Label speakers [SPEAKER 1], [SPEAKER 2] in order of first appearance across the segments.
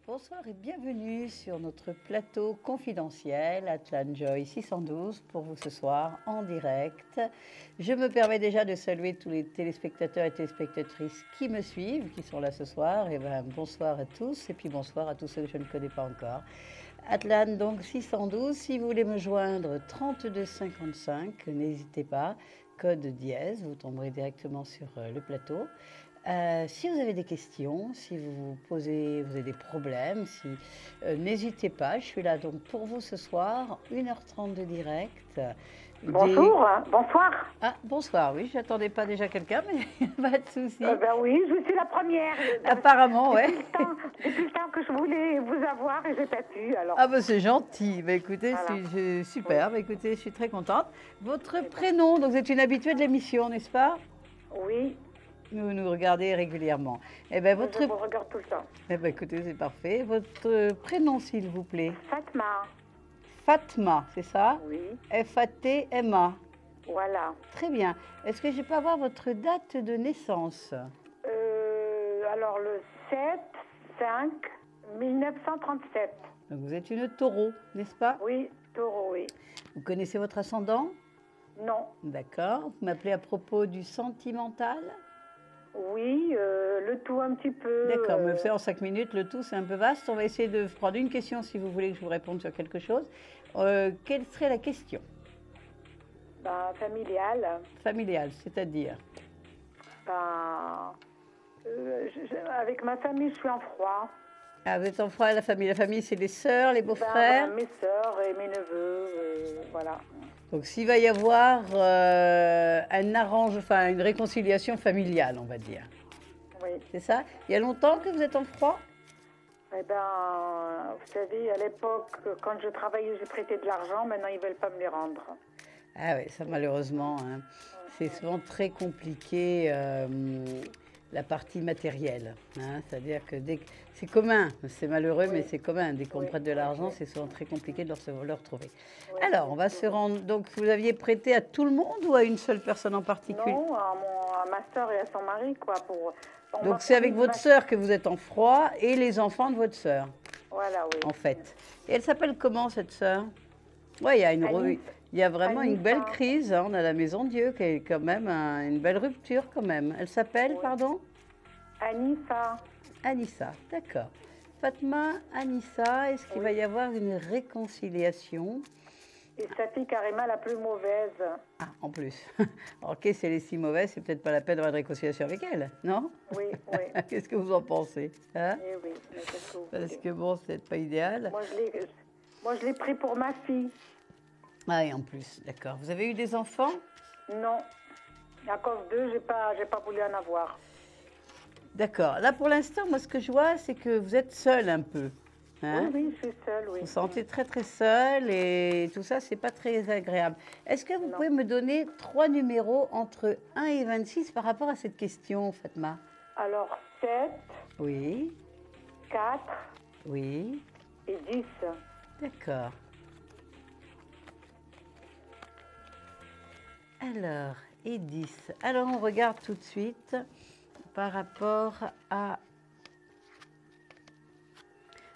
[SPEAKER 1] Bonsoir et bienvenue sur notre plateau confidentiel Atlan Joy 612 pour vous ce soir en direct. Je me permets déjà de saluer tous les téléspectateurs et téléspectatrices qui me suivent, qui sont là ce soir. Et ben, bonsoir à tous et puis bonsoir à tous ceux que je ne connais pas encore. Atlan donc 612, si vous voulez me joindre 3255, n'hésitez pas, code dièse, vous tomberez directement sur le plateau. Si vous avez des questions, si vous avez des problèmes, n'hésitez pas, je suis là donc pour vous ce soir, 1h30 de direct.
[SPEAKER 2] Bonjour, bonsoir.
[SPEAKER 1] Ah, bonsoir, oui, je n'attendais pas déjà quelqu'un, mais pas de souci.
[SPEAKER 2] Ben oui, je suis la première.
[SPEAKER 1] Apparemment, ouais.
[SPEAKER 2] Depuis le temps que je voulais vous avoir et j'ai pas pu, alors.
[SPEAKER 1] Ah ben c'est gentil, bah, écoutez,
[SPEAKER 2] Voilà.
[SPEAKER 1] super, oui. Bah, écoutez, je suis très contente. Votre prénom, donc vous êtes une habituée de l'émission, n'est-ce pas?
[SPEAKER 2] Oui.
[SPEAKER 1] Vous nous regardez régulièrement. Eh ben,
[SPEAKER 2] Je vous regarde tout le temps.
[SPEAKER 1] Eh ben, écoutez, c'est parfait. Votre prénom, s'il vous plaît?
[SPEAKER 2] Fatma.
[SPEAKER 1] Fatma, c'est ça?
[SPEAKER 2] Oui.
[SPEAKER 1] Fatma.
[SPEAKER 2] Voilà.
[SPEAKER 1] Très bien. Est-ce que je peux avoir votre date de naissance?
[SPEAKER 2] Alors, le 7/5/1937.
[SPEAKER 1] Donc, vous êtes une taureau, n'est-ce pas?
[SPEAKER 2] Oui, taureau, oui.
[SPEAKER 1] Vous connaissez votre ascendant?
[SPEAKER 2] Non.
[SPEAKER 1] D'accord. Vous m'appelez à propos du sentimental?
[SPEAKER 2] Oui, le tout un petit peu.
[SPEAKER 1] D'accord, mais vous savez, en 5 minutes, le tout, c'est un peu vaste. On va essayer de prendre une question si vous voulez que je vous réponde sur quelque chose. Quelle serait la question?
[SPEAKER 2] Ben, familiale.
[SPEAKER 1] Familiale, c'est-à-dire?
[SPEAKER 2] Ben, avec ma famille, je suis en froid.
[SPEAKER 1] Ah, vous êtes en froid, la famille. La famille, c'est les sœurs, les beaux-frères?
[SPEAKER 2] Ben, mes sœurs et mes neveux, voilà.
[SPEAKER 1] Donc, s'il va y avoir une réconciliation familiale, on va dire.
[SPEAKER 2] Oui.
[SPEAKER 1] C'est ça? Il y a longtemps que vous êtes en froid?
[SPEAKER 2] Eh bien, vous savez, à l'époque, quand je travaillais, j'ai prêté de l'argent. Maintenant, ils ne veulent pas me les rendre.
[SPEAKER 1] Ah oui, ça malheureusement, hein. C'est souvent très compliqué, la partie matérielle. Hein. C'est-à-dire que c'est commun, c'est malheureux, mais c'est commun. Dès qu'on prête de l'argent, c'est souvent très compliqué de le retrouver. Oui, alors, on va se rendre... Donc, vous aviez prêté à tout le monde ou à une seule personne en particulier?
[SPEAKER 2] Non, à ma soeur et à son mari, quoi.
[SPEAKER 1] Donc, c'est avec votre sœur que vous êtes en froid et les enfants de votre sœur.
[SPEAKER 2] Voilà, oui.
[SPEAKER 1] En fait. Et elle s'appelle comment, cette sœur? Oui, il y a vraiment une belle crise. Hein. On a la Maison Dieu qui est quand même une belle rupture quand même. Elle s'appelle, pardon?
[SPEAKER 2] Anissa.
[SPEAKER 1] Anissa, d'accord. Fatma, Anissa, est-ce qu'il va y avoir une réconciliation?
[SPEAKER 2] Et sa fille carrément la plus mauvaise.
[SPEAKER 1] Ah, en plus. Ok, si elle est si mauvaise, c'est peut-être pas la peine d'avoir une réconciliation avec elle, non?
[SPEAKER 2] Oui, oui.
[SPEAKER 1] Qu'est-ce que vous en pensez, hein?
[SPEAKER 2] Eh oui, mais qu'est-ce que vous
[SPEAKER 1] Parce
[SPEAKER 2] voulez?
[SPEAKER 1] que bon, c'est pas idéal.
[SPEAKER 2] Moi, je l'ai pris pour ma fille.
[SPEAKER 1] Ah, et en plus, d'accord. Vous avez eu des enfants?
[SPEAKER 2] Non. À cause d'eux, j'ai pas voulu en avoir.
[SPEAKER 1] D'accord. Là, pour l'instant, moi, ce que je vois, c'est que vous êtes seule un peu. Hein?
[SPEAKER 2] Oui, je suis seule, oui.
[SPEAKER 1] Vous vous sentez très, très seule et tout ça, c'est pas très agréable. Est-ce que vous pouvez me donner 3 numéros entre 1 et 26 par rapport à cette question, Fatma?
[SPEAKER 2] Alors, 7.
[SPEAKER 1] Oui.
[SPEAKER 2] 4.
[SPEAKER 1] Oui.
[SPEAKER 2] Et 10.
[SPEAKER 1] D'accord. Alors, et 10. Alors, on regarde tout de suite par rapport à...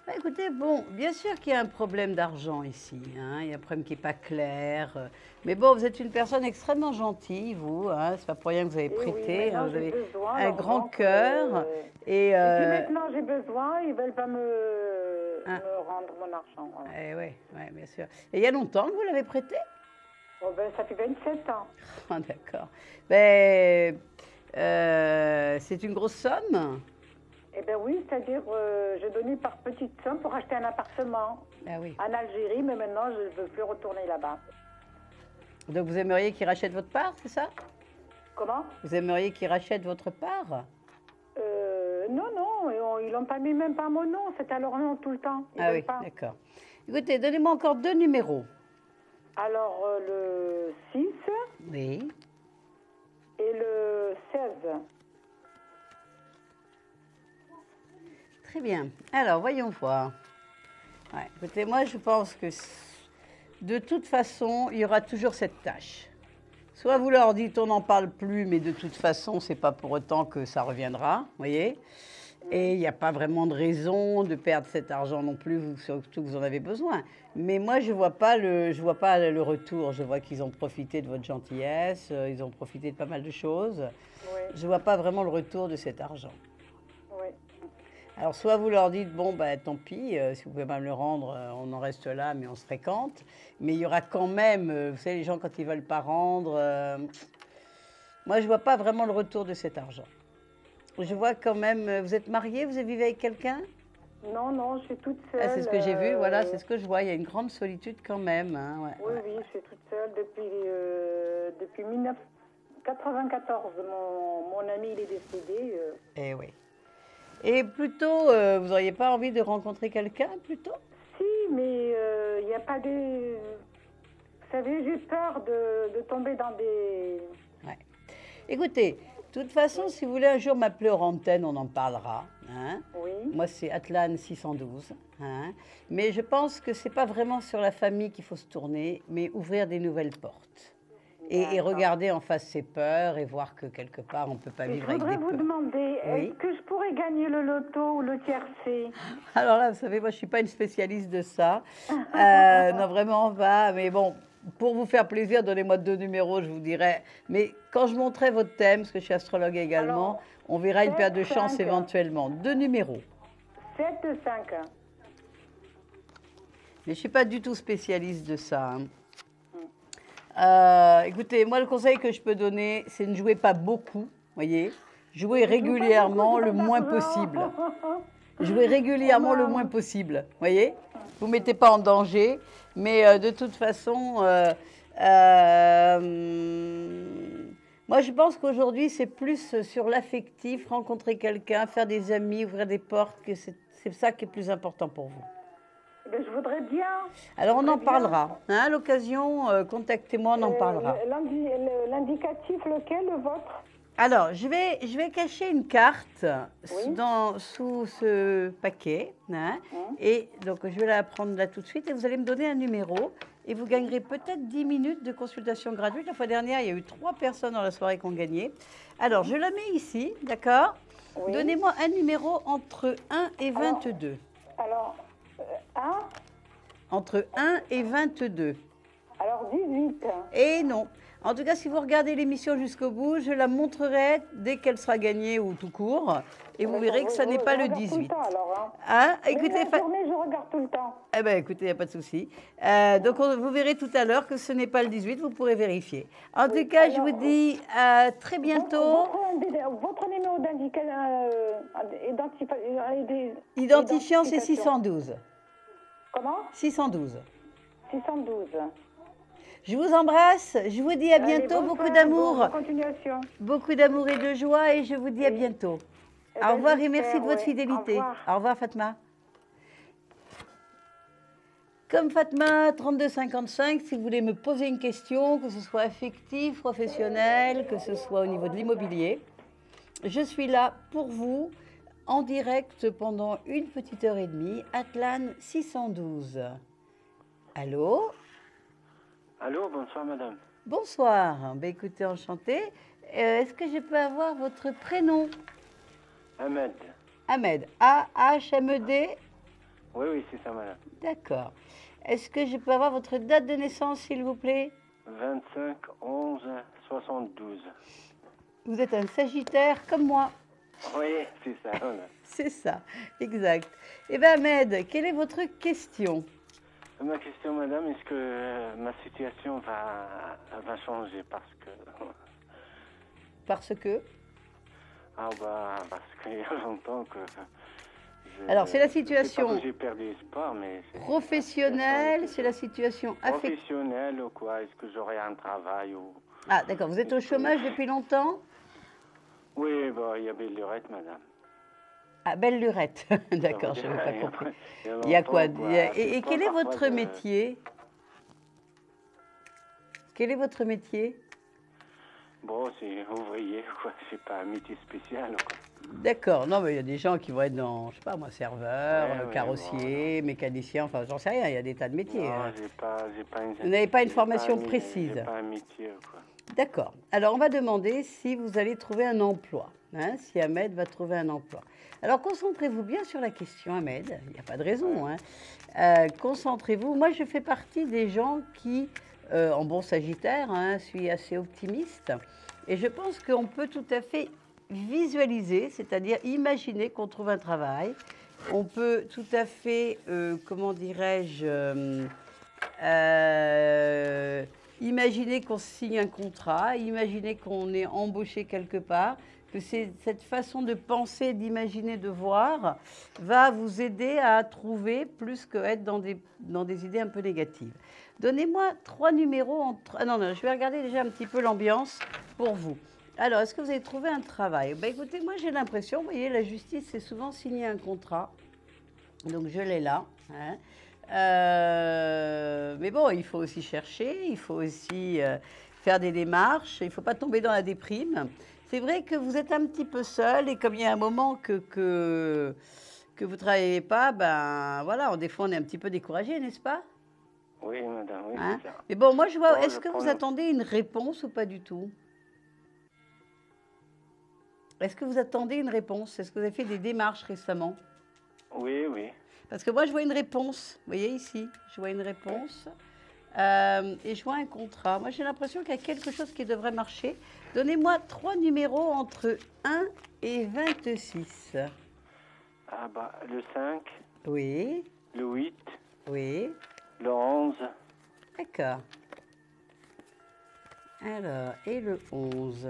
[SPEAKER 1] Bah, écoutez, bon, bien sûr qu'il y a un problème d'argent ici. Hein, il y a un problème qui n'est pas clair. Mais bon, vous êtes une personne extrêmement gentille, vous. Hein, c'est pas pour rien que vous avez prêté.
[SPEAKER 2] Oui,
[SPEAKER 1] hein, vous avez un grand cœur.
[SPEAKER 2] Et puis maintenant, j'ai besoin. Ils ne veulent pas me rendre mon argent. Voilà.
[SPEAKER 1] Oui, bien sûr. Et il y a longtemps que vous l'avez prêté?
[SPEAKER 2] Oh, ben, ça fait 27 ans.
[SPEAKER 1] Ah, d'accord. Ben, c'est une grosse somme?
[SPEAKER 2] Eh bien oui, c'est-à-dire, je donnais par petite somme pour acheter un appartement
[SPEAKER 1] Ah oui.
[SPEAKER 2] en Algérie, mais maintenant, je ne veux plus retourner là-bas.
[SPEAKER 1] Donc vous aimeriez qu'il rachète votre part, c'est ça?
[SPEAKER 2] Comment?
[SPEAKER 1] Vous aimeriez qu'il rachète votre part?
[SPEAKER 2] Non, non, ils l'ont pas mis même pas mon nom, c'est à leur nom tout le temps. Ils
[SPEAKER 1] Ah
[SPEAKER 2] veulent
[SPEAKER 1] oui,
[SPEAKER 2] pas.
[SPEAKER 1] d'accord. Écoutez, donnez-moi encore 2 numéros.
[SPEAKER 2] Alors, le 6
[SPEAKER 1] Oui.
[SPEAKER 2] et le 16.
[SPEAKER 1] Très bien. Alors, voyons voir. Ouais, écoutez, moi, je pense que de toute façon, il y aura toujours cette tâche. Soit vous leur dites on n'en parle plus, mais de toute façon, c'est pas pour autant que ça reviendra, vous voyez. Et il n'y a pas vraiment de raison de perdre cet argent non plus, surtout que vous en avez besoin. Mais moi, je vois pas le retour. Je vois qu'ils ont profité de votre gentillesse, ils ont profité de pas mal de choses.
[SPEAKER 2] Oui,
[SPEAKER 1] Je vois pas vraiment le retour de cet argent.
[SPEAKER 2] oui.
[SPEAKER 1] Alors, soit vous leur dites, bon, ben, tant pis, si vous pouvez pas me le rendre, on en reste là, mais on se fréquente. Mais il y aura quand même, vous savez, les gens, quand ils veulent pas rendre, moi, je vois pas vraiment le retour de cet argent. Je vois quand même, vous êtes marié, vous vivez avec quelqu'un?
[SPEAKER 2] Non, non, je suis toute seule.
[SPEAKER 1] Ah, c'est ce que j'ai vu, voilà, c'est ce que je vois. Il y a une grande solitude quand même. Hein, ouais,
[SPEAKER 2] Oui,
[SPEAKER 1] ouais.
[SPEAKER 2] oui, je suis toute seule depuis 1994. Mon ami, il est décédé.
[SPEAKER 1] Eh oui. Et plutôt, vous n'auriez pas envie de rencontrer quelqu'un, plutôt?
[SPEAKER 2] Si, mais il n'y a pas de... Vous savez, j'ai peur de tomber dans des...
[SPEAKER 1] Ouais. Écoutez, de toute façon, si vous voulez un jour m'appeler hors antenne, on en parlera. Hein.
[SPEAKER 2] Oui.
[SPEAKER 1] Moi, c'est Atlan 612. Hein. Mais je pense que ce n'est pas vraiment sur la famille qu'il faut se tourner, mais ouvrir des nouvelles portes. Et
[SPEAKER 2] D'accord.
[SPEAKER 1] regarder en face ses peurs et voir que quelque part, on ne peut pas
[SPEAKER 2] Et je
[SPEAKER 1] vivre avec
[SPEAKER 2] voudrais
[SPEAKER 1] des
[SPEAKER 2] vous
[SPEAKER 1] peurs.
[SPEAKER 2] demander,
[SPEAKER 1] Oui.
[SPEAKER 2] est-ce que je pourrais gagner le loto ou le tiercé?
[SPEAKER 1] Alors là, vous savez, moi, je ne suis pas une spécialiste de ça. Non, vraiment pas. Mais bon, pour vous faire plaisir, donnez-moi 2 numéros, je vous dirai. Mais quand je montrerai votre thème, parce que je suis astrologue également,
[SPEAKER 2] Alors,
[SPEAKER 1] on verra une
[SPEAKER 2] 7,
[SPEAKER 1] paire de chance
[SPEAKER 2] 5.
[SPEAKER 1] éventuellement. 2 numéros.
[SPEAKER 2] 7, 5.
[SPEAKER 1] Mais je ne suis pas du tout spécialiste de ça. Hein. Écoutez, moi, le conseil que je peux donner, c'est ne jouer pas beaucoup, voyez. Jouez régulièrement le moins possible. Jouez régulièrement le moins possible, voyez. Vous ne mettez pas en danger, mais de toute façon, moi, je pense qu'aujourd'hui, c'est plus sur l'affectif, rencontrer quelqu'un, faire des amis, ouvrir des portes, que c'est ça qui est plus important pour vous.
[SPEAKER 2] Ben, je voudrais bien.
[SPEAKER 1] Alors, on en
[SPEAKER 2] Très bien.
[SPEAKER 1] parlera. Hein, à l'occasion, contactez-moi, on en parlera.
[SPEAKER 2] L'indicatif, lequel, le vôtre?
[SPEAKER 1] Alors, je vais cacher une carte
[SPEAKER 2] Oui.
[SPEAKER 1] sous ce paquet. Hein, et donc, je vais la prendre là tout de suite et vous allez me donner un numéro. Et vous gagnerez peut-être 10 minutes de consultation gratuite. La fois dernière, il y a eu 3 personnes dans la soirée qui ont gagné. Alors, je la mets ici, d'accord?
[SPEAKER 2] Oui.
[SPEAKER 1] Donnez-moi un numéro entre 1 et 22.
[SPEAKER 2] Alors, 1,
[SPEAKER 1] Entre 1 et 22.
[SPEAKER 2] alors 18.
[SPEAKER 1] Et non. En tout cas, si vous regardez l'émission jusqu'au bout, je la montrerai dès qu'elle sera gagnée ou tout court. Et vous verrez que ça n'est pas le
[SPEAKER 2] Je regarde tout
[SPEAKER 1] 18.
[SPEAKER 2] le temps, alors, hein.
[SPEAKER 1] Hein?
[SPEAKER 2] Même
[SPEAKER 1] Écoutez,
[SPEAKER 2] la journée, je regarde tout le temps.
[SPEAKER 1] eh ben, écoutez, il n'y a pas de souci. Donc, vous verrez tout à l'heure que ce n'est pas le 18, vous pourrez vérifier. En tout cas, je vous dis à très bientôt.
[SPEAKER 2] Votre numéro
[SPEAKER 1] Identifiant, c'est 612.
[SPEAKER 2] Comment?
[SPEAKER 1] 612.
[SPEAKER 2] 612.
[SPEAKER 1] Je vous embrasse, je vous dis à bientôt,
[SPEAKER 2] Allez,
[SPEAKER 1] beaucoup
[SPEAKER 2] bonsoir,
[SPEAKER 1] d'amour.
[SPEAKER 2] bonne continuation.
[SPEAKER 1] Beaucoup d'amour et de joie et je vous dis à bientôt.
[SPEAKER 2] Eh
[SPEAKER 1] Au
[SPEAKER 2] ben,
[SPEAKER 1] revoir et
[SPEAKER 2] j'espère,
[SPEAKER 1] merci de votre
[SPEAKER 2] ouais.
[SPEAKER 1] fidélité.
[SPEAKER 2] Au revoir.
[SPEAKER 1] Fatma. Comme Fatma, 3255, si vous voulez me poser une question, que ce soit affectif, professionnel, que ce soit au niveau de l'immobilier, je suis là pour vous en direct pendant une petite heure et demie. Atlan 612. Allô?
[SPEAKER 3] Allô, bonsoir madame.
[SPEAKER 1] Bonsoir. Ben, écoutez, enchantée. Est-ce que je peux avoir votre prénom?
[SPEAKER 3] Ahmed.
[SPEAKER 1] Ahmed. A-H-M-E-D?
[SPEAKER 3] Oui, oui, c'est ça madame.
[SPEAKER 1] D'accord. Est-ce que je peux avoir votre date de naissance, s'il vous plaît?
[SPEAKER 3] 25 11 72.
[SPEAKER 1] Vous êtes un Sagittaire comme moi.
[SPEAKER 3] Oui, c'est ça. Voilà.
[SPEAKER 1] C'est ça, exact. Eh bien, Ahmed, quelle est votre question?
[SPEAKER 3] Ma question madame, est-ce que ma situation va changer parce que...
[SPEAKER 1] Parce que
[SPEAKER 3] Ah bah, parce qu'il y a longtemps que...
[SPEAKER 1] Alors, c'est la
[SPEAKER 3] C'est pas
[SPEAKER 1] situation
[SPEAKER 3] que j'ai perdu espoir, mais...
[SPEAKER 1] professionnelle, c'est la situation affective.
[SPEAKER 3] Professionnelle ou quoi? Est-ce que j'aurai un travail ou...
[SPEAKER 1] Ah, d'accord, vous êtes au chômage depuis longtemps?
[SPEAKER 3] Oui, bah, il y a belle lurette, madame.
[SPEAKER 1] Ah, belle lurette. D'accord, je n'avais pas compris. Il y a quoi? Et quel est votre métier? Quel est votre métier?
[SPEAKER 3] Bon, c'est ouvrier, quoi. C'est pas un métier spécial, quoi.
[SPEAKER 1] D'accord, non, mais il y a des gens qui vont être dans, je sais pas moi, serveur,
[SPEAKER 3] Ouais, ouais,
[SPEAKER 1] carrossier, mécanicien, enfin, j'en sais rien, il y a des tas de métiers.
[SPEAKER 3] Non,
[SPEAKER 1] hein.
[SPEAKER 3] j'ai pas une...
[SPEAKER 1] Vous n'avez pas une
[SPEAKER 3] j'ai
[SPEAKER 1] formation
[SPEAKER 3] un-
[SPEAKER 1] précise.
[SPEAKER 3] J'ai pas un métier, quoi.
[SPEAKER 1] D'accord. Alors, on va demander si vous allez trouver un emploi, hein, si Ahmed va trouver un emploi. Alors, concentrez-vous bien sur la question, Ahmed. Il n'y a pas de raison. Hein. Concentrez-vous. Moi, je fais partie des gens qui, en bon Sagittaire, hein, suis assez optimiste. Et je pense qu'on peut tout à fait visualiser, c'est-à-dire imaginer qu'on trouve un travail. On peut tout à fait, comment dirais-je, imaginer qu'on signe un contrat, imaginer qu'on est embauché quelque part, que cette façon de penser, d'imaginer, de voir, va vous aider à trouver plus qu'être dans des idées un peu négatives. Donnez-moi 3 numéros entre... Ah non, non, je vais regarder déjà un petit peu l'ambiance pour vous. Alors, est-ce que vous avez trouvé un travail? Ben, écoutez, moi j'ai l'impression, vous voyez, la justice, c'est souvent signer un contrat. Donc je l'ai là. Hein. Mais bon, il faut aussi chercher, il faut aussi faire des démarches, il ne faut pas tomber dans la déprime. C'est vrai que vous êtes un petit peu seul et comme il y a un moment que vous ne travaillez pas, ben voilà, des fois on est un petit peu découragé, n'est-ce pas?
[SPEAKER 3] Oui, madame, oui,
[SPEAKER 1] Hein?
[SPEAKER 3] c'est ça.
[SPEAKER 1] Mais bon, moi je vois,
[SPEAKER 3] Bon,
[SPEAKER 1] est-ce
[SPEAKER 3] je
[SPEAKER 1] que
[SPEAKER 3] prends
[SPEAKER 1] vous
[SPEAKER 3] le-
[SPEAKER 1] attendez une réponse ou pas du tout? Est-ce que vous attendez une réponse? Est-ce que vous avez fait des démarches récemment?
[SPEAKER 3] Oui, oui.
[SPEAKER 1] Parce que moi, je vois une réponse. Vous voyez ici, je vois une réponse. Et je vois un contrat. Moi, j'ai l'impression qu'il y a quelque chose qui devrait marcher. Donnez-moi 3 numéros entre 1 et 26.
[SPEAKER 3] Ah bah, le 5,
[SPEAKER 1] Oui,
[SPEAKER 3] le 8,
[SPEAKER 1] oui.
[SPEAKER 3] le 11,
[SPEAKER 1] D'accord. Alors, et le 11.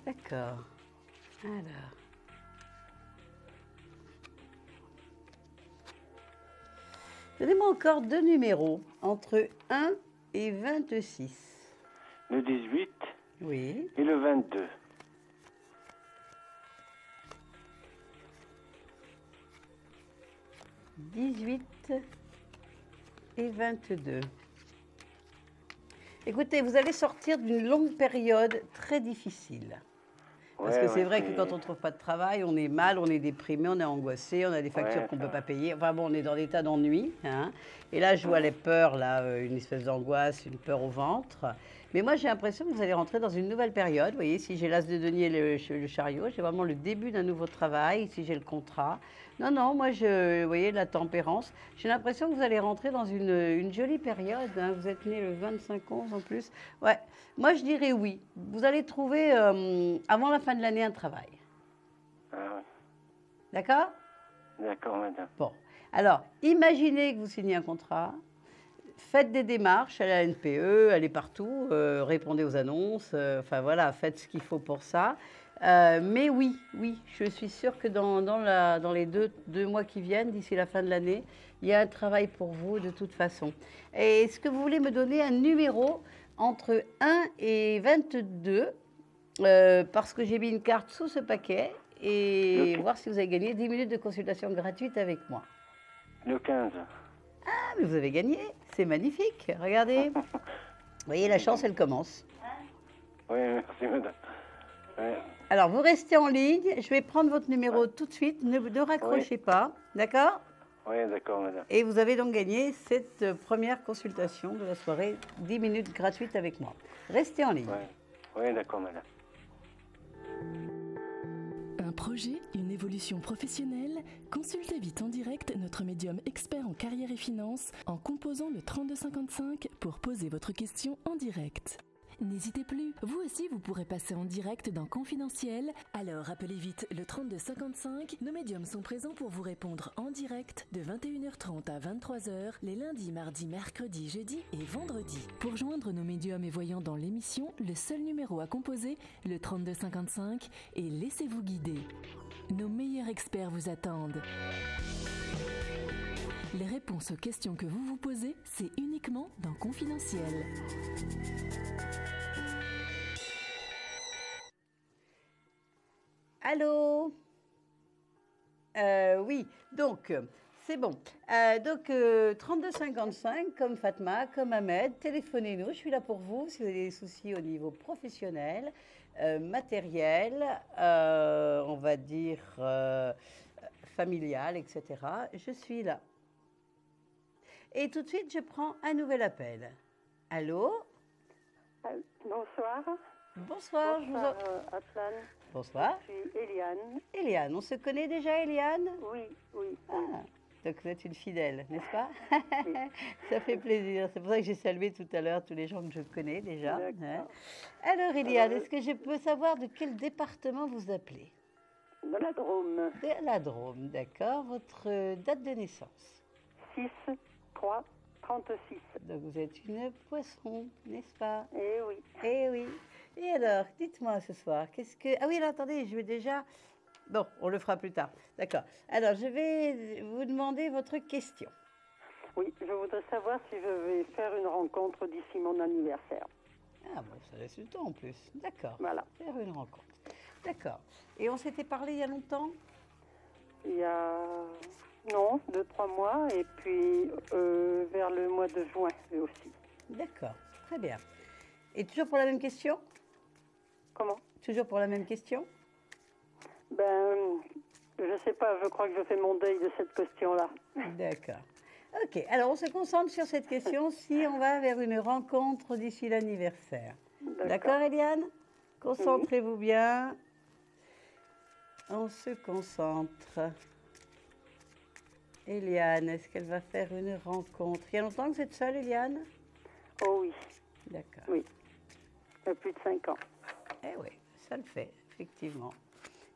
[SPEAKER 1] D'accord. Alors. Donnez-moi encore 2 numéros entre 1 et 26.
[SPEAKER 3] le 18
[SPEAKER 1] Oui.
[SPEAKER 3] et le 22.
[SPEAKER 1] « 18 et 22. Écoutez, vous allez sortir d'une longue période très difficile. Parce
[SPEAKER 3] Ouais,
[SPEAKER 1] que c'est
[SPEAKER 3] ouais,
[SPEAKER 1] vrai que quand on ne trouve pas de travail, on est mal, on est déprimé, on est angoissé, on a des factures
[SPEAKER 3] Ouais,
[SPEAKER 1] qu'on ne
[SPEAKER 3] ça.
[SPEAKER 1] peut pas payer. Enfin bon, on est dans des tas d'ennuis. Hein. Et là, je vois les peurs, là, une espèce d'angoisse, une peur au ventre. Mais moi, j'ai l'impression que vous allez rentrer dans une nouvelle période. Vous voyez, si j'ai l'as de denier et le chariot, j'ai vraiment le début d'un nouveau travail. Ici, j'ai le contrat. Non, non, moi, vous voyez, la tempérance. J'ai l'impression que vous allez rentrer dans une jolie période. Hein. Vous êtes né le 25/11 en plus. Ouais, moi, je dirais oui. Vous allez trouver, avant la fin de l'année, un travail.
[SPEAKER 3] Ah oui.
[SPEAKER 1] D'accord?
[SPEAKER 3] D'accord, madame.
[SPEAKER 1] Bon. Alors, imaginez que vous signez un contrat. Faites des démarches à la NPE, allez partout, répondez aux annonces, enfin voilà, faites ce qu'il faut pour ça. Mais oui, oui, je suis sûre que dans les deux mois qui viennent, d'ici la fin de l'année, il y a un travail pour vous de toute façon. Et est-ce que vous voulez me donner un numéro entre 1 et 22 parce que j'ai mis une carte sous ce paquet et
[SPEAKER 3] Ok.
[SPEAKER 1] voir si vous avez gagné 10 minutes de consultation gratuite avec moi.
[SPEAKER 3] Le 15.
[SPEAKER 1] Ah, mais vous avez gagné, c'est magnifique, regardez. Vous voyez, la chance, elle commence.
[SPEAKER 3] Oui, merci, madame. Ouais.
[SPEAKER 1] Alors, vous restez en ligne, je vais prendre votre numéro tout de suite, ne raccrochez pas, d'accord?
[SPEAKER 3] Oui, d'accord, madame.
[SPEAKER 1] Et vous avez donc gagné cette première consultation de la soirée, 10 minutes gratuites avec moi. Restez en ligne.
[SPEAKER 3] Oui, d'accord, madame.
[SPEAKER 4] Un projet, une évolution professionnelle? Consultez vite en direct notre médium expert en carrière et finance en composant le 3255 pour poser votre question en direct. N'hésitez plus, vous aussi vous pourrez passer en direct dans Confidentiel. Alors appelez vite le 32 55. Nos médiums sont présents pour vous répondre en direct de 21h30 à 23h les lundis, mardis, mercredis, jeudis et vendredis. Pour joindre nos médiums et voyants dans l'émission, le seul numéro à composer, le 32 55, et laissez-vous guider. Nos meilleurs experts vous attendent. Les réponses aux questions que vous vous posez, c'est uniquement dans Confidentiel.
[SPEAKER 1] Allô? Oui, donc, c'est bon. 3255, comme Fatma, comme Ahmed, téléphonez-nous. Je suis là pour vous si vous avez des soucis au niveau professionnel, matériel, on va dire familial, etc. Je suis là. Et tout de suite, je prends un nouvel appel. Allô?
[SPEAKER 5] Bonsoir.
[SPEAKER 1] Bonsoir.
[SPEAKER 5] Bonsoir, Aslan.
[SPEAKER 1] Bonsoir.
[SPEAKER 5] Je suis Eliane.
[SPEAKER 1] Eliane, on se connaît déjà, Eliane?
[SPEAKER 5] Oui, oui.
[SPEAKER 1] Ah, donc vous êtes une fidèle, n'est-ce pas? Ça fait plaisir. C'est pour ça que j'ai salué tout à l'heure tous les gens que je connais déjà. Hein. Alors, Eliane, est-ce que je peux savoir de quel département vous appelez?
[SPEAKER 5] De la Drôme.
[SPEAKER 1] De la Drôme, d'accord. Votre date de naissance?
[SPEAKER 5] 6-3-36.
[SPEAKER 1] Donc vous êtes une poisson, n'est-ce pas?
[SPEAKER 5] Eh oui.
[SPEAKER 1] Eh oui. Et alors, dites-moi ce soir, qu'est-ce que... Ah oui, alors, attendez, je vais déjà... Bon, on le fera plus tard. D'accord. Alors, je vais vous demander votre question.
[SPEAKER 5] Oui, je voudrais savoir si je vais faire une rencontre d'ici mon anniversaire.
[SPEAKER 1] Ah bon, ça laisse le temps en plus. D'accord.
[SPEAKER 5] Voilà.
[SPEAKER 1] Faire une rencontre. D'accord. Et on s'était parlé il y a longtemps?
[SPEAKER 5] Il y a... Non, 2-3 mois, et puis vers le mois de juin aussi.
[SPEAKER 1] D'accord. Très bien. Et toujours pour la même question?
[SPEAKER 5] Comment?
[SPEAKER 1] Toujours pour la même question?
[SPEAKER 5] Ben, je sais pas, je crois que je fais mon deuil de cette question-là.
[SPEAKER 1] D'accord. Ok, alors on se concentre sur cette question si on va vers une rencontre d'ici l'anniversaire. D'accord, Eliane? Concentrez-vous bien. On se concentre. Eliane, est-ce qu'elle va faire une rencontre? Il y a longtemps que vous êtes seule, Eliane?
[SPEAKER 5] Oh oui.
[SPEAKER 1] D'accord.
[SPEAKER 5] Oui. Il y a plus de 5 ans.
[SPEAKER 1] Eh oui, ça le fait, effectivement.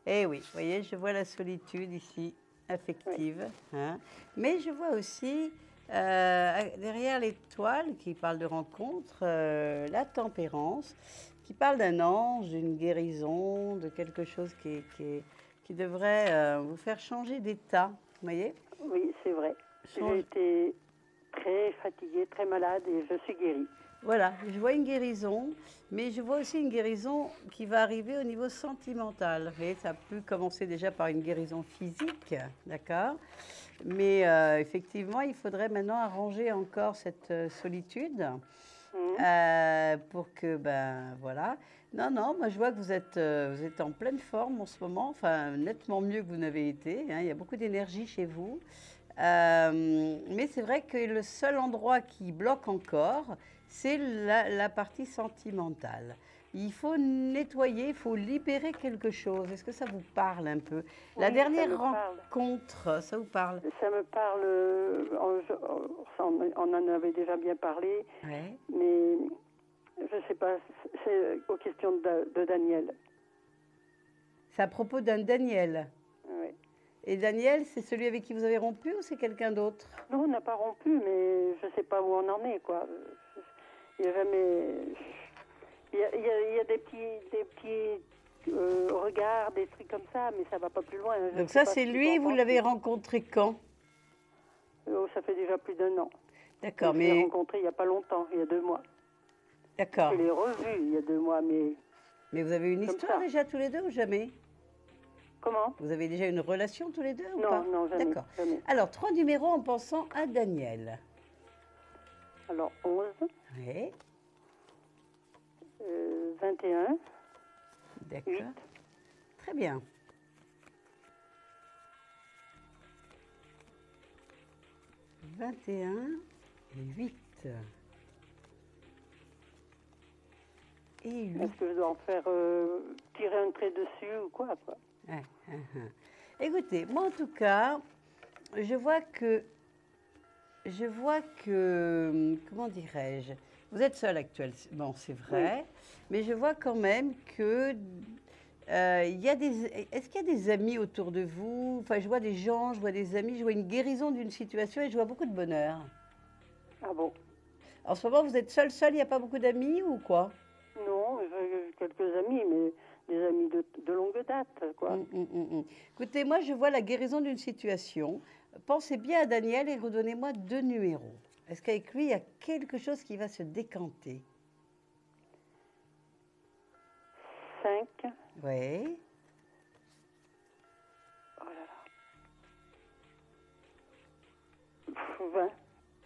[SPEAKER 1] Eh oui, vous voyez, je vois la solitude ici, affective. Oui. Hein. Mais je vois aussi, derrière l'étoile qui parle de rencontre, la tempérance, qui parle d'un ange, d'une guérison, de quelque chose qui devrait vous faire changer d'état. Vous voyez?
[SPEAKER 5] Oui, c'est vrai. J'ai été très fatiguée, très malade et je suis guérie.
[SPEAKER 1] Voilà, je vois une guérison, mais je vois aussi une guérison qui va arriver au niveau sentimental. Vous voyez, ça a pu commencer déjà par une guérison physique, d'accord? Mais effectivement, il faudrait maintenant arranger encore cette solitude pour que, ben voilà. Non, non, moi je vois que vous êtes en pleine forme en ce moment, enfin nettement mieux que vous n'avez été. Hein, il y a beaucoup d'énergie chez vous. Mais c'est vrai que le seul endroit qui bloque encore, c'est la partie sentimentale. Il faut nettoyer, il faut libérer quelque chose. Est-ce que ça vous parle un peu? La dernière rencontre, ça vous parle?
[SPEAKER 5] Ça me parle, on en avait déjà bien parlé,
[SPEAKER 1] ouais.
[SPEAKER 5] Mais je ne sais pas, c'est aux questions de Daniel.
[SPEAKER 1] C'est à propos d'un Daniel?
[SPEAKER 5] Oui.
[SPEAKER 1] Et Daniel, c'est celui avec qui vous avez rompu ou c'est quelqu'un d'autre?
[SPEAKER 5] Non, on n'a pas rompu, mais je ne sais pas où on en est, quoi. Il n'y a jamais... Il y a des petits regards, des trucs comme ça, mais ça ne va pas plus loin.
[SPEAKER 1] Donc ça, c'est lui, vous l'avez rencontré quand?
[SPEAKER 5] Ça fait déjà plus d'1 an.
[SPEAKER 1] D'accord, mais...
[SPEAKER 5] Je l'ai rencontré il n'y a pas longtemps, il y a 2 mois.
[SPEAKER 1] D'accord.
[SPEAKER 5] Je l'ai revu il y a 2 mois, mais...
[SPEAKER 1] Mais vous avez une histoire déjà tous les deux ou jamais?
[SPEAKER 5] Comment?
[SPEAKER 1] Vous avez déjà une relation tous les deux ou
[SPEAKER 5] non,
[SPEAKER 1] pas?
[SPEAKER 5] Non, jamais.
[SPEAKER 1] D'accord.
[SPEAKER 5] Jamais.
[SPEAKER 1] Alors, 3 numéros en pensant à Daniel.
[SPEAKER 5] Alors, 11.
[SPEAKER 1] Oui.
[SPEAKER 5] 21.
[SPEAKER 1] D'accord.
[SPEAKER 5] 8.
[SPEAKER 1] Très bien. 21 et 8. Et 8.
[SPEAKER 5] Est-ce que je dois en faire tirer un trait dessus ou quoi?
[SPEAKER 1] Écoutez, moi en tout cas, je vois que, comment dirais-je, Vous êtes seul actuellement, c'est vrai, mais je vois quand même que est-ce qu'il y a des amis autour de vous? Enfin, je vois des gens, je vois des amis, je vois une guérison d'une situation et je vois beaucoup de bonheur.
[SPEAKER 5] Ah bon?
[SPEAKER 1] En ce moment, vous êtes seul, il n'y a pas beaucoup d'amis ou quoi?
[SPEAKER 5] Non, j'ai quelques amis, mais des amis de longue date, quoi.
[SPEAKER 1] Écoutez, moi, je vois la guérison d'une situation. Pensez bien à Daniel et redonnez-moi 2 numéros. Est-ce qu'avec lui, il y a quelque chose qui va se décanter?
[SPEAKER 5] 5.
[SPEAKER 1] Oui.
[SPEAKER 5] Oh là là. 20.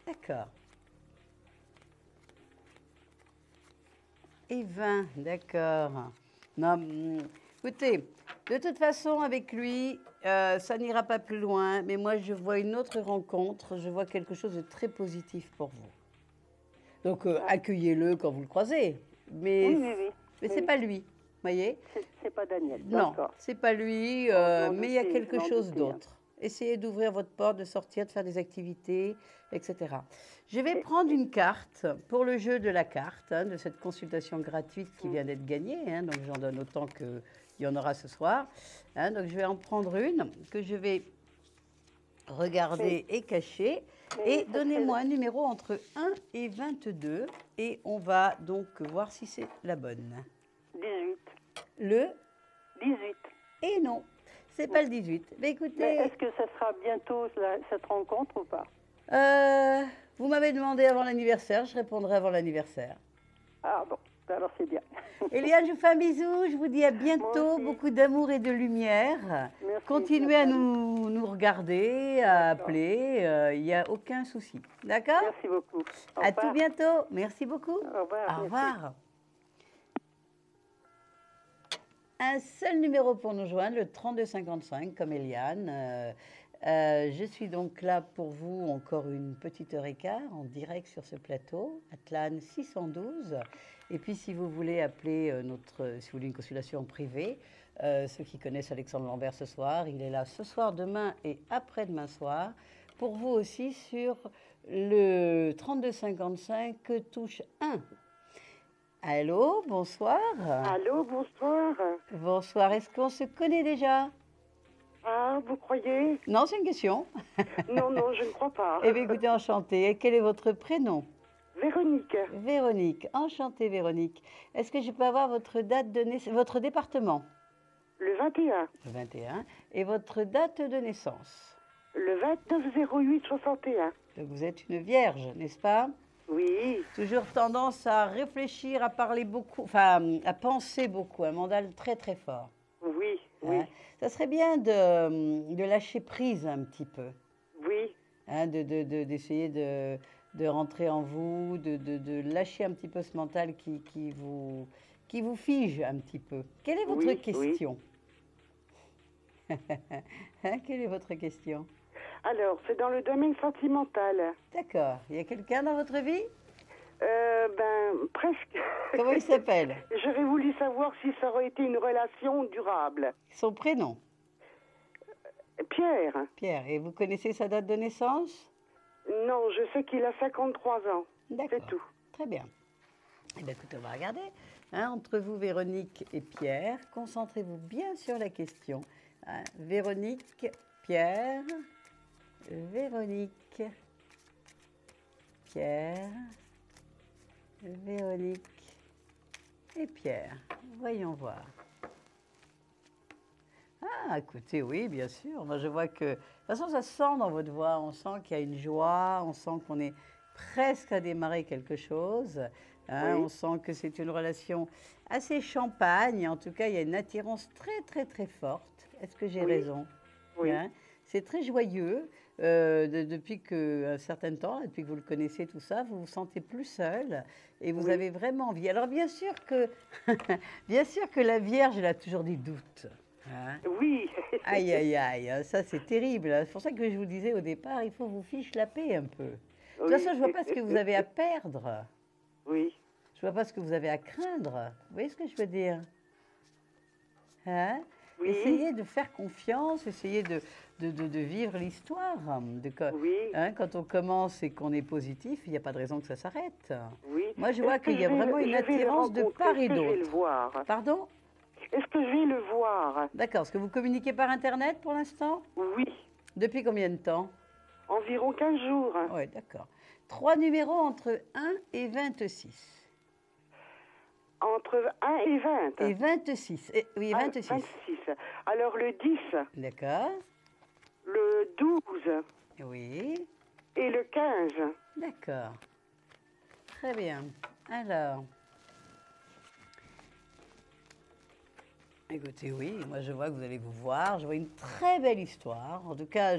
[SPEAKER 1] D'accord. Et 20, d'accord. Non, écoutez, de toute façon, avec lui, ça n'ira pas plus loin, mais moi, je vois une autre rencontre, je vois quelque chose de très positif pour vous. Donc, accueillez-le quand vous le croisez, mais, mais c'est pas lui, voyez?
[SPEAKER 5] C'est pas Daniel,
[SPEAKER 1] Non,
[SPEAKER 5] d'accord.
[SPEAKER 1] c'est pas lui, mais il y a quelque chose d'autre. Essayez d'ouvrir votre porte, de sortir, de faire des activités, etc. Je vais prendre une carte pour le jeu de la carte, de cette consultation gratuite qui vient d'être gagnée. Donc j'en donne autant qu'il y en aura ce soir. Donc je vais en prendre une que je vais regarder et cacher. Et donnez-moi un numéro entre 1 et 22 et on va donc voir si c'est la bonne.
[SPEAKER 5] 18.
[SPEAKER 1] Le
[SPEAKER 5] 18.
[SPEAKER 1] Et non. C'est pas le 18. Mais écoutez...
[SPEAKER 5] Mais est-ce que ça sera bientôt cette rencontre ou pas?
[SPEAKER 1] Vous m'avez demandé avant l'anniversaire, je répondrai avant l'anniversaire.
[SPEAKER 5] Ah bon, alors c'est bien.
[SPEAKER 1] Eliane, je vous fais un bisou, je vous dis à bientôt, beaucoup d'amour et de lumière.
[SPEAKER 5] Merci,
[SPEAKER 1] continuez à nous regarder, à appeler, il n'y a aucun souci. D'accord?
[SPEAKER 5] Merci beaucoup.
[SPEAKER 1] À tout bientôt. Merci beaucoup.
[SPEAKER 5] Au revoir.
[SPEAKER 1] Au revoir. Un seul numéro pour nous joindre, le 3255, comme Eliane. Je suis donc là pour vous encore une petite heure et quart en direct sur ce plateau, Atlan 612. Et puis si vous voulez appeler si vous voulez une consultation privée, ceux qui connaissent Alexandre Lambert ce soir, il est là ce soir, demain et après-demain soir. Pour vous aussi sur le 3255 touche 1. Allô, bonsoir.
[SPEAKER 6] Allô, bonsoir.
[SPEAKER 1] Bonsoir, est-ce qu'on se connaît déjà?
[SPEAKER 6] Ah, vous croyez?
[SPEAKER 1] Non, c'est une question.
[SPEAKER 6] Non, non, je ne crois pas.
[SPEAKER 1] Eh bien, écoutez, enchantée. Et quel est votre prénom?
[SPEAKER 6] Véronique.
[SPEAKER 1] Véronique, enchantée Véronique. Est-ce que je peux avoir votre date de naissance, votre département?
[SPEAKER 6] Le 21.
[SPEAKER 1] Le 21. Et votre date de naissance?
[SPEAKER 6] Le 29-08-61.
[SPEAKER 1] Donc vous êtes une vierge, n'est-ce pas?
[SPEAKER 6] Oui.
[SPEAKER 1] Toujours tendance à réfléchir, à parler beaucoup, enfin à penser beaucoup, un mental très très fort.
[SPEAKER 6] Oui, oui.
[SPEAKER 1] Ça serait bien de lâcher prise un petit peu.
[SPEAKER 6] Oui.
[SPEAKER 1] D'essayer de rentrer en vous, de lâcher un petit peu ce mental qui vous fige un petit peu. Quelle est votre question? Quelle est votre question?
[SPEAKER 6] Alors, c'est dans le domaine sentimental.
[SPEAKER 1] D'accord. Il y a quelqu'un dans votre vie?
[SPEAKER 6] Presque.
[SPEAKER 1] Comment il s'appelle?
[SPEAKER 6] J'aurais voulu savoir si ça aurait été une relation durable.
[SPEAKER 1] Son prénom?
[SPEAKER 6] Pierre.
[SPEAKER 1] Pierre. Et vous connaissez sa date de naissance?
[SPEAKER 6] Non, je sais qu'il a 53 ans.
[SPEAKER 1] D'accord.
[SPEAKER 6] C'est tout.
[SPEAKER 1] Très bien. Eh bien, écoutez, on va regarder. Entre vous, Véronique et Pierre, concentrez-vous bien sur la question. Véronique, Pierre... Véronique, Pierre, Véronique et Pierre. Voyons voir. Ah, écoutez, oui, bien sûr. Moi, je vois que... De toute façon, ça se sent dans votre voix. On sent qu'il y a une joie. On sent qu'on est presque à démarrer quelque chose. On sent que c'est une relation assez champagne. En tout cas, il y a une attirance très, très, très forte. Est-ce que j'ai raison?
[SPEAKER 6] Oui.
[SPEAKER 1] C'est très joyeux. Depuis un certain temps, depuis que vous le connaissez, tout ça, vous vous sentez plus seul et vous avez vraiment envie. Alors bien sûr que la Vierge, elle a toujours des doutes.
[SPEAKER 6] Oui.
[SPEAKER 1] Aïe, aïe, aïe, ça c'est terrible. C'est pour ça que je vous disais au départ, il faut vous fiche la paix un peu. De toute façon, je ne vois pas ce que vous avez à perdre.
[SPEAKER 6] Oui.
[SPEAKER 1] Je ne vois pas ce que vous avez à craindre. Vous voyez ce que je veux dire?
[SPEAKER 5] Oui.
[SPEAKER 1] Essayez de faire confiance, essayez de vivre l'histoire.
[SPEAKER 5] Oui.
[SPEAKER 1] Quand on commence et qu'on est positif, il n'y a pas de raison que ça s'arrête.
[SPEAKER 5] Oui.
[SPEAKER 1] Moi, je vois
[SPEAKER 5] Est-ce que
[SPEAKER 1] qu'il y a
[SPEAKER 5] je vais
[SPEAKER 1] vraiment
[SPEAKER 5] le-
[SPEAKER 1] une
[SPEAKER 5] je vais le
[SPEAKER 1] attirance de
[SPEAKER 5] rencontrer?
[SPEAKER 1] part et
[SPEAKER 5] Est-ce que je vais le
[SPEAKER 1] d'autre.
[SPEAKER 5] voir?
[SPEAKER 1] Pardon?
[SPEAKER 5] Est-ce que je vais le voir?
[SPEAKER 1] D'accord. Est-ce que vous communiquez par Internet pour l'instant?
[SPEAKER 5] Oui.
[SPEAKER 1] Depuis combien de temps?
[SPEAKER 5] Environ 15 jours.
[SPEAKER 1] Oui, d'accord. 3 numéros entre 1 et 26.
[SPEAKER 5] Entre 1 et 20.
[SPEAKER 1] Et 26. Oui,
[SPEAKER 5] Ah,
[SPEAKER 1] 26.
[SPEAKER 5] 26. Alors le 10,
[SPEAKER 1] D'accord.
[SPEAKER 5] le 12
[SPEAKER 1] Oui.
[SPEAKER 5] et le 15.
[SPEAKER 1] D'accord. Très bien. Alors. Écoutez, oui, moi je vois que vous allez vous voir. Je vois une très belle histoire. En tout cas,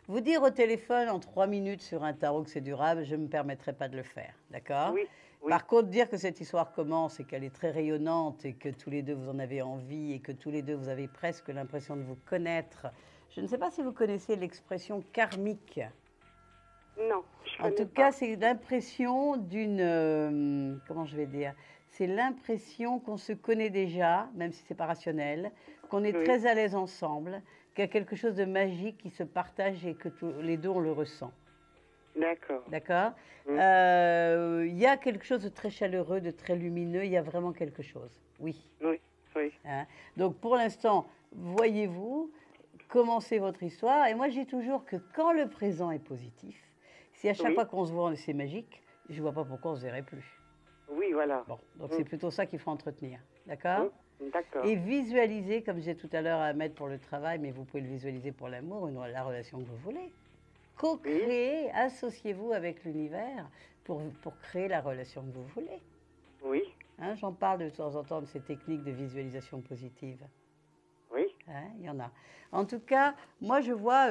[SPEAKER 1] vous dire au téléphone en 3 minutes sur un tarot que c'est durable, je ne me permettrai pas de le faire. D'accord?
[SPEAKER 5] Oui. Oui.
[SPEAKER 1] Par contre, dire que cette histoire commence et qu'elle est très rayonnante et que tous les deux vous en avez envie et que tous les deux vous avez presque l'impression de vous connaître. Je ne sais pas si vous connaissez l'expression karmique.
[SPEAKER 5] Non, je
[SPEAKER 1] En
[SPEAKER 5] connais
[SPEAKER 1] tout
[SPEAKER 5] pas.
[SPEAKER 1] cas, c'est l'impression d'une... comment je vais dire? C'est l'impression qu'on se connaît déjà, même si c'est pas rationnel, qu'on est
[SPEAKER 5] Oui.
[SPEAKER 1] très à l'aise ensemble, qu'il y a quelque chose de magique qui se partage et que les deux, on le ressent.
[SPEAKER 5] D'accord.
[SPEAKER 1] D'accord?
[SPEAKER 5] Mm.
[SPEAKER 1] Il y a quelque chose de très chaleureux, de très lumineux, il y a vraiment quelque chose. Oui.
[SPEAKER 5] Oui, oui.
[SPEAKER 1] Hein. Donc, pour l'instant, voyez-vous, commencez votre histoire. Et moi, je dis toujours que quand le présent est positif, si à chaque
[SPEAKER 5] Oui.
[SPEAKER 1] fois qu'on se voit, c'est magique, je ne vois pas pourquoi on ne se verrait plus.
[SPEAKER 5] Oui, voilà.
[SPEAKER 1] Bon, donc
[SPEAKER 5] Mm.
[SPEAKER 1] c'est plutôt ça qu'il faut entretenir. D'accord?
[SPEAKER 5] D'accord.
[SPEAKER 1] Et visualiser, comme je disais tout à l'heure à mettre pour le travail, mais vous pouvez le visualiser pour l'amour, la relation que vous voulez. Co-créez, associez-vous avec l'univers pour créer la relation que vous voulez.
[SPEAKER 5] Oui,
[SPEAKER 1] Hein, j'en parle de temps en temps de ces techniques de visualisation positive.
[SPEAKER 5] oui.
[SPEAKER 1] Hein, il y en a. En tout cas, moi, je vois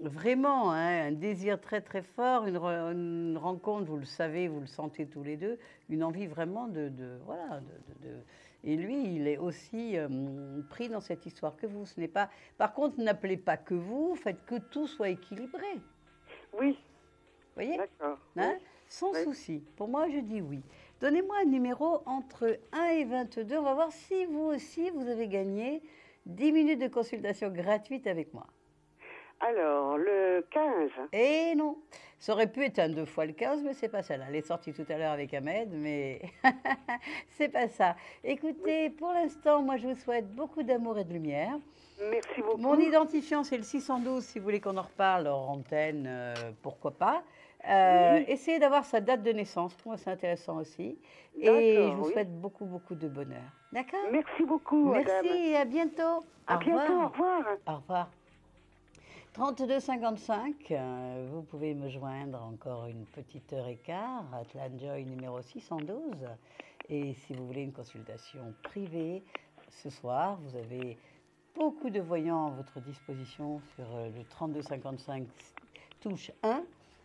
[SPEAKER 1] vraiment un désir très, très fort, une rencontre, vous le savez, vous le sentez tous les deux, une envie vraiment voilà. Et lui, il est aussi pris dans cette histoire que vous. Ce n'est pas... Par contre, n'appelez pas que vous, faites que tout soit équilibré.
[SPEAKER 5] Oui,
[SPEAKER 1] Vous voyez?
[SPEAKER 5] d'accord.
[SPEAKER 1] Hein?
[SPEAKER 5] Oui.
[SPEAKER 1] Sans
[SPEAKER 5] Oui.
[SPEAKER 1] souci. Pour moi, je dis oui. Donnez-moi un numéro entre 1 et 22. On va voir si vous aussi, vous avez gagné 10 minutes de consultation gratuite avec moi.
[SPEAKER 5] Alors, le 15.
[SPEAKER 1] Et non, ça aurait pu être un 2 fois le 15, mais c'est pas ça. Là. Elle est sortie tout à l'heure avec Ahmed, mais c'est pas ça. Écoutez, pour l'instant, moi, je vous souhaite beaucoup d'amour et de lumière.
[SPEAKER 5] Merci beaucoup.
[SPEAKER 1] Mon identifiant, c'est le 612. Si vous voulez qu'on en reparle hors antenne, pourquoi pas.
[SPEAKER 5] Oui.
[SPEAKER 1] Essayez d'avoir sa date de naissance. Pour moi, c'est intéressant aussi. Et
[SPEAKER 5] D'accord,
[SPEAKER 1] je vous
[SPEAKER 5] oui.
[SPEAKER 1] souhaite beaucoup, beaucoup de bonheur. D'accord?
[SPEAKER 5] Merci beaucoup, madame.
[SPEAKER 1] Merci et à bientôt.
[SPEAKER 5] À
[SPEAKER 1] Au
[SPEAKER 5] bientôt, au
[SPEAKER 1] revoir.
[SPEAKER 5] revoir.
[SPEAKER 1] Au revoir. 32 55, vous pouvez me joindre encore une petite heure et quart, Atlan Joy numéro 612. Et si vous voulez une consultation privée, ce soir, vous avez beaucoup de voyants à votre disposition sur le 32 55 touche 1.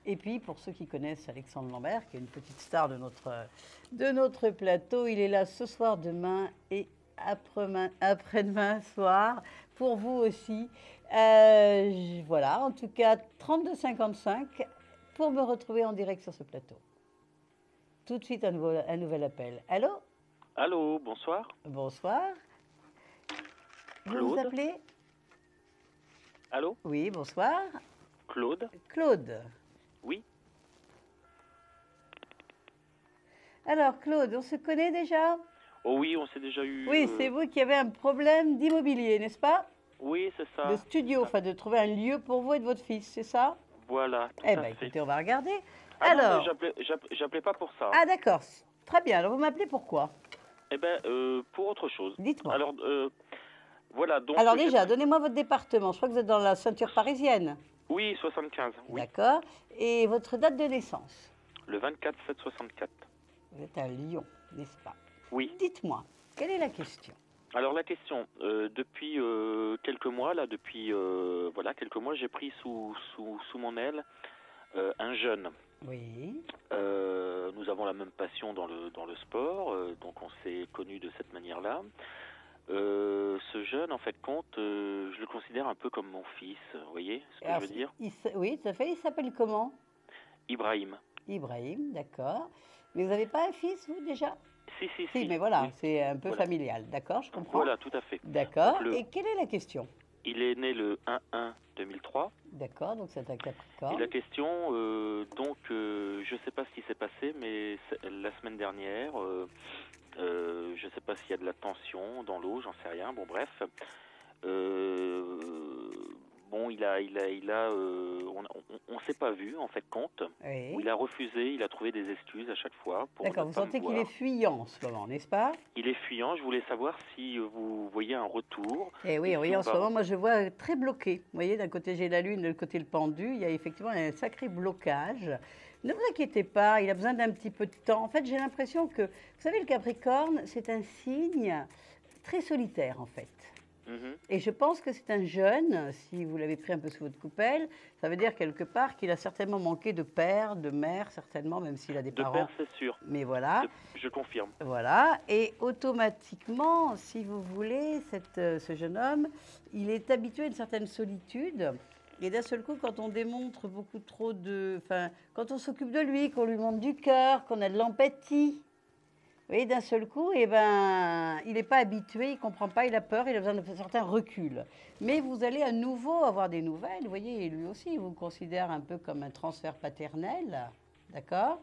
[SPEAKER 1] Et puis, pour ceux qui connaissent Alexandre Lambert, qui est une petite star de notre plateau, il est là ce soir, demain et après-demain soir, pour vous aussi. Voilà, en tout cas, 32 55 pour me retrouver en direct sur ce plateau. Tout de suite, un nouvel appel. Allô?
[SPEAKER 3] Allô, bonsoir.
[SPEAKER 1] Bonsoir. Vous vous
[SPEAKER 3] Claude.
[SPEAKER 1] appelez?
[SPEAKER 3] Allô,
[SPEAKER 1] Oui, bonsoir.
[SPEAKER 3] Claude.
[SPEAKER 1] Claude.
[SPEAKER 3] Oui.
[SPEAKER 1] Alors, Claude, on se connaît déjà?
[SPEAKER 3] Oh oui, on s'est déjà eu.
[SPEAKER 1] Oui, c'est vous qui avez un problème d'immobilier, n'est-ce pas?
[SPEAKER 3] Oui, c'est ça.
[SPEAKER 1] De studio, enfin de trouver un lieu pour vous et de votre fils, c'est ça?
[SPEAKER 3] Voilà, tout
[SPEAKER 1] Eh
[SPEAKER 3] à
[SPEAKER 1] bien,
[SPEAKER 3] fait.
[SPEAKER 1] écoutez, on va regarder.
[SPEAKER 3] Ah non,
[SPEAKER 1] Alors,
[SPEAKER 3] mais j'appelais pas pour ça.
[SPEAKER 1] ah d'accord, très bien. Alors, vous m'appelez pourquoi?
[SPEAKER 3] Eh ben, pour autre chose.
[SPEAKER 1] Dites-moi.
[SPEAKER 3] Alors, voilà, donc...
[SPEAKER 1] Alors
[SPEAKER 3] j'ai-
[SPEAKER 1] déjà, donnez-moi votre département. Je crois que vous êtes dans la ceinture parisienne.
[SPEAKER 3] Oui, 75, oui.
[SPEAKER 1] D'accord. Et votre date de naissance?
[SPEAKER 3] Le 24/7/64.
[SPEAKER 1] Vous êtes à Lyon, n'est-ce pas?
[SPEAKER 3] Oui.
[SPEAKER 1] Dites-moi, quelle est la question?
[SPEAKER 3] Alors la question, depuis quelques mois, voilà, quelques mois, j'ai pris sous mon aile un jeune.
[SPEAKER 1] Oui.
[SPEAKER 3] Nous avons la même passion dans le sport, donc on s'est connus de cette manière-là. Ce jeune, en fait, je le considère un peu comme mon fils, vous voyez ce que
[SPEAKER 1] Alors,
[SPEAKER 3] je veux dire?
[SPEAKER 1] oui, tout à fait. Il s'appelle comment?
[SPEAKER 3] Ibrahim.
[SPEAKER 1] Ibrahim, d'accord. Mais vous n'avez pas un fils, vous, déjà?
[SPEAKER 3] Si,
[SPEAKER 1] Si, mais voilà,
[SPEAKER 3] oui.
[SPEAKER 1] c'est un peu
[SPEAKER 3] Voilà.
[SPEAKER 1] familial. D'accord, je comprends.
[SPEAKER 3] Voilà, tout à fait.
[SPEAKER 1] D'accord.
[SPEAKER 3] Donc,
[SPEAKER 1] Et quelle est la question?
[SPEAKER 3] il est né le 1-1-2003.
[SPEAKER 1] D'accord, donc c'est un
[SPEAKER 3] Et
[SPEAKER 1] Capricorne.
[SPEAKER 3] la question, je ne sais pas ce qui s'est passé, mais la semaine dernière, je ne sais pas s'il y a de la tension dans l'eau, j'en sais rien. Bon, bref. Bon, on s'est pas vu en fait compte.
[SPEAKER 1] Oui.
[SPEAKER 3] Où il a refusé, il a trouvé des excuses à chaque fois pour
[SPEAKER 1] D'accord,
[SPEAKER 3] ne
[SPEAKER 1] vous
[SPEAKER 3] pas me
[SPEAKER 1] sentez qu'il
[SPEAKER 3] voir.
[SPEAKER 1] est fuyant en ce moment, n'est-ce pas?
[SPEAKER 3] Il est fuyant. Je voulais savoir si vous voyez un retour.
[SPEAKER 1] Eh oui,
[SPEAKER 3] Et
[SPEAKER 1] oui,
[SPEAKER 3] si
[SPEAKER 1] en
[SPEAKER 3] on
[SPEAKER 1] ce
[SPEAKER 3] va-
[SPEAKER 1] moment, moi je vois très bloqué. Vous voyez, d'un côté j'ai la lune, de l'autre côté le pendu. Il y a effectivement un sacré blocage. Ne vous inquiétez pas, il a besoin d'un petit peu de temps. En fait, j'ai l'impression que, vous savez, le Capricorne, c'est un signe très solitaire en fait.
[SPEAKER 3] Mhm.
[SPEAKER 1] Et je pense que c'est un jeune, si vous l'avez pris un peu sous votre coupelle, ça veut dire quelque part qu'il a certainement manqué de père, de mère, certainement, même s'il a des
[SPEAKER 3] De
[SPEAKER 1] parents.
[SPEAKER 3] père, c'est sûr.
[SPEAKER 1] Mais voilà.
[SPEAKER 3] Je confirme.
[SPEAKER 1] Voilà, et automatiquement, si vous voulez, ce jeune homme, il est habitué à une certaine solitude. Et d'un seul coup, quand on démontre beaucoup trop de... Enfin, quand on s'occupe de lui, qu'on lui montre du cœur, qu'on a de l'empathie, vous voyez, d'un seul coup, eh ben, il n'est pas habitué, il ne comprend pas, il a peur, il a besoin de certains reculs. Mais vous allez à nouveau avoir des nouvelles, vous voyez, et lui aussi, il vous considère un peu comme un transfert paternel, d'accord ?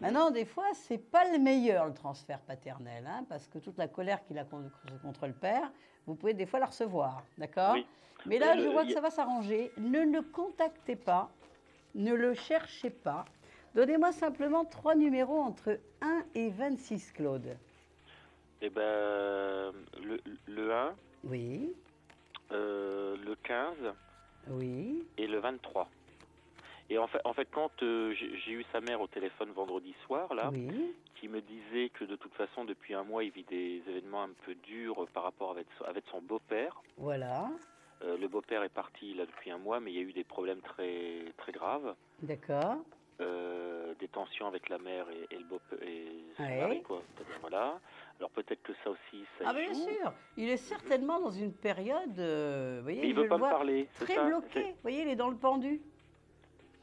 [SPEAKER 1] Maintenant, des fois, c'est pas le meilleur, le transfert paternel, hein, parce que toute la colère qu'il a contre le père, vous pouvez des fois la recevoir, d'accord?
[SPEAKER 3] Oui.
[SPEAKER 1] Mais là,
[SPEAKER 3] Et
[SPEAKER 1] je vois que ça va s'arranger. Ne le contactez pas, ne le cherchez pas. Donnez-moi simplement 3 numéros entre 1 et 26, Claude.
[SPEAKER 3] Eh ben, le 1,
[SPEAKER 1] Oui,
[SPEAKER 3] le 15
[SPEAKER 1] oui,
[SPEAKER 3] et le 23. Et en fait quand j'ai eu sa mère au téléphone vendredi soir, là,
[SPEAKER 1] oui,
[SPEAKER 3] qui me disait que de toute façon, depuis un mois, il vit des événements un peu durs par rapport avec son beau-père.
[SPEAKER 1] voilà,
[SPEAKER 3] Le beau-père est parti là depuis un mois, mais il y a eu des problèmes très, très graves.
[SPEAKER 1] d'accord.
[SPEAKER 3] Des tensions avec la mère et le beau-père et son
[SPEAKER 1] Ouais.
[SPEAKER 3] mari, quoi. C'est-à-dire, voilà. Alors peut-être que ça aussi, ça
[SPEAKER 1] Ah, bien
[SPEAKER 3] joue.
[SPEAKER 1] sûr, il est certainement dans une période, vous voyez,
[SPEAKER 3] Mais il
[SPEAKER 1] je
[SPEAKER 3] veut
[SPEAKER 1] le
[SPEAKER 3] pas me
[SPEAKER 1] vois
[SPEAKER 3] parler, c'est
[SPEAKER 1] très
[SPEAKER 3] ça,
[SPEAKER 1] bloqué. Vous voyez, il est dans le pendu.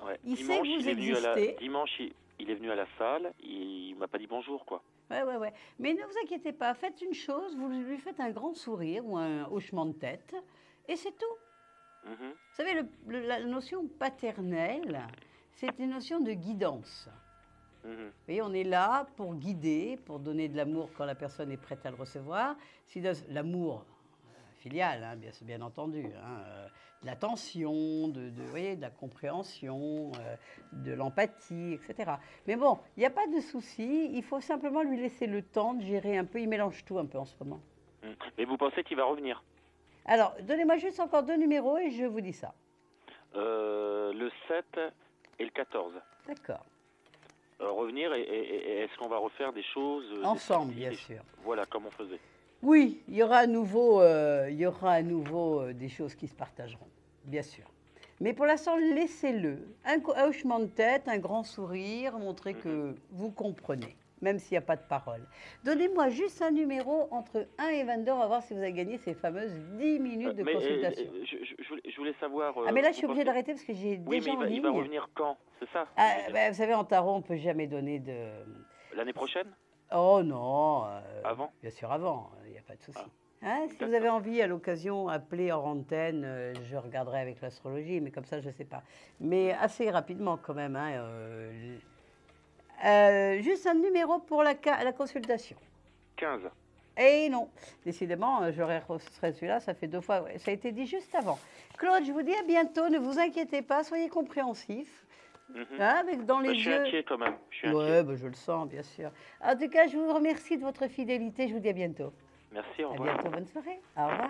[SPEAKER 3] Ouais.
[SPEAKER 1] Il sait que vous
[SPEAKER 3] il est venu
[SPEAKER 1] existez.
[SPEAKER 3] dimanche, il est venu à la salle, il m'a pas dit bonjour, quoi.
[SPEAKER 1] Ouais, ouais, ouais. Mais ne vous inquiétez pas, faites une chose, vous lui faites un grand sourire ou un hochement de tête, et c'est tout.
[SPEAKER 3] Mhm.
[SPEAKER 1] Vous savez, la notion paternelle, c'est une notion de guidance.
[SPEAKER 3] Mhm.
[SPEAKER 1] Vous voyez, on est là pour guider, pour donner de l'amour quand la personne est prête à le recevoir. Si l'amour filial, hein, bien entendu, hein, de l'attention, vous voyez, de la compréhension, de l'empathie, etc. Mais bon, il n'y a pas de souci, il faut simplement lui laisser le temps de gérer un peu, il mélange tout un peu en ce moment.
[SPEAKER 3] Mhm. Mais vous pensez qu'il va revenir?
[SPEAKER 1] Alors, donnez-moi juste encore 2 numéros et je vous dis ça.
[SPEAKER 3] Le 7 et le 14.
[SPEAKER 1] D'accord.
[SPEAKER 3] Revenir et est-ce qu'on va refaire des choses
[SPEAKER 1] Ensemble,
[SPEAKER 3] des
[SPEAKER 1] bien
[SPEAKER 3] sorties,
[SPEAKER 1] sûr.
[SPEAKER 3] Voilà, comme on faisait.
[SPEAKER 1] Oui, il y aura à nouveau, des choses qui se partageront, bien sûr. Mais pour l'instant, laissez-le. Un hochement de tête, un grand sourire, montrer que vous comprenez, même s'il n'y a pas de parole. Donnez-moi juste un numéro entre 1 et 22, on va voir si vous avez gagné ces fameuses 10 minutes de consultation.
[SPEAKER 3] Je voulais savoir...
[SPEAKER 1] Ah, mais là, je
[SPEAKER 3] vous
[SPEAKER 1] suis obligée
[SPEAKER 3] pensez-
[SPEAKER 1] d'arrêter parce que j'ai
[SPEAKER 3] Oui,
[SPEAKER 1] déjà
[SPEAKER 3] mais
[SPEAKER 1] en
[SPEAKER 3] il va
[SPEAKER 1] ligne.
[SPEAKER 3] revenir quand? C'est ça?
[SPEAKER 1] Ah,
[SPEAKER 3] je veux dire.
[SPEAKER 1] ben, vous savez, en tarot, on ne peut jamais donner de...
[SPEAKER 3] L'année prochaine?
[SPEAKER 1] Oh non.
[SPEAKER 3] Avant?
[SPEAKER 1] Bien sûr, avant, il n'y a pas de souci.
[SPEAKER 3] Ah.
[SPEAKER 1] Hein, si vous
[SPEAKER 3] D'accord.
[SPEAKER 1] avez envie, à l'occasion, appeler hors antenne, je regarderai avec l'astrologie, mais comme ça, je ne sais pas. Mais assez rapidement quand même. Hein, juste un numéro pour la consultation.
[SPEAKER 3] 15.
[SPEAKER 1] Et non, décidément, j'aurais serait celui-là, ça fait 2 fois. Ouais, ça a été dit juste avant. Claude, je vous dis à bientôt, ne vous inquiétez pas, soyez compréhensifs.
[SPEAKER 3] Mhm.
[SPEAKER 1] Hein, avec dans les
[SPEAKER 3] Bah, je suis
[SPEAKER 1] yeux.
[SPEAKER 3] inquiet quand même. Je suis
[SPEAKER 1] Ouais,
[SPEAKER 3] inquiet.
[SPEAKER 1] bah, je le sens, bien sûr. En tout cas, je vous remercie de votre fidélité. Je vous dis à bientôt.
[SPEAKER 3] Merci, au
[SPEAKER 1] À
[SPEAKER 3] revoir.
[SPEAKER 1] bientôt, bonne soirée. Au revoir.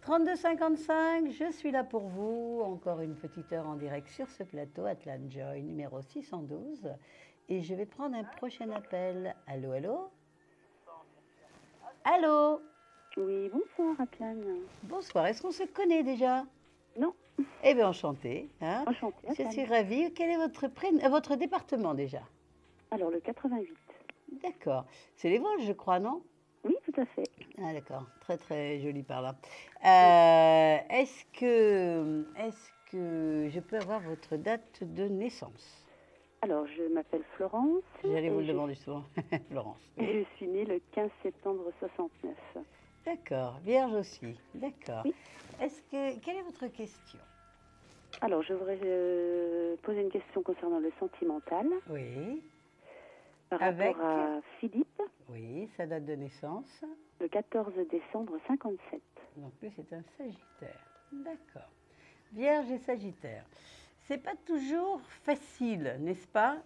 [SPEAKER 1] 32,55, je suis là pour vous. Encore une petite heure en direct sur ce plateau, Atlan Joy numéro 612. Et je vais prendre un prochain appel. Allô, allô? Allô?
[SPEAKER 7] Oui, bonsoir, Atlan.
[SPEAKER 1] Bonsoir, est-ce qu'on se connaît déjà?
[SPEAKER 7] Non.
[SPEAKER 1] Eh bien, enchantée. Hein?
[SPEAKER 7] Enchantée,
[SPEAKER 1] Je
[SPEAKER 7] Atlan.
[SPEAKER 1] suis ravie. Quel est votre département déjà?
[SPEAKER 7] Alors, le 88.
[SPEAKER 1] D'accord. C'est les Vosges, je crois, non?
[SPEAKER 7] Oui, tout à fait.
[SPEAKER 1] Ah d'accord, très très joli par là. Est-ce que je peux avoir votre date de naissance?
[SPEAKER 7] Alors, je m'appelle Florence.
[SPEAKER 1] J'allais vous le
[SPEAKER 7] et je-
[SPEAKER 1] demander souvent, Florence.
[SPEAKER 7] et je suis née le 15 septembre 69.
[SPEAKER 1] D'accord, vierge aussi, d'accord.
[SPEAKER 7] Oui.
[SPEAKER 1] Quelle est votre question?
[SPEAKER 7] Alors, je voudrais poser une question concernant le sentimental
[SPEAKER 1] Oui,
[SPEAKER 7] par
[SPEAKER 1] Avec-
[SPEAKER 7] rapport à Philippe,
[SPEAKER 1] oui, sa date de naissance.
[SPEAKER 7] le 14 décembre 57.
[SPEAKER 1] Donc lui, c'est un Sagittaire. D'accord. Vierge et Sagittaire. C'est pas toujours facile, n'est-ce pas?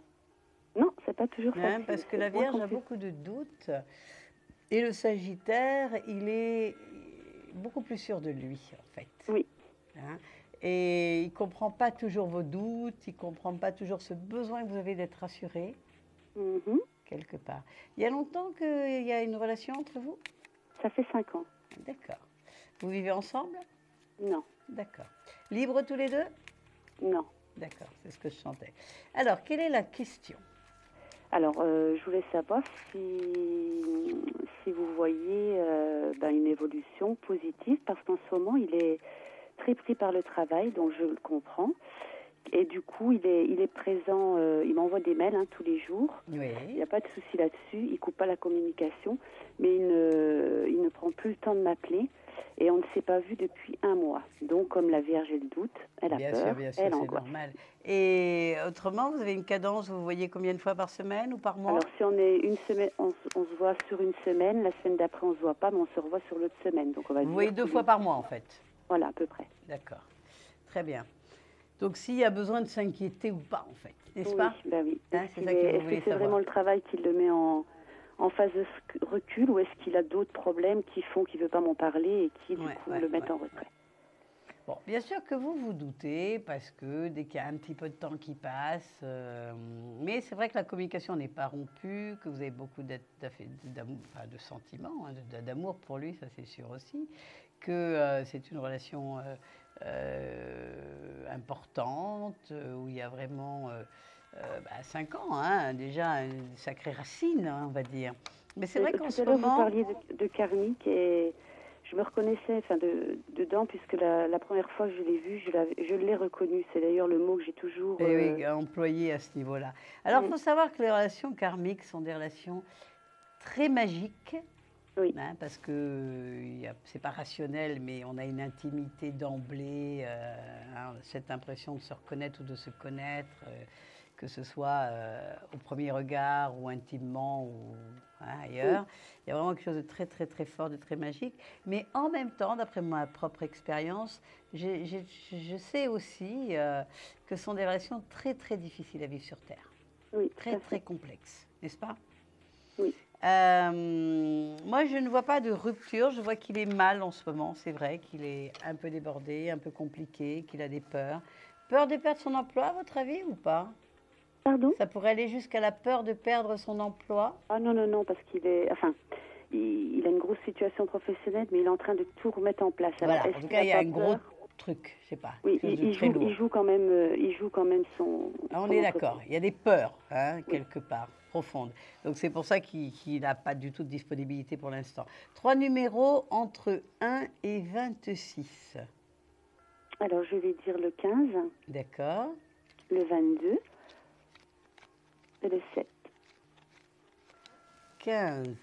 [SPEAKER 7] Non, c'est pas toujours
[SPEAKER 1] Hein,
[SPEAKER 7] facile.
[SPEAKER 1] parce que
[SPEAKER 7] c'est
[SPEAKER 1] la
[SPEAKER 7] moins
[SPEAKER 1] Vierge a
[SPEAKER 7] confus.
[SPEAKER 1] beaucoup de doutes. Et le Sagittaire, il est beaucoup plus sûr de lui, en fait.
[SPEAKER 7] Oui.
[SPEAKER 1] Hein, et il ne comprend pas toujours vos doutes, il ne comprend pas toujours ce besoin que vous avez d'être rassuré,
[SPEAKER 7] Mhm.
[SPEAKER 1] quelque part. Il y a longtemps qu'il y a une relation entre vous?
[SPEAKER 7] Ça fait 5 ans.
[SPEAKER 1] D'accord. Vous vivez ensemble?
[SPEAKER 7] Non,
[SPEAKER 1] D'accord. Libres tous les deux?
[SPEAKER 7] non.
[SPEAKER 1] D'accord, c'est ce que je sentais. Alors, quelle est la question?
[SPEAKER 7] Alors, je voulais savoir si vous voyez une évolution positive, parce qu'en ce moment, il est très pris par le travail, donc je le comprends. Et du coup, il est présent, il m'envoie des mails tous les jours. Il
[SPEAKER 1] Oui.
[SPEAKER 7] n'y a pas de souci là-dessus, il coupe pas la communication, mais il ne prend plus le temps de m'appeler. Et on ne s'est pas vu depuis 1 mois. Donc, comme la Vierge, elle doute, elle a
[SPEAKER 1] Bien
[SPEAKER 7] peur,
[SPEAKER 1] sûr, bien sûr,
[SPEAKER 7] elle
[SPEAKER 1] c'est
[SPEAKER 7] angoisse.
[SPEAKER 1] normal. Et autrement, vous avez une cadence, vous voyez combien de fois par semaine ou par mois?
[SPEAKER 7] Alors, si on est une semaine, on se voit sur une semaine, la semaine d'après, on se voit pas, mais on se revoit sur l'autre semaine. Donc, on va
[SPEAKER 1] Vous
[SPEAKER 7] dire
[SPEAKER 1] voyez 2
[SPEAKER 7] tous
[SPEAKER 1] fois
[SPEAKER 7] les-
[SPEAKER 1] par mois, en fait.
[SPEAKER 7] Voilà, à peu près.
[SPEAKER 1] D'accord. Très bien. Donc, s'il y a besoin de s'inquiéter ou pas, en fait, n'est-ce pas?
[SPEAKER 7] Oui, bah oui.
[SPEAKER 1] Hein,
[SPEAKER 7] Est-ce
[SPEAKER 1] c'est
[SPEAKER 7] qu'il
[SPEAKER 1] ça que vous
[SPEAKER 7] est-ce
[SPEAKER 1] voulez
[SPEAKER 7] que c'est
[SPEAKER 1] savoir.
[SPEAKER 7] vraiment le travail qui le met en phase de recul, ou est-ce qu'il a d'autres problèmes qui font qu'il ne veut pas m'en parler et qui, du
[SPEAKER 1] Ouais,
[SPEAKER 7] coup,
[SPEAKER 1] ouais,
[SPEAKER 7] le mettent
[SPEAKER 1] ouais,
[SPEAKER 7] en retrait?
[SPEAKER 1] Bon, bien sûr que vous doutez, parce que dès qu'il y a un petit peu de temps qui passe, mais c'est vrai que la communication n'est pas rompue, que vous avez beaucoup d'amour, enfin, de sentiments, d'amour pour lui, ça c'est sûr aussi, que c'est une relation importante, où il y a vraiment 5 ans, déjà une sacrée racine, on va dire. Mais c'est vrai qu'en
[SPEAKER 7] Tout
[SPEAKER 1] ce
[SPEAKER 7] à l'heure, vous
[SPEAKER 1] moment...
[SPEAKER 7] parliez de karmique, et je me reconnaissais dedans, puisque la première fois que je l'ai vu, je l'ai reconnu. C'est d'ailleurs le mot que j'ai toujours...
[SPEAKER 1] Et oui, employé à ce niveau-là. Alors, il
[SPEAKER 7] Oui.
[SPEAKER 1] faut savoir que les relations karmiques sont des relations très magiques,
[SPEAKER 7] Oui.
[SPEAKER 1] parce que c'est pas rationnel, mais on a une intimité d'emblée, on a cette impression de se reconnaître ou de se connaître, que ce soit au premier regard ou intimement ou ailleurs. Il y a vraiment quelque chose de très, très, très fort, de très magique. Mais en même temps, d'après ma propre expérience, je sais aussi que ce sont des relations très, très difficiles à vivre sur Terre.
[SPEAKER 7] Oui, tout
[SPEAKER 1] Très,
[SPEAKER 7] à
[SPEAKER 1] très
[SPEAKER 7] fait.
[SPEAKER 1] complexes, n'est-ce pas?
[SPEAKER 7] Oui.
[SPEAKER 1] Moi, je ne vois pas de rupture. Je vois qu'il est mal en ce moment. C'est vrai qu'il est un peu débordé, un peu compliqué, qu'il a des peurs. Peur de perdre son emploi, à votre avis, ou pas?
[SPEAKER 7] Pardon?
[SPEAKER 1] Ça pourrait aller jusqu'à la peur de perdre son emploi?
[SPEAKER 7] Ah non, non, non, parce qu'il est... Enfin, il a une grosse situation professionnelle, mais il est en train de tout remettre en place. Alors,
[SPEAKER 1] Voilà,
[SPEAKER 7] est-ce
[SPEAKER 1] en tout
[SPEAKER 7] qu'il
[SPEAKER 1] cas, il y a
[SPEAKER 7] pas
[SPEAKER 1] un gros
[SPEAKER 7] peur?
[SPEAKER 1] truc, je sais pas,
[SPEAKER 7] Oui,
[SPEAKER 1] quelque chose de très lourd.
[SPEAKER 7] il joue quand même son...
[SPEAKER 1] Ah, on
[SPEAKER 7] son
[SPEAKER 1] est
[SPEAKER 7] entreprise.
[SPEAKER 1] d'accord, il y a des peurs,
[SPEAKER 7] Oui.
[SPEAKER 1] quelque part, profondes. Donc c'est pour ça qu'il n'a pas du tout de disponibilité pour l'instant. 3 numéros entre 1 et 26.
[SPEAKER 7] Alors, je vais dire le 15,
[SPEAKER 1] D'accord.
[SPEAKER 7] le 22 et le 7.
[SPEAKER 1] 15.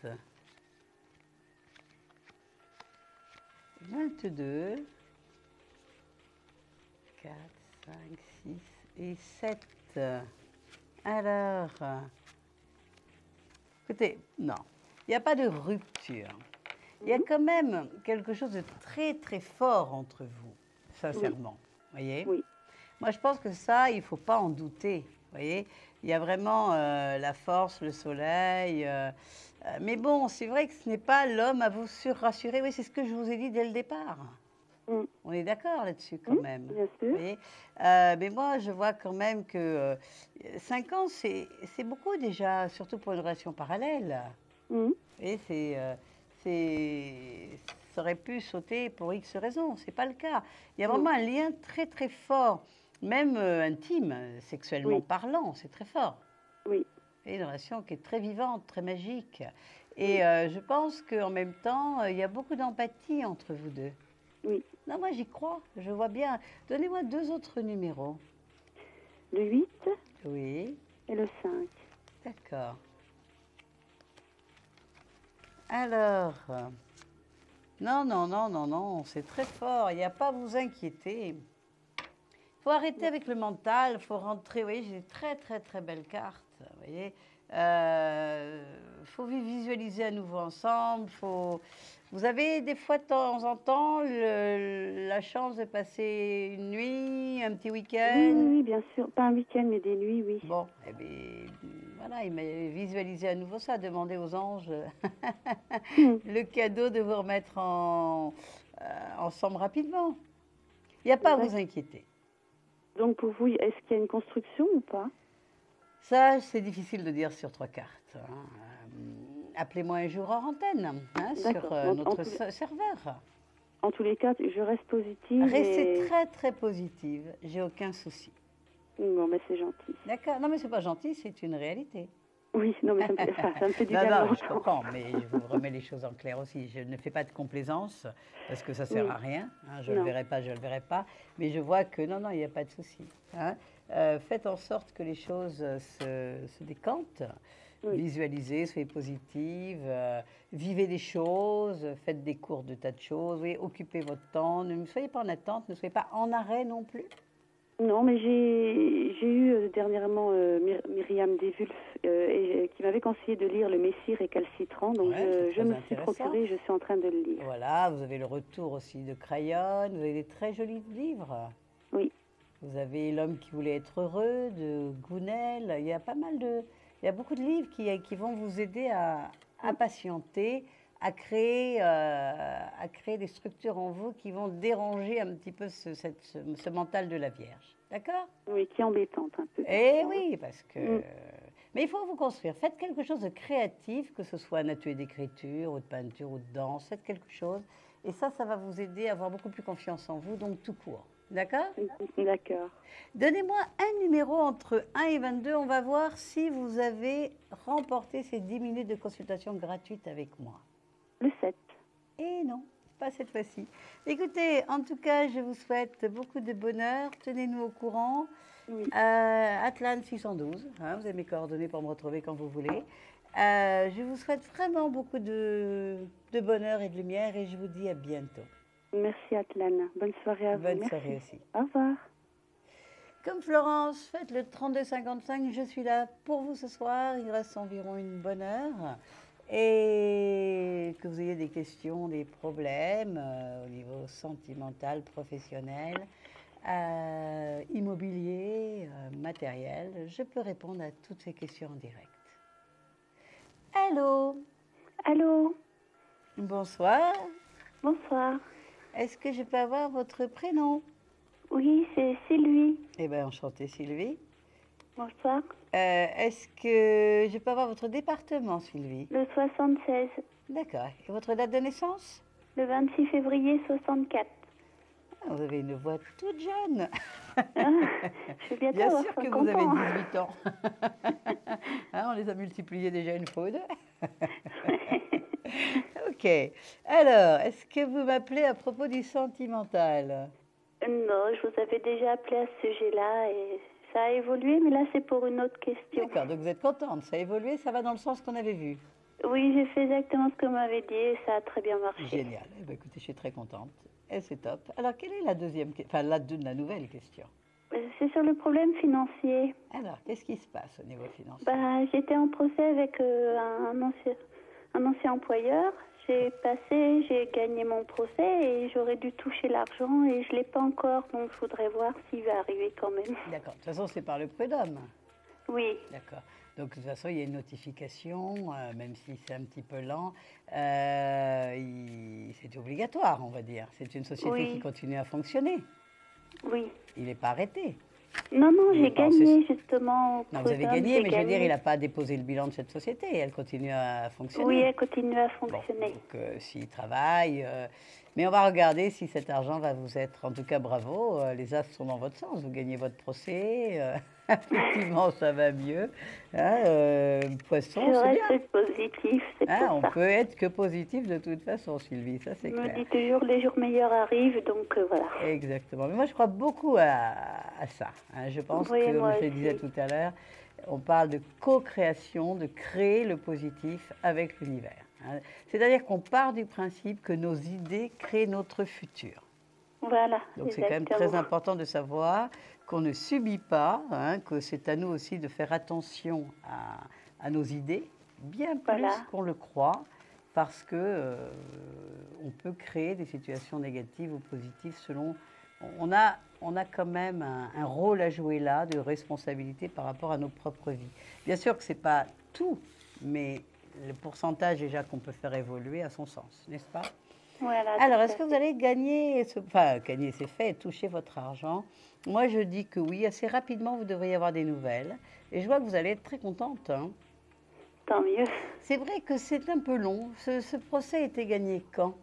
[SPEAKER 1] 22. 4, 5, 6 et 7. Alors, écoutez, non, il n'y a pas de rupture. Il y a quand même quelque chose de très très fort entre vous, sincèrement. Voyez?
[SPEAKER 7] Oui.
[SPEAKER 1] Moi, je pense que ça, il ne faut pas en douter. Voyez? Il y a vraiment la force, le soleil. Mais bon, c'est vrai que ce n'est pas l'homme à vous surrassurer. Oui, c'est ce que je vous ai dit dès le départ.
[SPEAKER 7] Mm.
[SPEAKER 1] On est d'accord là-dessus quand même.
[SPEAKER 7] Bien
[SPEAKER 1] Vous
[SPEAKER 7] sûr.
[SPEAKER 1] voyez. Mais moi, je vois quand même que 5 ans, c'est beaucoup déjà, surtout pour une relation parallèle.
[SPEAKER 7] Mm.
[SPEAKER 1] Et ça aurait pu sauter pour X raisons. C'est pas le cas. Il y a vraiment un lien très très fort, même intime, sexuellement
[SPEAKER 7] Oui.
[SPEAKER 1] parlant. C'est très fort.
[SPEAKER 7] Oui.
[SPEAKER 1] Et une relation qui est très vivante, très magique. Et je pense qu'en même temps, il y a beaucoup d'empathie entre vous deux.
[SPEAKER 7] Oui.
[SPEAKER 1] Non, moi j'y crois, je vois bien. Donnez-moi 2 autres numéros.
[SPEAKER 7] Le 8,
[SPEAKER 1] Oui,
[SPEAKER 7] et le 5.
[SPEAKER 1] D'accord. Alors, non, non, non, non, non, c'est très fort. Il n'y a pas à vous inquiéter. Il faut arrêter avec le mental, il faut rentrer. Vous voyez, j'ai de très, très, très belles cartes. Vous voyez, faut visualiser à nouveau ensemble. Vous avez des fois de temps en temps la chance de passer une nuit, un petit
[SPEAKER 7] Oui,
[SPEAKER 1] week-end.
[SPEAKER 7] oui, oui, bien sûr. Pas un week-end, mais des nuits, oui.
[SPEAKER 1] Bon, eh bien, voilà, il m'a visualisé à nouveau ça, demander aux anges le cadeau de vous remettre ensemble rapidement. Il n'y a pas à vous inquiéter.
[SPEAKER 7] Donc pour vous, est-ce qu'il y a une construction ou pas?
[SPEAKER 1] Ça, c'est difficile de dire sur 3 cartes. Appelez-moi un jour en antenne sur notre serveur.
[SPEAKER 7] En tous les cas, je reste positive.
[SPEAKER 1] Restez très, très positive. J'ai aucun souci.
[SPEAKER 7] Bon, mais c'est gentil.
[SPEAKER 1] D'accord. Non, mais c'est pas gentil, c'est une réalité.
[SPEAKER 7] Oui, non, mais ça me fait du bien.
[SPEAKER 1] Non, non, je comprends, mais je vous remets les choses en clair aussi. Je ne fais pas de complaisance, parce que ça ne sert à rien. Je ne le verrai pas, je ne le verrai pas. Mais je vois que non, non, il n'y a pas de souci. Faites en sorte que les choses se décantent. Oui. Visualisez, soyez positive, vivez des choses, faites des cours de tas de choses, oui, occupez votre temps, ne soyez pas en attente, ne soyez pas en arrêt non plus.
[SPEAKER 7] Non, mais j'ai eu dernièrement Myriam Desvulf qui m'avait conseillé de lire Le Messire récalcitrant, donc je me suis procuré, je suis en train de le lire.
[SPEAKER 1] Voilà, vous avez le retour aussi de Crayon, vous avez des très jolis livres.
[SPEAKER 7] Oui.
[SPEAKER 1] Vous avez L'homme qui voulait être heureux de Gounel, il y a pas mal de... Il y a beaucoup de livres qui vont vous aider à patienter, à créer des structures en vous qui vont déranger un petit peu ce mental de la Vierge. D'accord?
[SPEAKER 7] Oui, qui est embêtante un peu.
[SPEAKER 1] Eh oui, parce que... Mais il faut vous construire. Faites quelque chose de créatif, que ce soit un atelier d'écriture ou de peinture ou de danse. Faites quelque chose. Et ça va vous aider à avoir beaucoup plus confiance en vous, donc tout court. D'accord?
[SPEAKER 7] D'accord.
[SPEAKER 1] Donnez-moi un numéro entre 1 et 22. On va voir si vous avez remporté ces 10 minutes de consultation gratuite avec moi.
[SPEAKER 7] Le 7.
[SPEAKER 1] Et non, pas cette fois-ci. Écoutez, en tout cas, je vous souhaite beaucoup de bonheur. Tenez-nous au courant. Oui. Atlan 612. Vous avez mes coordonnées pour me retrouver quand vous voulez. Je vous souhaite vraiment beaucoup de bonheur et de lumière et je vous dis à bientôt.
[SPEAKER 7] Merci Atlan. Bonne soirée à vous.
[SPEAKER 1] Bonne soirée aussi.
[SPEAKER 7] Au revoir.
[SPEAKER 1] Comme Florence, faites le 3255. Je suis là pour vous ce soir. Il reste environ une bonne heure. Et que vous ayez des questions, des problèmes au niveau sentimental, professionnel, immobilier, matériel, je peux répondre à toutes ces questions en direct. Allô?
[SPEAKER 5] Allô?
[SPEAKER 1] Bonsoir.
[SPEAKER 5] Bonsoir.
[SPEAKER 1] Est-ce que je peux avoir votre prénom?
[SPEAKER 5] Oui, c'est Sylvie.
[SPEAKER 1] Eh bien, enchantée Sylvie.
[SPEAKER 5] Bonsoir.
[SPEAKER 1] Est-ce que je peux avoir votre département, Sylvie?
[SPEAKER 5] Le 76.
[SPEAKER 1] D'accord. Et votre date de naissance?
[SPEAKER 5] Le 26 février 64.
[SPEAKER 1] Ah, vous avez une voix toute jeune.
[SPEAKER 5] Je vais bientôt
[SPEAKER 1] Bien
[SPEAKER 5] avoir
[SPEAKER 1] sûr que
[SPEAKER 5] 50
[SPEAKER 1] vous avez
[SPEAKER 5] ans.
[SPEAKER 1] 18 ans. On les a multipliés déjà une fois ou deux. Ok. Alors, est-ce que vous m'appelez à propos du sentimental?
[SPEAKER 5] Non, je vous avais déjà appelé à ce sujet-là et ça a évolué, mais là c'est pour une autre question.
[SPEAKER 1] D'accord, donc vous êtes contente, ça a évolué, ça va dans le sens qu'on avait vu.
[SPEAKER 5] Oui, j'ai fait exactement ce que vous m'avez dit et ça a très bien marché.
[SPEAKER 1] Génial. Eh bien, écoutez, je suis très contente. Et c'est top. Alors, quelle est la deuxième, enfin la nouvelle question?
[SPEAKER 5] C'est sur le problème financier.
[SPEAKER 1] Alors, qu'est-ce qui se passe au niveau financier?
[SPEAKER 5] J'étais en procès avec un ancien employeur. J'ai gagné mon procès et j'aurais dû toucher l'argent et je ne l'ai pas encore. Donc, je voudrais voir s'il va arriver quand même.
[SPEAKER 1] D'accord. De toute façon, c'est par le prud'homme.
[SPEAKER 5] Oui.
[SPEAKER 1] D'accord. Donc, de toute façon, il y a une notification, même si c'est un petit peu lent. C'est obligatoire, on va dire. C'est une société qui continue à fonctionner.
[SPEAKER 5] Oui.
[SPEAKER 1] Il n'est pas arrêté.
[SPEAKER 5] Non, j'ai gagné justement.
[SPEAKER 1] Non, vous avez gagné, mais je veux dire, il n'a pas déposé le bilan de cette société. Elle continue à fonctionner.
[SPEAKER 5] Oui, elle continue à fonctionner.
[SPEAKER 1] Bon, donc, s'il travaille, Mais on va regarder si cet argent va vous être, en tout cas bravo, les astres sont dans votre sens, vous gagnez votre procès, effectivement ça va mieux. Hein, Poisson,
[SPEAKER 8] Je
[SPEAKER 1] c'est bien.
[SPEAKER 8] reste positif, c'est
[SPEAKER 1] Hein,
[SPEAKER 8] pour
[SPEAKER 1] on
[SPEAKER 8] ça.
[SPEAKER 1] peut être que positif de toute façon, Sylvie, ça c'est
[SPEAKER 8] Je me
[SPEAKER 1] clair.
[SPEAKER 8] dis toujours les jours meilleurs arrivent, donc voilà.
[SPEAKER 1] Exactement. Mais moi, je crois beaucoup à ça. Hein. Je pense
[SPEAKER 8] Oui,
[SPEAKER 1] que,
[SPEAKER 8] moi
[SPEAKER 1] comme je le
[SPEAKER 8] aussi.
[SPEAKER 1] disais tout à l'heure, on parle de co-création, de créer le positif avec l'univers. Hein. C'est-à-dire qu'on part du principe que nos idées créent notre futur.
[SPEAKER 8] Voilà,
[SPEAKER 1] Donc c'est quand même très
[SPEAKER 8] exactement.
[SPEAKER 1] important de savoir qu'on ne subit pas, hein, que c'est à nous aussi de faire attention à nos idées, bien plus
[SPEAKER 8] Voilà.
[SPEAKER 1] qu'on le croit, parce que on peut créer des situations négatives ou positives selon. On a quand même un rôle à jouer là de responsabilité par rapport à nos propres vies. Bien sûr que ce n'est pas tout, mais le pourcentage déjà qu'on peut faire évoluer a son sens, n'est-ce pas?
[SPEAKER 8] Voilà,
[SPEAKER 1] Alors,
[SPEAKER 8] tout à
[SPEAKER 1] est-ce que vous
[SPEAKER 8] fait.
[SPEAKER 1] allez gagner, enfin, gagner c'est fait, toucher votre argent? Moi, je dis que oui, assez rapidement, vous devriez avoir des nouvelles. Et je vois que vous allez être très contente. Hein.
[SPEAKER 8] Tant mieux.
[SPEAKER 1] C'est vrai que c'est un peu long. Ce procès a été gagné quand?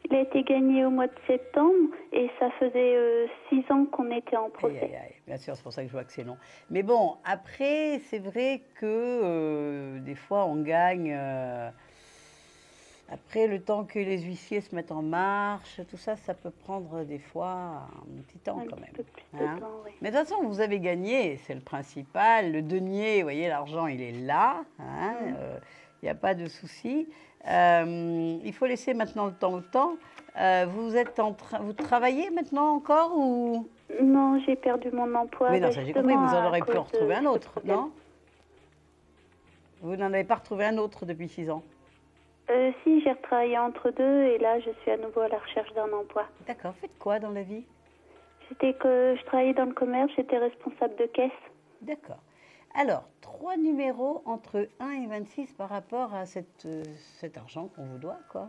[SPEAKER 8] Il a été gagné au mois de septembre et ça faisait 6 ans qu'on était en
[SPEAKER 1] Aïe,
[SPEAKER 8] procès.
[SPEAKER 1] aïe, aïe. Bien sûr, c'est pour ça que je vois que c'est long. Mais bon, après, c'est vrai que des fois, on gagne. Après, le temps que les huissiers se mettent en marche, tout ça, ça peut prendre des fois un petit temps
[SPEAKER 8] Un
[SPEAKER 1] quand
[SPEAKER 8] petit
[SPEAKER 1] même.
[SPEAKER 8] peu plus de
[SPEAKER 1] Hein.
[SPEAKER 8] temps, oui.
[SPEAKER 1] Mais de toute façon, vous avez gagné, c'est le principal. Le denier, vous voyez, l'argent, il est là. Il n'y a pas de souci. Il faut laisser maintenant le temps au temps. Vous travaillez maintenant encore ou...
[SPEAKER 8] Non, j'ai perdu mon emploi.
[SPEAKER 1] Oui, non,
[SPEAKER 8] bah,
[SPEAKER 1] ça j'ai compris. Vous
[SPEAKER 8] justement,
[SPEAKER 1] en
[SPEAKER 8] à
[SPEAKER 1] aurez pu en
[SPEAKER 8] cause de
[SPEAKER 1] retrouver un
[SPEAKER 8] ce
[SPEAKER 1] autre,
[SPEAKER 8] problème.
[SPEAKER 1] non? Vous n'en avez pas retrouvé un autre depuis 6 ans?
[SPEAKER 8] Si, j'ai retravaillé entre deux et là, je suis à nouveau à la recherche d'un emploi.
[SPEAKER 1] D'accord. Faites quoi dans la vie?
[SPEAKER 8] Je travaillais dans le commerce, j'étais responsable de caisse.
[SPEAKER 1] D'accord. Alors, 3 numéros entre 1 et 26 par rapport à cet argent qu'on vous doit, quoi.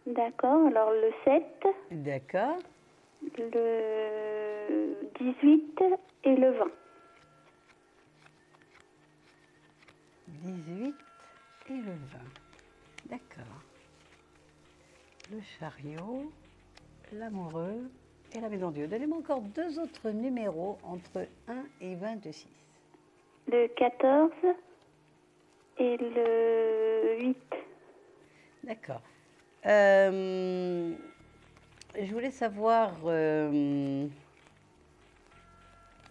[SPEAKER 8] D'accord, alors le 7,
[SPEAKER 1] D'accord.
[SPEAKER 8] le 18 et le 20.
[SPEAKER 1] 18 et le 20. D'accord. Le chariot, l'amoureux et la maison Dieu. Donnez-moi encore 2 autres numéros entre 1 et 26.
[SPEAKER 8] Le 14 et le 8.
[SPEAKER 1] D'accord. Je voulais savoir, il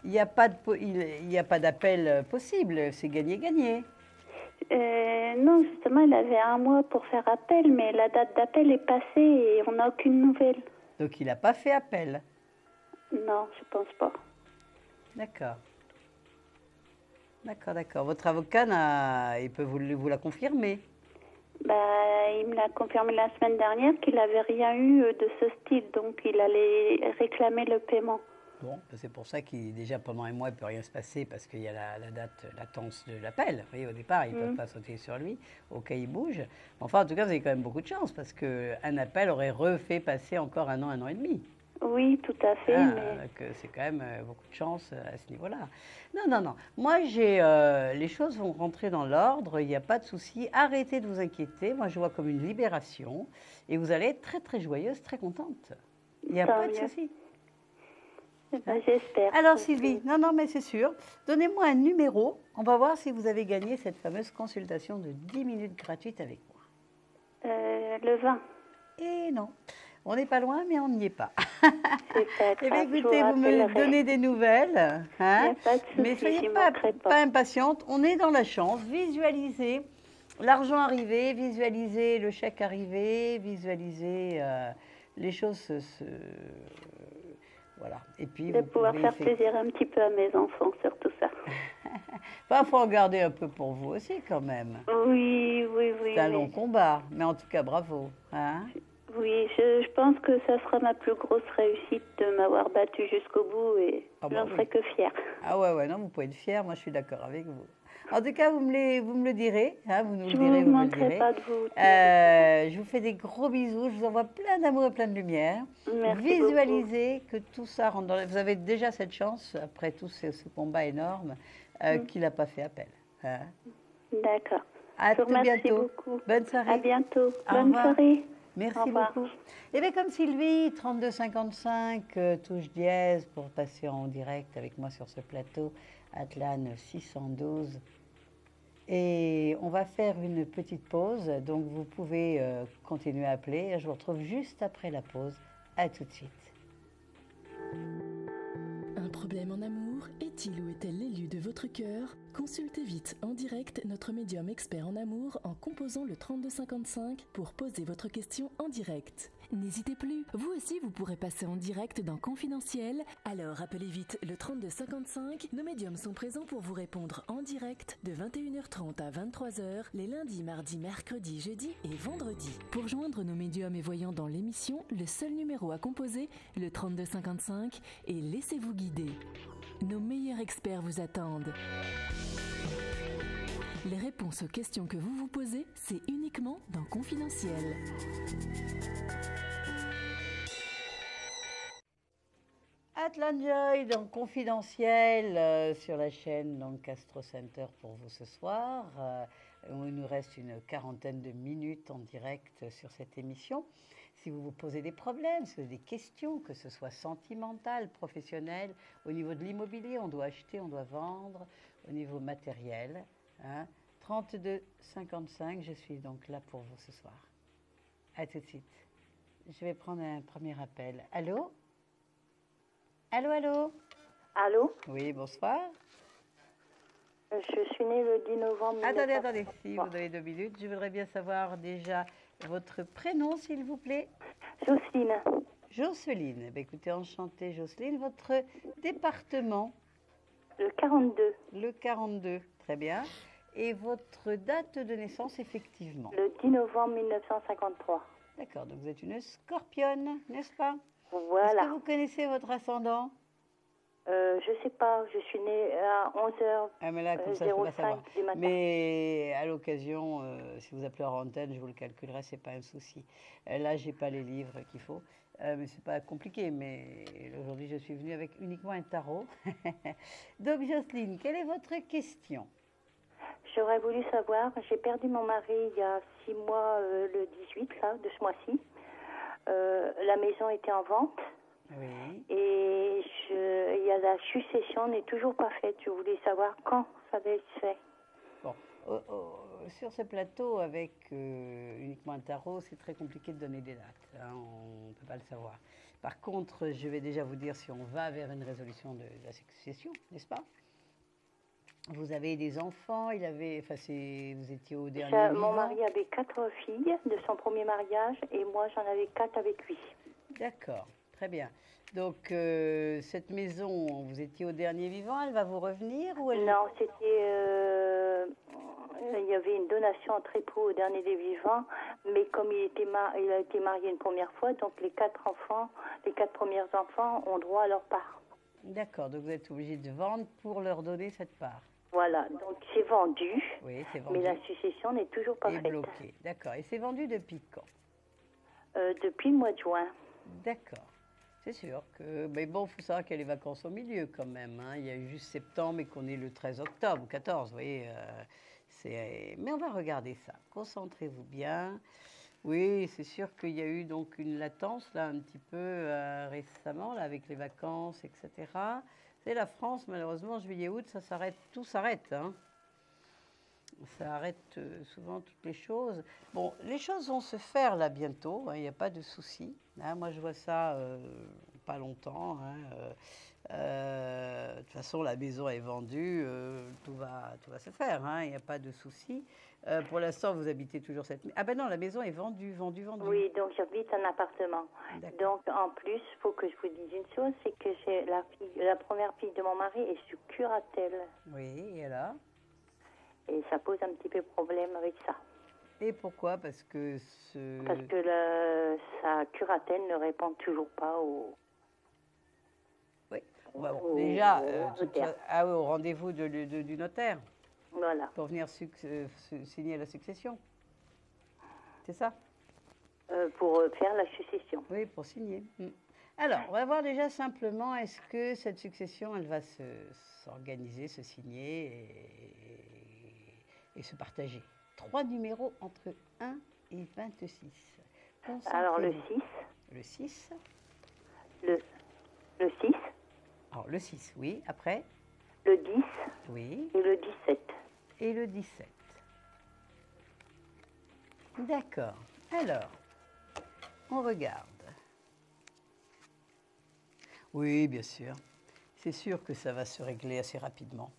[SPEAKER 1] n'y a pas d'appel possible, c'est gagné-gagné.
[SPEAKER 8] Non, justement, il avait un mois pour faire appel, mais la date d'appel est passée et on n'a aucune nouvelle.
[SPEAKER 1] Donc il n'a pas fait appel.
[SPEAKER 8] Non, je pense pas.
[SPEAKER 1] D'accord. D'accord. Votre avocat, il peut vous la confirmer.
[SPEAKER 8] Bah, il me l'a confirmé la semaine dernière qu'il n'avait rien eu de ce style, donc il allait réclamer le paiement.
[SPEAKER 1] Bon, c'est pour ça qu'il déjà pendant un mois, il ne peut rien se passer parce qu'il y a la date latence de l'appel. Vous voyez, au départ, ils ne peuvent pas sauter sur lui au cas où il bouge. Enfin, en tout cas, vous avez quand même beaucoup de chance parce qu'un appel aurait refait passer encore 1 an et demi.
[SPEAKER 8] Oui, tout à fait, mais...
[SPEAKER 1] Donc, c'est quand même beaucoup de chance à ce niveau-là. Non. Moi, les choses vont rentrer dans l'ordre, il n'y a pas de souci. Arrêtez de vous inquiéter. Moi, je vois comme une libération et vous allez être très, très joyeuse, très contente. Il n'y a
[SPEAKER 8] Tant
[SPEAKER 1] pas de
[SPEAKER 8] mieux.
[SPEAKER 1] souci.
[SPEAKER 8] Ben, j'espère.
[SPEAKER 1] Alors Sylvie, non mais c'est sûr, donnez-moi un numéro, on va voir si vous avez gagné cette fameuse consultation de 10 minutes gratuite avec moi.
[SPEAKER 8] Le 20.
[SPEAKER 1] Et non, on n'est pas loin mais on n'y est pas.
[SPEAKER 8] C'est pas
[SPEAKER 1] Eh bien
[SPEAKER 8] grave, je
[SPEAKER 1] écoutez, vous me
[SPEAKER 8] rappellerai.
[SPEAKER 1] donnez des nouvelles,
[SPEAKER 8] Il n'y a
[SPEAKER 1] hein,
[SPEAKER 8] pas de souci,
[SPEAKER 1] mais soyez
[SPEAKER 8] j'y
[SPEAKER 1] pas
[SPEAKER 8] manquerai pas.
[SPEAKER 1] impatiente, on est dans la chance, visualisez l'argent arriver, visualisez le chèque arriver, visualisez les choses voilà. Et puis,
[SPEAKER 8] De
[SPEAKER 1] vous
[SPEAKER 8] pouvoir
[SPEAKER 1] pouvez
[SPEAKER 8] faire plaisir un petit peu à mes enfants, surtout ça.
[SPEAKER 1] Enfin, faut en garder un peu pour vous aussi, quand même.
[SPEAKER 8] Oui.
[SPEAKER 1] C'est un long combat, mais en tout cas, bravo. Hein.
[SPEAKER 8] Oui, je pense que ça sera ma plus grosse réussite de m'avoir battue jusqu'au bout et
[SPEAKER 1] Ah
[SPEAKER 8] j'en
[SPEAKER 1] bah
[SPEAKER 8] serai
[SPEAKER 1] oui.
[SPEAKER 8] que fière.
[SPEAKER 1] Ah ouais, non, vous pouvez être fier, moi je suis d'accord avec vous. En tout cas, vous me le direz, hein, vous nous
[SPEAKER 8] Je
[SPEAKER 1] le direz,
[SPEAKER 8] vous
[SPEAKER 1] vous me le
[SPEAKER 8] manquerai
[SPEAKER 1] direz.
[SPEAKER 8] pas de vous.
[SPEAKER 1] Je vous fais des gros bisous, je vous envoie plein d'amour et plein de lumière.
[SPEAKER 8] Merci
[SPEAKER 1] Visualisez que tout ça rentre dans... Vous avez déjà cette chance, après tout ce combat énorme, qu'il n'a pas fait appel. Hein.
[SPEAKER 8] D'accord.
[SPEAKER 1] À
[SPEAKER 8] Je vous
[SPEAKER 1] tout
[SPEAKER 8] remercie
[SPEAKER 1] bientôt.
[SPEAKER 8] beaucoup.
[SPEAKER 1] Bonne soirée.
[SPEAKER 8] À bientôt.
[SPEAKER 1] Au
[SPEAKER 8] Bonne
[SPEAKER 1] revoir.
[SPEAKER 8] soirée.
[SPEAKER 1] Merci
[SPEAKER 8] Au revoir.
[SPEAKER 1] beaucoup. Et bien comme Sylvie, 3255, touche dièse pour passer en direct avec moi sur ce plateau, Atlan 612. Et on va faire une petite pause, donc vous pouvez continuer à appeler. Je vous retrouve juste après la pause. À tout de suite.
[SPEAKER 4] Un problème en amour? Est-il ou est-elle l'élu de votre cœur? Consultez vite en direct notre médium expert en amour en composant le 3255 pour poser votre question en direct. N'hésitez plus, vous aussi vous pourrez passer en direct dans Confidentiel, alors appelez vite le 3255, nos médiums sont présents pour vous répondre en direct de 21h30 à 23h les lundis, mardis, mercredis, jeudis et vendredis. Pour joindre nos médiums et voyants dans l'émission, le seul numéro à composer, le 3255, et laissez-vous guider. Nos meilleurs experts vous attendent. Les réponses aux questions que vous vous posez, c'est uniquement dans Confidentiel.
[SPEAKER 1] Atlan Joy, donc confidentiel sur la chaîne donc Astro Center pour vous ce soir. Il nous reste une quarantaine de minutes en direct sur cette émission. Si vous vous posez des problèmes, si vous avez des questions, que ce soit sentimentales, professionnelles, au niveau de l'immobilier, on doit acheter, on doit vendre, au niveau matériel, 32 55, je suis donc là pour vous ce soir. À tout de suite. Je vais prendre un premier appel. Allô? Allô, allô?
[SPEAKER 2] Allô?
[SPEAKER 1] Oui, bonsoir.
[SPEAKER 2] Je suis née le 10 novembre.
[SPEAKER 1] Attendez, si vous avez 2 minutes, je voudrais bien savoir déjà votre prénom, s'il vous plaît.
[SPEAKER 2] Jocelyne.
[SPEAKER 1] Jocelyne. Ben, écoutez, enchantée, Jocelyne. Votre département?
[SPEAKER 2] Le 42.
[SPEAKER 1] Le 42, très bien. Et votre date de naissance, effectivement?
[SPEAKER 2] Le 10 novembre 1953.
[SPEAKER 1] D'accord, donc vous êtes une scorpionne, n'est-ce pas?
[SPEAKER 2] Voilà.
[SPEAKER 1] Est-ce que vous connaissez votre ascendant?
[SPEAKER 2] Je sais pas, je suis née à 11h05
[SPEAKER 1] Ah, mais là, comme ça, je peux pas savoir.
[SPEAKER 2] du matin.
[SPEAKER 1] Mais à l'occasion, si vous appelez en antenne, je vous le calculerai, c'est pas un souci. Là, j'ai pas les livres qu'il faut, mais c'est pas compliqué. Mais aujourd'hui, je suis venue avec uniquement un tarot. Donc, Jocelyne, quelle est votre question?
[SPEAKER 2] J'aurais voulu savoir, j'ai perdu mon mari il y a 6 mois, le 18 là, de ce mois-ci. La maison était en vente.
[SPEAKER 1] Oui.
[SPEAKER 2] Et il y a la succession n'est toujours pas faite. Je voulais savoir quand ça va être fait.
[SPEAKER 1] Bon, sur ce plateau, avec uniquement un tarot, c'est très compliqué de donner des dates. On ne peut pas le savoir. Par contre, je vais déjà vous dire si on va vers une résolution de la succession, n'est-ce pas? Vous avez des enfants, vous étiez au dernier
[SPEAKER 2] Mon
[SPEAKER 1] vivant.
[SPEAKER 2] mari avait 4 filles de son premier mariage et moi j'en avais 4 avec lui.
[SPEAKER 1] D'accord, très bien. Donc, cette maison, vous étiez au dernier vivant, elle va vous revenir ou elle...
[SPEAKER 2] Non, c'était... il y avait une donation entre époux au dernier des vivants, mais comme il a été marié une première fois, donc les 4 premiers enfants ont droit à leur part.
[SPEAKER 1] D'accord, donc vous êtes obligé de vendre pour leur donner cette part.
[SPEAKER 2] Voilà, donc c'est vendu,
[SPEAKER 1] Oui, c'est vendu.
[SPEAKER 2] mais la succession n'est toujours pas
[SPEAKER 1] Et
[SPEAKER 2] faite.
[SPEAKER 1] bloqué, d'accord. Et c'est vendu depuis quand?
[SPEAKER 2] Depuis le mois de juin.
[SPEAKER 1] D'accord. C'est sûr que... Mais bon, il faut savoir qu'il y a les vacances au milieu quand même. Il y a eu juste septembre et qu'on est le 13 octobre, 14, vous voyez. Mais on va regarder ça. Concentrez-vous bien. Oui, c'est sûr qu'il y a eu donc une latence là un petit peu récemment là, avec les vacances, etc. C'est la France, malheureusement, juillet-août, ça s'arrête, tout s'arrête. Ça arrête souvent toutes les choses. Bon, les choses vont se faire là bientôt, il n'y a pas de souci. Moi, je vois ça pas longtemps. De toute façon, la maison est vendue, tout va se faire, il n'y a pas de souci. Pour l'instant, vous habitez toujours cette maison. Ah ben non, la maison est vendue.
[SPEAKER 2] Oui, donc j'habite un appartement. Donc en plus, il faut que je vous dise une chose, c'est que j'ai la première fille de mon mari est sous curatelle.
[SPEAKER 1] Oui, et alors?
[SPEAKER 2] Et ça pose un petit peu problème avec ça.
[SPEAKER 1] Et pourquoi? Parce que
[SPEAKER 2] sa curatelle ne répond toujours pas au...
[SPEAKER 1] Oui, déjà, au rendez-vous du notaire.
[SPEAKER 2] Voilà.
[SPEAKER 1] Pour venir signer la succession. C'est ça?
[SPEAKER 2] Pour faire la succession.
[SPEAKER 1] Oui, pour signer. Alors, on va voir déjà simplement, est-ce que cette succession, elle va s'organiser, se signer et se partager. 3 numéros entre 1 et 26.
[SPEAKER 2] Alors le 6.
[SPEAKER 1] Le 6.
[SPEAKER 2] Le 6.
[SPEAKER 1] Alors le 6, oui. Après?
[SPEAKER 2] Le 10.
[SPEAKER 1] Oui.
[SPEAKER 2] Et le 17.
[SPEAKER 1] Et le 17. D'accord. Alors, on regarde. Oui, bien sûr. C'est sûr que ça va se régler assez rapidement.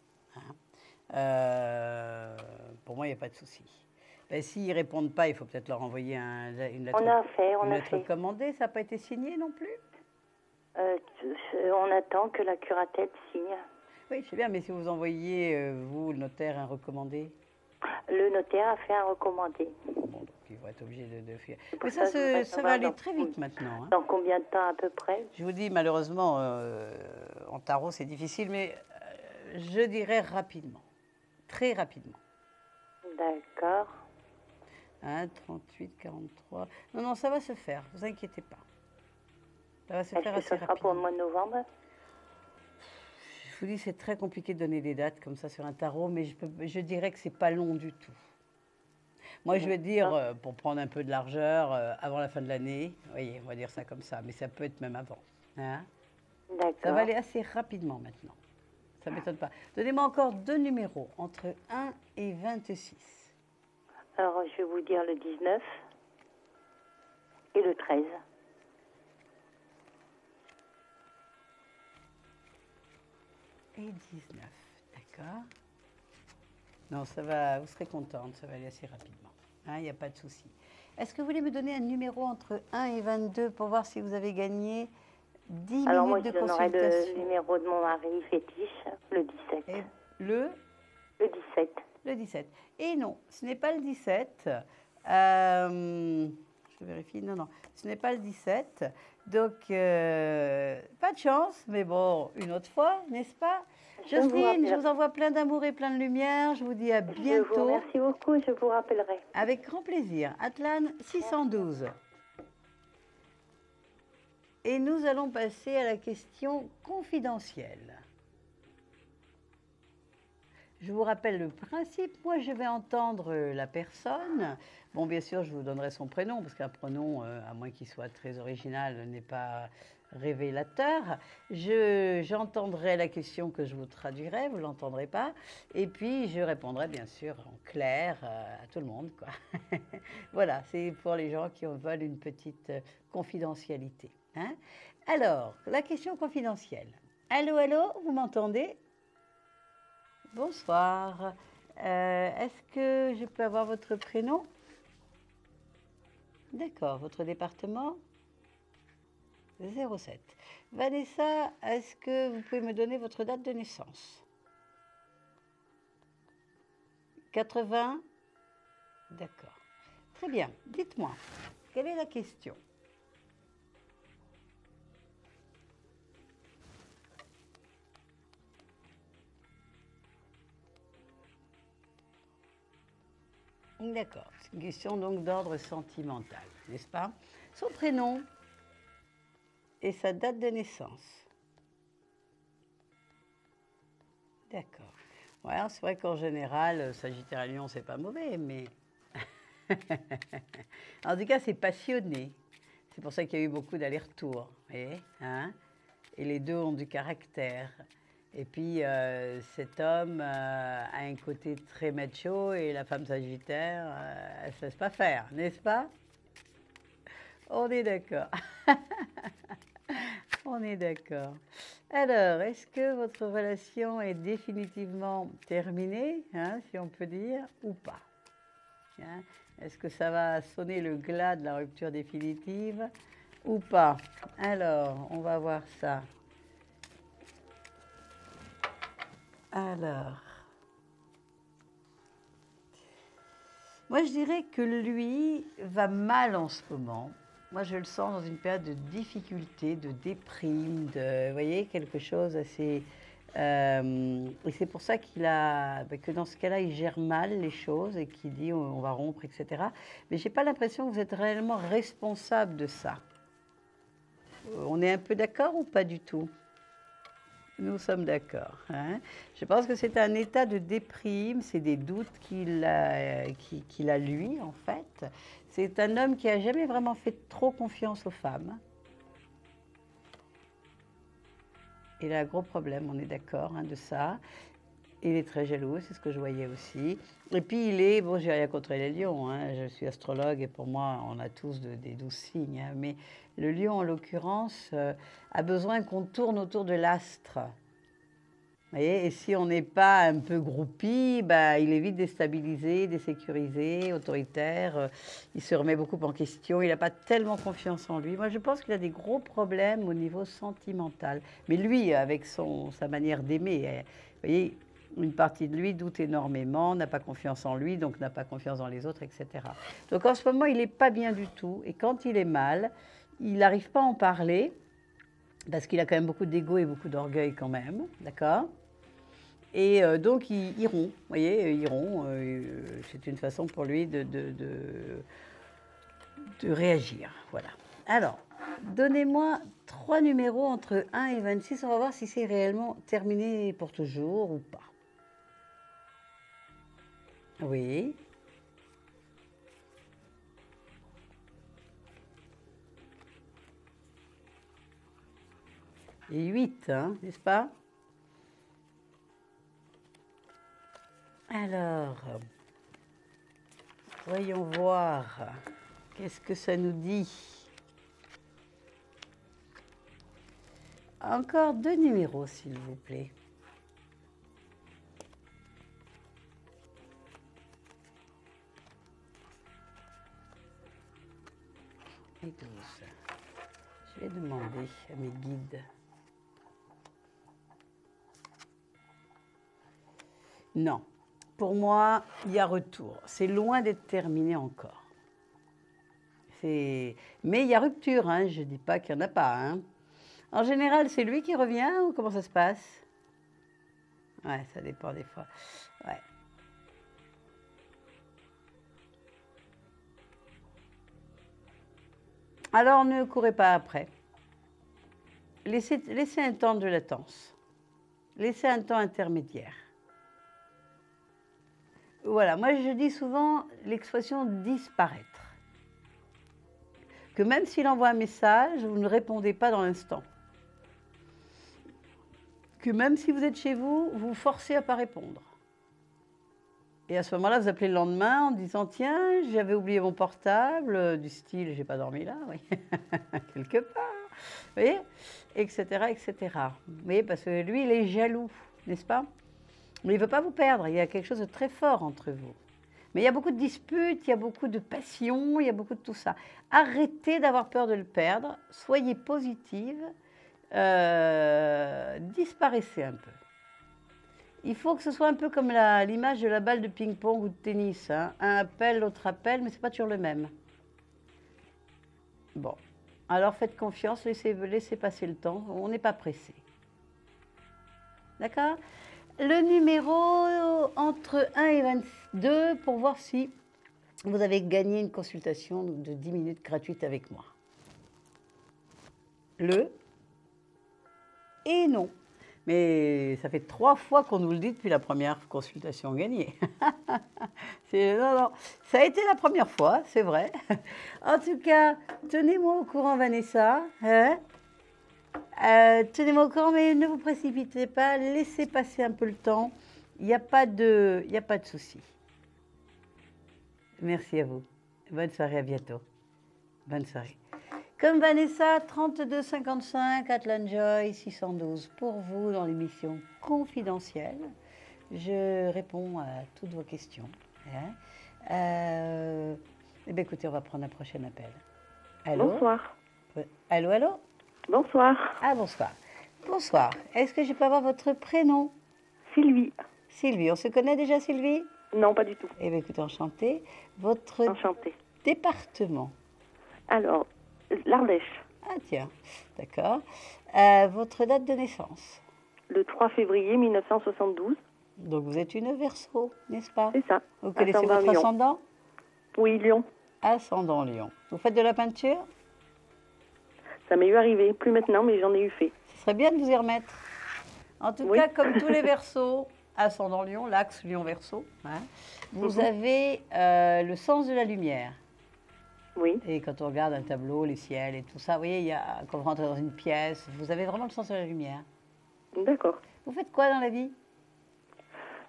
[SPEAKER 1] Pour moi, il n'y a pas de souci. Ben, s'ils ne répondent pas, il faut peut-être leur envoyer une lettre,
[SPEAKER 2] On a fait.
[SPEAKER 1] commandée. Ça n'a pas été signé non plus?
[SPEAKER 2] On attend que la curatelle signe.
[SPEAKER 1] Oui, c'est bien, mais si vous envoyez, vous, le notaire, un recommandé?
[SPEAKER 2] Le notaire a fait un recommandé.
[SPEAKER 1] Bon, donc ils vont être obligés de faire.
[SPEAKER 2] Pour
[SPEAKER 1] Mais
[SPEAKER 2] ça, je voudrais
[SPEAKER 1] ça va
[SPEAKER 2] savoir
[SPEAKER 1] aller très vite maintenant.
[SPEAKER 2] Dans combien de temps à peu près?
[SPEAKER 1] Je vous dis, malheureusement, en tarot, c'est difficile, mais je dirais rapidement. Très rapidement.
[SPEAKER 2] D'accord.
[SPEAKER 1] 38, 43. Non, ça va se faire, vous inquiétez pas. Ça va se faire
[SPEAKER 2] Est-ce que
[SPEAKER 1] assez
[SPEAKER 2] ce sera pour le
[SPEAKER 1] rapidement.
[SPEAKER 2] mois de novembre?
[SPEAKER 1] Je vous dis, c'est très compliqué de donner des dates comme ça sur un tarot, mais je dirais que c'est pas long du tout. Moi, je vais dire, pour prendre un peu de largeur, avant la fin de l'année, voyez, on va dire ça comme ça, mais ça peut être même avant.
[SPEAKER 2] D'accord.
[SPEAKER 1] Ça va aller assez rapidement maintenant. Ça ne m'étonne pas. Donnez-moi encore 2 numéros, entre 1 et 26.
[SPEAKER 2] Alors, je vais vous dire le 19 et le 13.
[SPEAKER 1] Et 19, d'accord. Non, ça va, vous serez contente, ça va aller assez rapidement. Il n'y a pas de souci. Est-ce que vous voulez me donner un numéro entre 1 et 22 pour voir si vous avez gagné 10
[SPEAKER 2] Alors, moi,
[SPEAKER 1] minutes
[SPEAKER 2] je
[SPEAKER 1] de
[SPEAKER 2] donnerai
[SPEAKER 1] consultation?
[SPEAKER 2] le numéro de mon mari fétiche, le 17.
[SPEAKER 1] Et le
[SPEAKER 2] 17.
[SPEAKER 1] Le 17. Et non, ce n'est pas le 17. Je vérifie. Non, ce n'est pas le 17. Donc, pas de chance, mais bon, une autre fois, n'est-ce pas? Jocelyne, je vous envoie plein d'amour et plein de lumière. Je vous dis à bientôt.
[SPEAKER 2] Je vous remercie beaucoup, je vous rappellerai.
[SPEAKER 1] Avec grand plaisir. Atlan 612. Et nous allons passer à la question confidentielle. Je vous rappelle le principe. Moi, je vais entendre la personne. Bon, bien sûr, je vous donnerai son prénom, parce qu'un prénom, à moins qu'il soit très original, n'est pas révélateur. J'entendrai la question que je vous traduirai, vous ne l'entendrez pas. Et puis, je répondrai, bien sûr, en clair à tout le monde, quoi. Voilà, c'est pour les gens qui veulent une petite confidentialité. Alors, la question confidentielle. Allô, allô, vous m'entendez? Bonsoir. Est-ce que je peux avoir votre prénom? D'accord. Votre département? 07. Vanessa, est-ce que vous pouvez me donner votre date de naissance? 80? D'accord. Très bien. Dites-moi, quelle est la question? D'accord, c'est une question donc d'ordre sentimental, n'est-ce pas? Son prénom et sa date de naissance. D'accord. Ouais, c'est vrai qu'en général, Sagittaire à Lion, c'est pas mauvais, mais... En tout cas, c'est passionné. C'est pour ça qu'il y a eu beaucoup d'allers-retours, vous voyez, et les deux ont du caractère. Et puis, cet homme a un côté très macho et la femme sagittaire, elle ne se laisse pas faire, n'est-ce pas? On est d'accord. On est d'accord. Alors, est-ce que votre relation est définitivement terminée, si on peut dire, ou pas? Est-ce que ça va sonner le glas de la rupture définitive ou pas? Alors, on va voir ça. Alors, moi je dirais que lui va mal en ce moment. Moi je le sens dans une période de difficulté, de déprime, vous voyez, quelque chose assez... et c'est pour ça que dans ce cas-là, il gère mal les choses et qu'il dit on va rompre, etc. Mais je n'ai pas l'impression que vous êtes réellement responsable de ça. On est un peu d'accord ou pas du tout? Nous sommes d'accord. Hein. Je pense que c'est un état de déprime, c'est des doutes qu'il a lui, en fait. C'est un homme qui n'a jamais vraiment fait trop confiance aux femmes. Il a un gros problème, on est d'accord de ça. Il est très jaloux, c'est ce que je voyais aussi. Et puis il est, bon, j'ai rien contre les lions, je suis astrologue et pour moi, on a tous des 12 signes. Mais le lion, en l'occurrence, a besoin qu'on tourne autour de l'astre. Vous voyez, et si on n'est pas un peu groupi, il est vite déstabilisé, désécurisé, autoritaire. Il se remet beaucoup en question. Il n'a pas tellement confiance en lui. Moi, je pense qu'il a des gros problèmes au niveau sentimental. Mais lui, avec sa manière d'aimer, vous voyez, une partie de lui doute énormément, n'a pas confiance en lui, donc n'a pas confiance dans les autres, etc. Donc en ce moment, il n'est pas bien du tout. Et quand il est mal, il n'arrive pas à en parler, parce qu'il a quand même beaucoup d'ego et beaucoup d'orgueil quand même, d'accord ? Et donc, il rompt, vous voyez, il rompt. C'est une façon pour lui de réagir, voilà. Alors, donnez-moi 3 numéros entre 1 et 26, on va voir si c'est réellement terminé pour toujours ou pas. Oui. Et 8, n'est-ce pas? Alors, voyons voir, qu'est-ce que ça nous dit? Encore 2 numéros, s'il vous plaît. Et 12. Je vais demander à mes guides. Non. Pour moi, il y a retour. C'est loin d'être terminé encore. Mais il y a rupture, je ne dis pas qu'il n'y en a pas. En général, c'est lui qui revient ou comment ça se passe? Ouais, ça dépend des fois. Ouais. Alors, ne courez pas après. Laissez un temps de latence. Laissez un temps intermédiaire. Voilà, moi je dis souvent l'expression disparaître. Que même s'il envoie un message, vous ne répondez pas dans l'instant. Que même si vous êtes chez vous, vous vous forcez à ne pas répondre. Et à ce moment-là, vous appelez le lendemain en disant « Tiens, j'avais oublié mon portable », du style « J'ai pas dormi là, oui, quelque part », vous voyez, etc., etc. Vous voyez, parce que lui, il est jaloux, n'est-ce pas? Mais il ne veut pas vous perdre, il y a quelque chose de très fort entre vous. Mais il y a beaucoup de disputes, il y a beaucoup de passion, il y a beaucoup de tout ça. Arrêtez d'avoir peur de le perdre, soyez positive, disparaissez un peu. Il faut que ce soit un peu comme l'image de la balle de ping-pong ou de tennis. Un appelle, l'autre appelle, mais ce n'est pas toujours le même. Bon, alors faites confiance, laissez passer le temps, on n'est pas pressé. D'accord ? Le numéro entre 1 et 22 pour voir si vous avez gagné une consultation de 10 minutes gratuite avec moi. Le et non. Mais ça fait 3 fois qu'on nous le dit depuis la première consultation gagnée. Non, ça a été la première fois, c'est vrai. En tout cas, tenez-moi au courant, Vanessa. Tenez-moi au courant, mais ne vous précipitez pas, laissez passer un peu le temps. Il n'y a pas de souci. Merci à vous. Bonne soirée, à bientôt. Bonne soirée. Comme Vanessa, 3255, Atlan Joy 612 pour vous dans l'émission confidentielle. Je réponds à toutes vos questions. Écoutez, on va prendre un prochain appel. Allô?
[SPEAKER 9] Bonsoir.
[SPEAKER 1] Allô, allô?
[SPEAKER 9] Bonsoir.
[SPEAKER 1] Ah, bonsoir. Bonsoir. Est-ce que je peux avoir votre prénom?
[SPEAKER 9] Sylvie.
[SPEAKER 1] Sylvie. On se connaît déjà, Sylvie?
[SPEAKER 9] Non, pas du tout.
[SPEAKER 1] Eh bien, écoutez, enchantée. Votre
[SPEAKER 9] Enchantée.
[SPEAKER 1] département?
[SPEAKER 9] Alors, l'Ardèche.
[SPEAKER 1] Ah, tiens. D'accord. Votre date de naissance?
[SPEAKER 9] Le 3 février 1972.
[SPEAKER 1] Donc, vous êtes une Verseau, n'est-ce pas?
[SPEAKER 9] C'est ça.
[SPEAKER 1] Vous connaissez votre ascendant?
[SPEAKER 9] Oui, Lion.
[SPEAKER 1] Ascendant Lion. Vous faites de la peinture?
[SPEAKER 9] Ça m'est eu arrivé. Plus maintenant, mais j'en ai eu fait.
[SPEAKER 1] Ce serait bien de vous y remettre. En tout
[SPEAKER 9] Oui.
[SPEAKER 1] cas, comme tous les Verseaux, ascendant Lion, l'axe Lion-Verseau, hein, vous avez le sens de la lumière.
[SPEAKER 9] Oui.
[SPEAKER 1] Et quand on regarde un tableau, les ciels et tout ça, vous voyez, quand vous rentrez dans une pièce, vous avez vraiment le sens de la lumière.
[SPEAKER 9] D'accord.
[SPEAKER 1] Vous faites quoi dans la vie?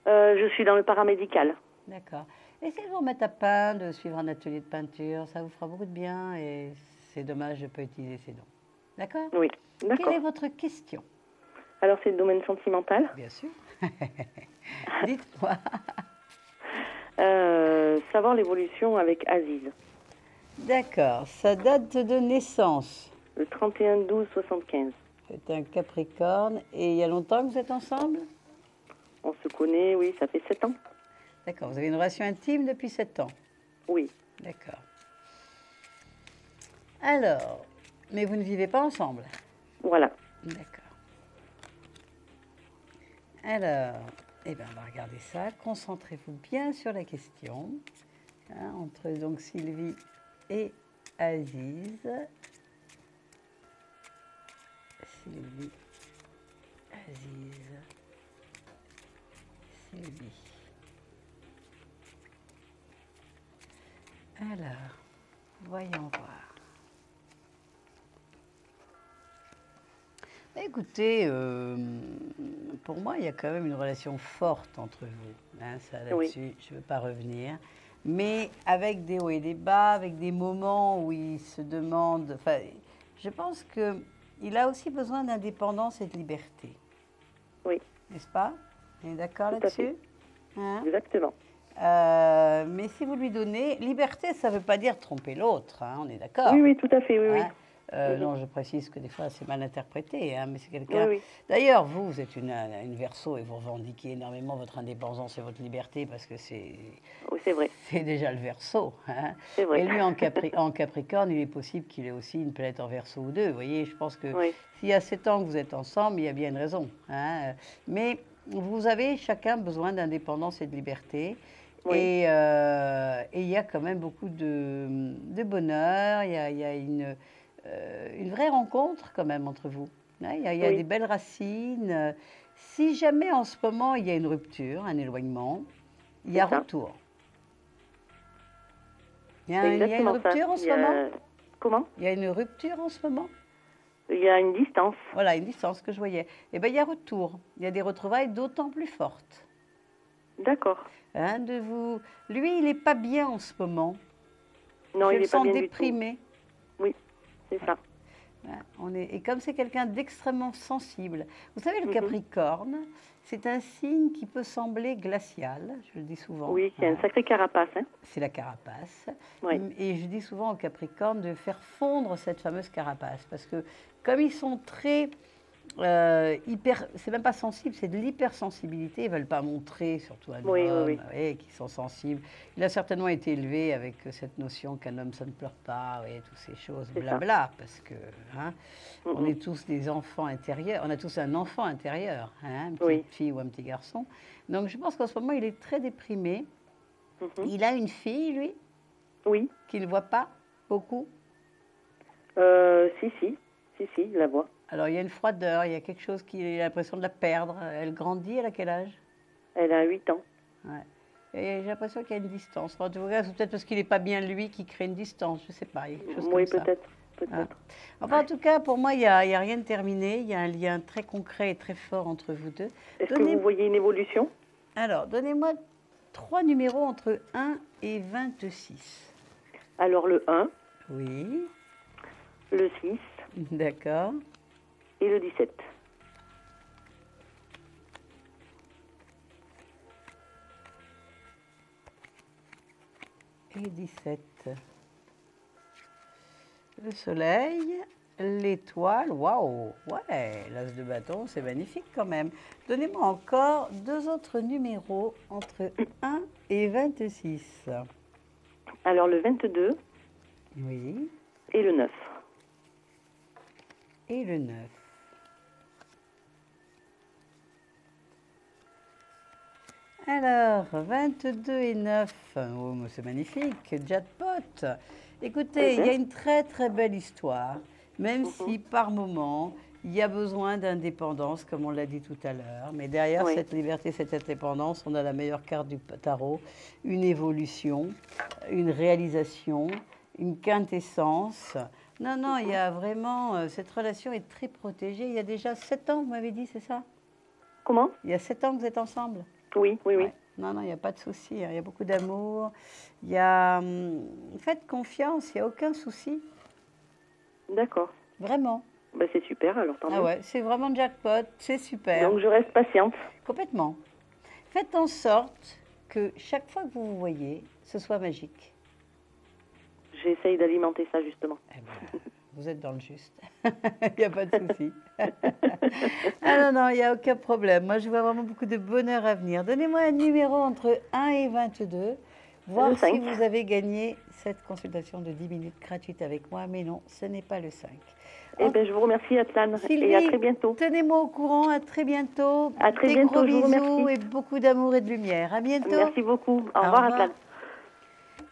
[SPEAKER 9] Je suis dans le paramédical.
[SPEAKER 1] D'accord. Essayez de vous remettre à peindre, de suivre un atelier de peinture, ça vous fera beaucoup de bien et c'est dommage de ne pas utiliser ces dons. D'accord?
[SPEAKER 9] Oui.
[SPEAKER 1] Quelle
[SPEAKER 9] D'accord.
[SPEAKER 1] est votre question?
[SPEAKER 9] Alors, c'est le domaine sentimental.
[SPEAKER 1] Bien sûr. Dites-moi.
[SPEAKER 9] Savoir l'évolution avec Aziz.
[SPEAKER 1] D'accord. Sa date de naissance?
[SPEAKER 9] Le 31-12-75.
[SPEAKER 1] C'est un Capricorne. Et il y a longtemps que vous êtes ensemble?
[SPEAKER 9] On se connaît, oui, ça fait 7 ans.
[SPEAKER 1] D'accord. Vous avez une relation intime depuis 7 ans?
[SPEAKER 9] Oui.
[SPEAKER 1] D'accord. Alors, mais vous ne vivez pas ensemble?
[SPEAKER 9] Voilà.
[SPEAKER 1] D'accord. Alors, eh bien, on va regarder ça. Concentrez-vous bien sur la question. Hein, entre donc Sylvie et Aziz. Sylvie, Aziz, Sylvie. Alors, voyons voir. Écoutez, pour moi, il y a quand même une relation forte entre vous. Hein, ça, là-dessus, je ne veux pas revenir. Mais avec des hauts et des bas, avec des moments où il se demande... Enfin, je pense qu'il a aussi besoin d'indépendance et de liberté.
[SPEAKER 9] Oui.
[SPEAKER 1] N'est-ce pas? Vous êtes d'accord là-dessus? Hein?
[SPEAKER 9] Exactement.
[SPEAKER 1] Mais si vous lui donnez... Liberté, ça ne veut pas dire tromper l'autre, hein, on est d'accord?
[SPEAKER 9] Oui, oui, tout à fait, oui, oui.
[SPEAKER 1] Non, je précise que des fois c'est mal interprété, hein, mais c'est quelqu'un...
[SPEAKER 9] Oui, oui.
[SPEAKER 1] D'ailleurs, vous êtes une Verseau et vous revendiquez énormément votre indépendance et votre liberté parce que c'est...
[SPEAKER 9] Oui, c'est vrai.
[SPEAKER 1] C'est déjà le Verseau. Hein.
[SPEAKER 9] C'est vrai.
[SPEAKER 1] Et lui, en Capricorne, il est possible qu'il ait aussi une planète en Verseau ou deux. Vous voyez, je pense que s'il y a 7 ans que vous êtes ensemble, il y a bien une raison. Hein. Mais vous avez chacun besoin d'indépendance et de liberté.
[SPEAKER 9] Oui.
[SPEAKER 1] Et il y a quand même beaucoup de bonheur, il y a une vraie rencontre quand même entre vous. Il y a des belles racines. Si jamais en ce moment il y a une rupture, un éloignement, il y a retour. Il y a une rupture en ce moment?
[SPEAKER 9] Comment?
[SPEAKER 1] Il y a une rupture en ce moment?
[SPEAKER 9] Il y a une distance.
[SPEAKER 1] Voilà, une distance que je voyais. Eh bien, il y a retour. Il y a des retrouvailles d'autant plus fortes.
[SPEAKER 9] D'accord.
[SPEAKER 1] Hein, Lui, il n'est pas bien en ce moment.
[SPEAKER 9] Non, il n'est pas bien du tout.
[SPEAKER 1] déprimé.
[SPEAKER 9] Oui, c'est ça.
[SPEAKER 1] Et comme c'est quelqu'un d'extrêmement sensible, vous savez, le Capricorne, c'est un signe qui peut sembler glacial, je le dis souvent.
[SPEAKER 9] Oui, qui a une sacrée carapace. Hein.
[SPEAKER 1] C'est la carapace.
[SPEAKER 9] Oui.
[SPEAKER 1] Et je dis souvent au Capricorne de faire fondre cette fameuse carapace, parce que comme ils sont très c'est même pas sensible, c'est de l'hypersensibilité. Ils ne veulent pas montrer, surtout à un homme, qui sont sensibles. Il a certainement été élevé avec cette notion qu'un homme, ça ne pleure pas, toutes ces choses, blabla, parce que on est tous des enfants intérieurs. On a tous un enfant intérieur, une petite fille ou un petit garçon. Donc je pense qu'en ce moment, il est très déprimé. Il a une fille, lui?
[SPEAKER 9] Oui.
[SPEAKER 1] Qu'il ne voit pas beaucoup?
[SPEAKER 9] Si, je la vois.
[SPEAKER 1] Alors, il y a une froideur, il y a quelque chose qu'il a l'impression de la perdre. Elle grandit, elle a quel âge? Elle
[SPEAKER 9] a 8 ans.
[SPEAKER 1] Ouais. Et j'ai l'impression qu'il y a une distance. En tout cas, c'est peut-être parce qu'il n'est pas bien lui qui crée une distance, je ne sais pas. Il y a quelque chose comme ça.
[SPEAKER 9] Peut-être.
[SPEAKER 1] Enfin, en tout cas, pour moi, il n'y a rien de terminé. Il y a un lien très concret et très fort entre vous deux.
[SPEAKER 9] Est-ce que vous voyez une évolution?
[SPEAKER 1] Alors, donnez-moi 3 numéros entre 1 et 26.
[SPEAKER 9] Alors, le 1.
[SPEAKER 1] Oui.
[SPEAKER 9] Le 6.
[SPEAKER 1] D'accord.
[SPEAKER 9] Et le 17.
[SPEAKER 1] Et 17. Le soleil, l'étoile, waouh, ouais, l'as de bâton, c'est magnifique quand même. Donnez-moi encore 2 autres numéros entre 1 et 26.
[SPEAKER 9] Alors le 22.
[SPEAKER 1] Oui.
[SPEAKER 9] Et le 9.
[SPEAKER 1] Et le 9. Alors, 22 et 9, oh, c'est magnifique, jackpot. Écoutez, il y a une très très belle histoire, même si par moment, Il y a besoin d'indépendance, comme on l'a dit tout à l'heure. Mais derrière
[SPEAKER 9] Oui.
[SPEAKER 1] cette liberté, cette indépendance, on a la meilleure carte du tarot, une évolution, une réalisation, une quintessence. Non, non, il y a vraiment... cette relation est très protégée. Il y a déjà 7 ans, vous m'avez dit, c'est ça?
[SPEAKER 9] Comment?
[SPEAKER 1] Il y a 7 ans que vous êtes ensemble?
[SPEAKER 9] Oui, oui, oui.
[SPEAKER 1] Ouais. Non, non, il n'y a pas de souci. Hein. Il y a beaucoup d'amour. Il y a... faites confiance, il n'y a aucun souci.
[SPEAKER 9] D'accord.
[SPEAKER 1] Vraiment.
[SPEAKER 9] Ben, c'est super, alors tant mieux.
[SPEAKER 1] Ah ouais, c'est vraiment jackpot, c'est super.
[SPEAKER 9] Donc je reste patiente.
[SPEAKER 1] Complètement. Faites en sorte que chaque fois que vous vous voyez, ce soit magique.
[SPEAKER 9] J'essaye d'alimenter ça, justement.
[SPEAKER 1] Eh ben, vous êtes dans le juste. Il n'y a pas de souci. Ah non, non, il n'y a aucun problème. Moi, je vois vraiment beaucoup de bonheur à venir. Donnez-moi un numéro entre 1 et 22. Voir
[SPEAKER 9] Le 5.
[SPEAKER 1] si vous avez gagné cette consultation de 10 minutes gratuite avec moi. Mais non, ce n'est pas le 5.
[SPEAKER 9] Eh bien, je vous remercie, Atlane.
[SPEAKER 1] Sylvie,
[SPEAKER 9] Et à très bientôt.
[SPEAKER 1] Tenez-moi au courant. À très bientôt.
[SPEAKER 9] À très
[SPEAKER 1] Des
[SPEAKER 9] bientôt,
[SPEAKER 1] gros
[SPEAKER 9] je vous
[SPEAKER 1] bisous
[SPEAKER 9] remercie.
[SPEAKER 1] et beaucoup d'amour et de lumière. À bientôt.
[SPEAKER 9] Merci beaucoup. Au revoir, Atlane.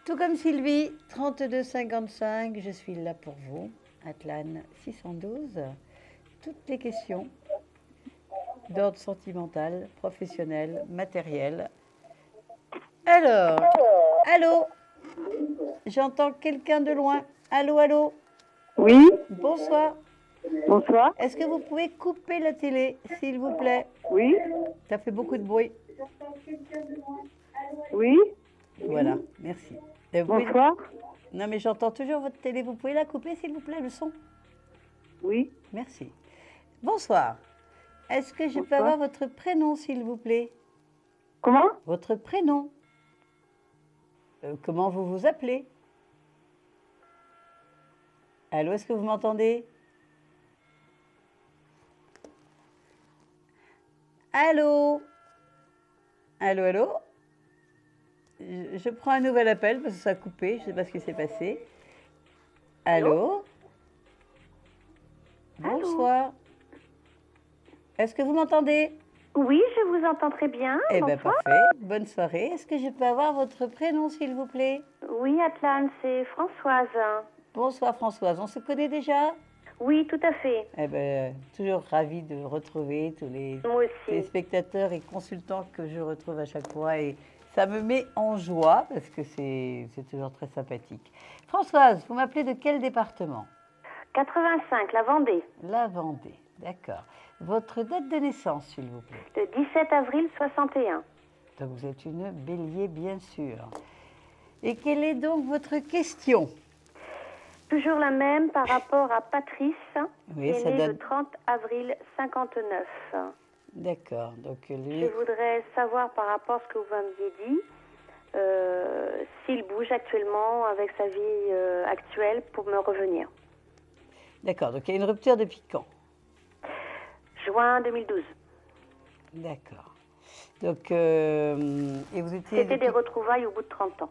[SPEAKER 1] Tout comme Sylvie, 3255, je suis là pour vous. Atlane 612. Toutes les questions d'ordre sentimental, professionnel, matériel. Alors, allô? J'entends quelqu'un de loin. Allô, allô?
[SPEAKER 5] Oui,
[SPEAKER 1] Bonsoir.
[SPEAKER 5] bonsoir.
[SPEAKER 1] Est-ce que vous pouvez couper la télé, s'il vous plaît?
[SPEAKER 5] Oui,
[SPEAKER 1] Ça fait beaucoup de bruit.
[SPEAKER 5] oui,
[SPEAKER 1] Voilà, merci. Vous pouvez-
[SPEAKER 5] bonsoir.
[SPEAKER 1] Non, mais j'entends toujours votre télé. Vous pouvez la couper, s'il vous plaît, le son?
[SPEAKER 5] Oui,
[SPEAKER 1] Merci. Bonsoir. Est-ce que je peux
[SPEAKER 5] Bonsoir.
[SPEAKER 1] avoir votre prénom, s'il vous plaît?
[SPEAKER 5] comment?
[SPEAKER 1] Votre prénom? Comment vous vous appelez? Allô, est-ce que vous m'entendez? Allô? Allô, allô? Je prends un nouvel appel parce que ça a coupé. Je ne sais pas ce qui s'est passé. Allô? Bonsoir. Est-ce que vous m'entendez?
[SPEAKER 8] Oui, je vous entends très bien.
[SPEAKER 1] Eh bien,
[SPEAKER 8] Bonsoir.
[SPEAKER 1] parfait. Bonne soirée. Est-ce que je peux avoir votre prénom, s'il vous plaît?
[SPEAKER 8] Oui, Atlane, c'est Françoise.
[SPEAKER 1] Bonsoir, Françoise. On se connaît déjà?
[SPEAKER 8] Oui, tout à fait.
[SPEAKER 1] Eh bien, toujours ravie de retrouver tous les
[SPEAKER 8] Moi aussi.
[SPEAKER 1] spectateurs et consultants que je retrouve à chaque fois. Et ça me met en joie parce que c'est toujours très sympathique. Françoise, vous m'appelez de quel département?
[SPEAKER 8] 85, la Vendée.
[SPEAKER 1] La Vendée. D'accord. Votre date de naissance, s'il vous plaît.
[SPEAKER 8] Le 17 avril 61.
[SPEAKER 1] Donc, vous êtes une bélier, bien sûr. Et quelle est donc votre question?
[SPEAKER 8] Toujours la même par rapport à Patrice,
[SPEAKER 1] Oui,
[SPEAKER 8] qui
[SPEAKER 1] ça
[SPEAKER 8] est né le
[SPEAKER 1] donne-
[SPEAKER 8] 30 avril 59.
[SPEAKER 1] D'accord. Donc, lui...
[SPEAKER 8] Je voudrais savoir par rapport à ce que vous m'aviez dit, s'il bouge actuellement avec sa vie actuelle pour me revenir.
[SPEAKER 1] D'accord. Donc, il y a une rupture depuis quand?
[SPEAKER 8] Juin 2012.
[SPEAKER 1] D'accord. Donc, et vous étiez...
[SPEAKER 8] C'était des retrouvailles au bout de 30 ans.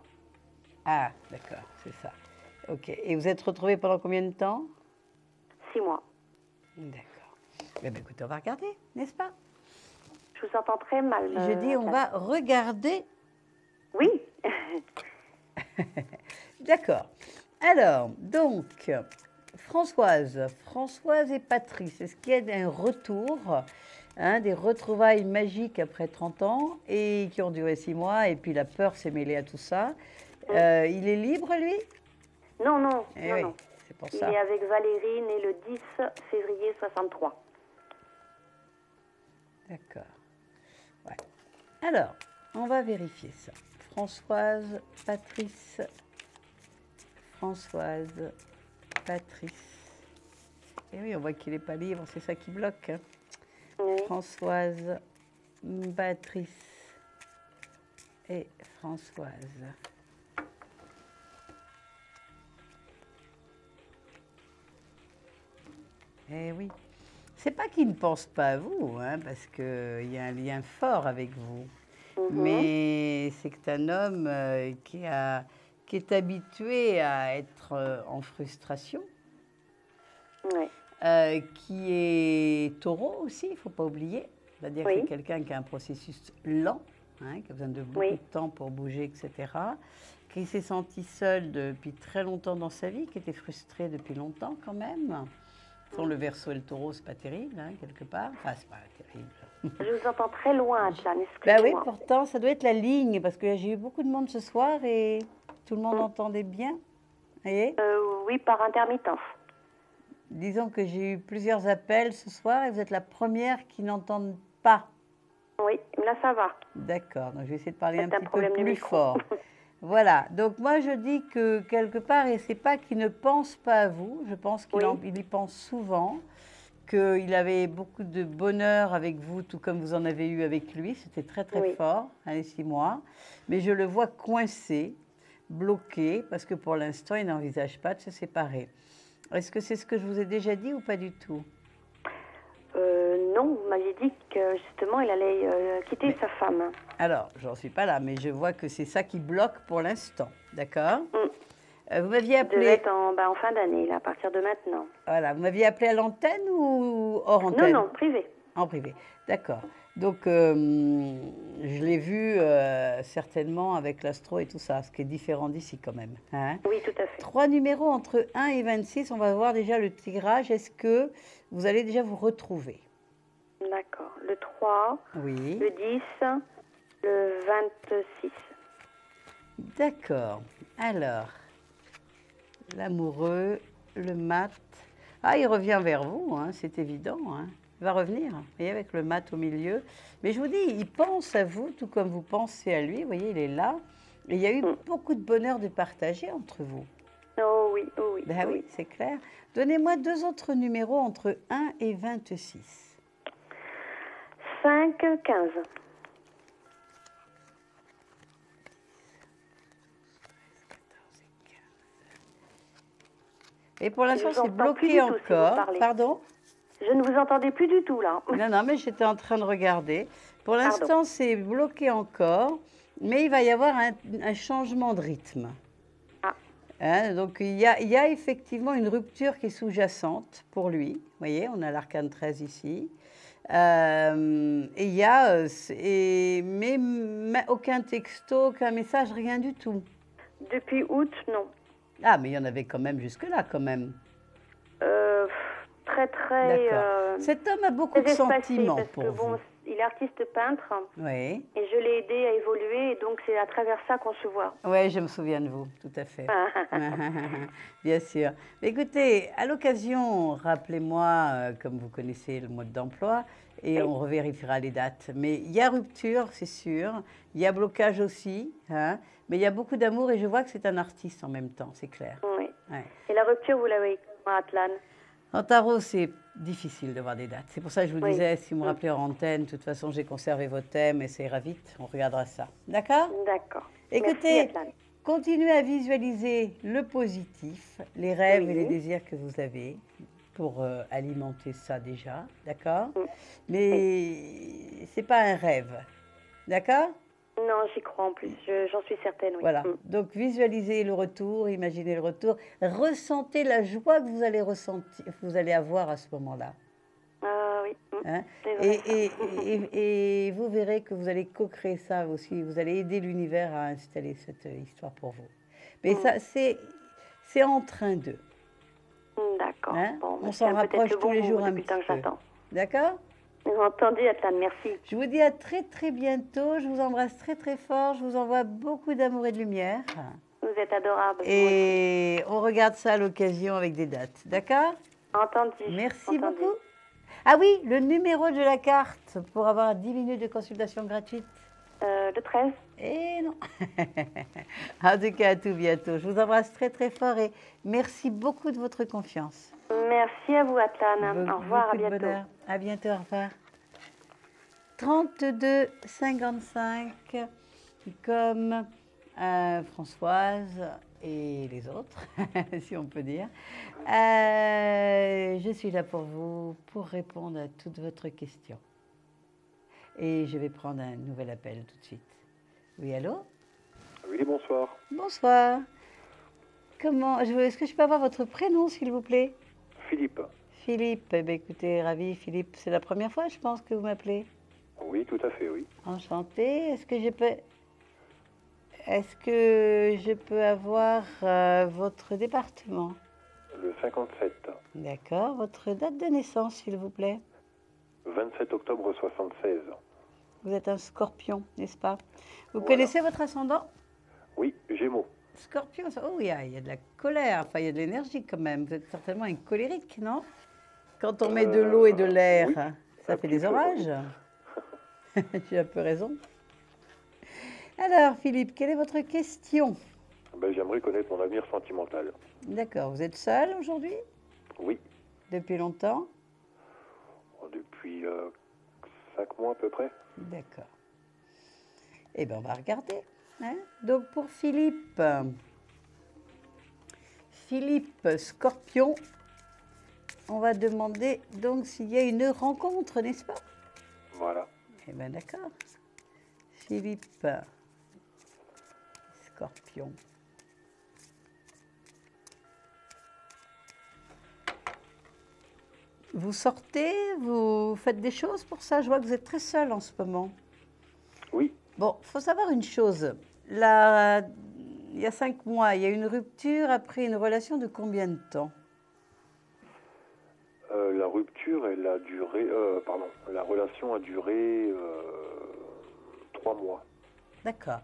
[SPEAKER 1] Ah, d'accord, c'est ça. Ok. Et vous êtes retrouvés pendant combien de temps?
[SPEAKER 8] 6 mois.
[SPEAKER 1] D'accord. Eh bien, écoutez, on va regarder, n'est-ce pas?
[SPEAKER 8] Je vous entends très mal.
[SPEAKER 1] Je dis, on va regarder.
[SPEAKER 8] Oui.
[SPEAKER 1] D'accord. Alors, donc, Françoise et Patrice, est-ce qu'il y a un retour, hein, des retrouvailles magiques après 30 ans et qui ont duré 6 mois et puis la peur s'est mêlée à tout ça? Il est libre, lui?
[SPEAKER 8] Non, non,
[SPEAKER 1] Eh
[SPEAKER 8] non,
[SPEAKER 1] oui,
[SPEAKER 8] non.
[SPEAKER 1] c'est pour
[SPEAKER 8] Il
[SPEAKER 1] ça.
[SPEAKER 8] est avec Valérie, née le 10 février 63.
[SPEAKER 1] D'accord. Ouais. Alors, on va vérifier ça. Françoise, Patrice. Et oui, on voit qu'il n'est pas libre, c'est ça qui bloque. Hein.
[SPEAKER 8] Oui.
[SPEAKER 1] Françoise, Patrice et Françoise. Eh oui. C'est pas qu'il ne pense pas à vous, hein, parce qu'il y a un lien fort avec vous. Mais c'est que c'est un homme qui est habitué à être en frustration,
[SPEAKER 8] Ouais.
[SPEAKER 1] qui est taureau aussi, il ne faut pas oublier. C'est-à-dire que
[SPEAKER 8] Oui.
[SPEAKER 1] c'est quelqu'un qui a un processus lent, hein, qui a besoin de beaucoup
[SPEAKER 8] Oui.
[SPEAKER 1] de temps pour bouger, etc. Qui s'est senti seul depuis très longtemps dans sa vie, qui était frustré depuis longtemps quand même. Bon, le Verseau et le Taureau, c'est pas terrible, hein, quelque part. Enfin, c'est pas terrible.
[SPEAKER 9] Je vous entends très loin, Atlan,
[SPEAKER 1] Ben oui,
[SPEAKER 9] excusez-moi.
[SPEAKER 1] pourtant, ça doit être la ligne, parce que j'ai eu beaucoup de monde ce soir et tout le monde entendait bien. Vous voyez?
[SPEAKER 9] Oui, par intermittence.
[SPEAKER 1] Disons que j'ai eu plusieurs appels ce soir et vous êtes la première qui n'entende pas.
[SPEAKER 9] Oui, là ça va.
[SPEAKER 1] D'accord, donc je vais essayer de parler
[SPEAKER 9] C'est
[SPEAKER 1] un
[SPEAKER 9] un
[SPEAKER 1] petit peu
[SPEAKER 9] problème du
[SPEAKER 1] plus
[SPEAKER 9] micro.
[SPEAKER 1] fort. Voilà, donc moi je dis que quelque part, et c'est pas qu'il ne pense pas à vous, je pense qu'il il y pense souvent, qu'il avait beaucoup de bonheur avec vous, tout comme vous en avez eu avec lui, c'était très très fort, les 6 mois, mais je le vois coincé, bloqué, parce que pour l'instant il n'envisage pas de se séparer. Est-ce que c'est ce que je vous ai déjà dit ou pas du tout?
[SPEAKER 9] Non, vous m'aviez dit que justement il allait quitter sa femme.
[SPEAKER 1] Alors, j'en suis pas là, mais je vois que c'est ça qui bloque pour l'instant, d'accord? Vous m'aviez appelé...
[SPEAKER 9] devait être en fin d'année, là, à partir de maintenant.
[SPEAKER 1] Voilà, vous m'aviez appelé à l'antenne ou hors antenne?
[SPEAKER 9] Non, privé.
[SPEAKER 1] En privé, d'accord. Donc, je l'ai vu certainement avec l'astro et tout ça, ce qui est différent d'ici quand même. Hein?
[SPEAKER 9] Oui, tout à fait.
[SPEAKER 1] 3 numéros entre 1 et 26, on va voir déjà le tirage. Est-ce que vous allez déjà vous retrouver?
[SPEAKER 9] D'accord. Le 3,
[SPEAKER 1] oui.
[SPEAKER 9] Le 10, le 26.
[SPEAKER 1] D'accord. Alors, l'amoureux, le mat. Ah, il revient vers vous, hein, c'est évident. Hein. Il va revenir, vous voyez, avec le mat au milieu. Mais je vous dis, il pense à vous, tout comme vous pensez à lui. Vous voyez, il est là. Et il y a eu beaucoup de bonheur de partager entre vous.
[SPEAKER 9] Oh oui, oh oui.
[SPEAKER 1] Ben oui, c'est clair. Donnez-moi 2 autres numéros entre 1 et 26.
[SPEAKER 9] 5, 15.
[SPEAKER 1] Et pour l'instant,
[SPEAKER 9] Je vous
[SPEAKER 1] c'est
[SPEAKER 9] entends plus
[SPEAKER 1] bloqué
[SPEAKER 9] du tout si vous
[SPEAKER 1] encore.
[SPEAKER 9] parlez.
[SPEAKER 1] Pardon?
[SPEAKER 9] Je ne vous entendais plus du tout, là.
[SPEAKER 1] Non, non, mais j'étais en train de regarder. Pour l'instant, c'est bloqué encore, mais il va y avoir un changement de rythme.
[SPEAKER 9] Ah.
[SPEAKER 1] Hein, donc, il y a effectivement une rupture qui est sous-jacente pour lui. Vous voyez, on a l'arcane 13 ici. Et il y a, mais aucun texto, aucun message, rien du tout.
[SPEAKER 9] Depuis août, non.
[SPEAKER 1] Ah, mais il y en avait quand même jusque-là, quand même.
[SPEAKER 9] Très, très...
[SPEAKER 1] Cet homme a beaucoup de sentiments
[SPEAKER 9] parce
[SPEAKER 1] pour
[SPEAKER 9] que,
[SPEAKER 1] vous.
[SPEAKER 9] bon, il est artiste peintre.
[SPEAKER 1] Oui.
[SPEAKER 9] Et je l'ai aidé à évoluer, et donc c'est à travers ça qu'on se voit.
[SPEAKER 1] Oui, je me souviens de vous, tout à fait. Bien sûr. Mais écoutez, à l'occasion, rappelez-moi, comme vous connaissez le mode d'emploi, et on revérifiera les dates. Mais il y a rupture, c'est sûr. Il y a blocage aussi, hein, mais il y a beaucoup d'amour et je vois que c'est un artiste en même temps, c'est clair.
[SPEAKER 9] Oui.
[SPEAKER 1] Ouais.
[SPEAKER 9] Et la rupture, vous l'avez comment, Atlan?
[SPEAKER 1] En tarot, c'est difficile de voir des dates. C'est pour ça que je vous disais, si vous me rappelez en antenne, de toute façon, j'ai conservé vos thèmes et ça ira vite. On regardera ça. D'accord?
[SPEAKER 9] D'accord.
[SPEAKER 1] Écoutez,
[SPEAKER 9] merci, Atlan.
[SPEAKER 1] continuez à visualiser le positif, les rêves et les désirs que vous avez pour alimenter ça déjà. D'accord? Mais c'est pas un rêve. D'accord?
[SPEAKER 9] Non, j'y crois en plus. J'en suis certaine, oui.
[SPEAKER 1] Voilà. Donc, visualisez le retour, imaginez le retour. Ressentez la joie que vous allez ressentir, vous allez avoir à ce moment-là.
[SPEAKER 9] Ah oui.
[SPEAKER 1] Hein?
[SPEAKER 9] C'est vrai,
[SPEAKER 1] Et vous verrez que vous allez co-créer ça aussi. Vous allez aider l'univers à installer cette histoire pour vous. Mais ça, c'est en train d'eux.
[SPEAKER 9] D'accord.
[SPEAKER 1] Hein?
[SPEAKER 9] Bon,
[SPEAKER 1] on s'en rapproche tous les jours un petit peu. D'accord?
[SPEAKER 9] Entendu, Atlan, merci.
[SPEAKER 1] Je vous dis à très très bientôt. Je vous embrasse très très fort. Je vous envoie beaucoup d'amour et de lumière.
[SPEAKER 9] Vous êtes adorable.
[SPEAKER 1] Et on regarde ça à l'occasion avec des dates. D'accord?
[SPEAKER 9] Entendu.
[SPEAKER 1] Merci beaucoup. Ah oui, le numéro de la carte pour avoir 10 minutes de consultation gratuite.
[SPEAKER 9] Le 13.
[SPEAKER 1] Eh non. En tout cas, à tout bientôt. Je vous embrasse très très fort et merci beaucoup de votre confiance.
[SPEAKER 9] Merci à vous, Atlan. Au revoir, à bientôt.
[SPEAKER 1] À bientôt, au revoir. 32 55, comme Françoise et les autres, si on peut dire. Je suis là pour vous, pour répondre à toutes votre questions. Et je vais prendre un nouvel appel tout de suite. Oui, allô?
[SPEAKER 10] Oui, bonsoir.
[SPEAKER 1] Bonsoir. Est-ce que je peux avoir votre prénom, s'il vous plaît?
[SPEAKER 10] Philippe.
[SPEAKER 1] Philippe, eh bien, écoutez, ravi, Philippe. C'est la première fois, je pense, que vous m'appelez.
[SPEAKER 10] Oui, tout à fait, oui.
[SPEAKER 1] Enchantée. Est-ce que je peux avoir votre département?
[SPEAKER 10] Le 57.
[SPEAKER 1] D'accord. Votre date de naissance, s'il vous plaît?
[SPEAKER 10] 27 octobre 76.
[SPEAKER 1] Vous êtes un scorpion, n'est-ce pas? Vous
[SPEAKER 10] Voilà.
[SPEAKER 1] connaissez votre ascendant?
[SPEAKER 10] Oui, Gémeaux.
[SPEAKER 1] Scorpion, oh, il y a de la colère, enfin, il y a de l'énergie quand même. Vous êtes certainement une colérique, non? Quand on met de l'eau et de l'air,
[SPEAKER 10] oui,
[SPEAKER 1] ça
[SPEAKER 10] un
[SPEAKER 1] fait
[SPEAKER 10] petit
[SPEAKER 1] des
[SPEAKER 10] peu,
[SPEAKER 1] orages. Tu as un peu raison. Alors, Philippe, quelle est votre question?
[SPEAKER 10] Ben, j'aimerais connaître mon avenir sentimental.
[SPEAKER 1] D'accord. Vous êtes seul aujourd'hui?
[SPEAKER 10] Oui,
[SPEAKER 1] Depuis longtemps?
[SPEAKER 10] depuis 5 mois à peu près.
[SPEAKER 1] D'accord. Eh bien, on va regarder. Hein. Donc, pour Philippe, Scorpion, on va demander donc s'il y a une rencontre, n'est-ce pas?
[SPEAKER 10] Voilà.
[SPEAKER 1] Eh bien, d'accord. Philippe, Scorpion. Vous sortez, vous faites des choses pour ça? Je vois que vous êtes très seul en ce moment.
[SPEAKER 10] Oui,
[SPEAKER 1] Bon, il faut savoir une chose. Là, il y a 5 mois, il y a une rupture après une relation de combien de temps?
[SPEAKER 10] la rupture, elle a duré... pardon, la relation a duré 3 mois.
[SPEAKER 1] D'accord.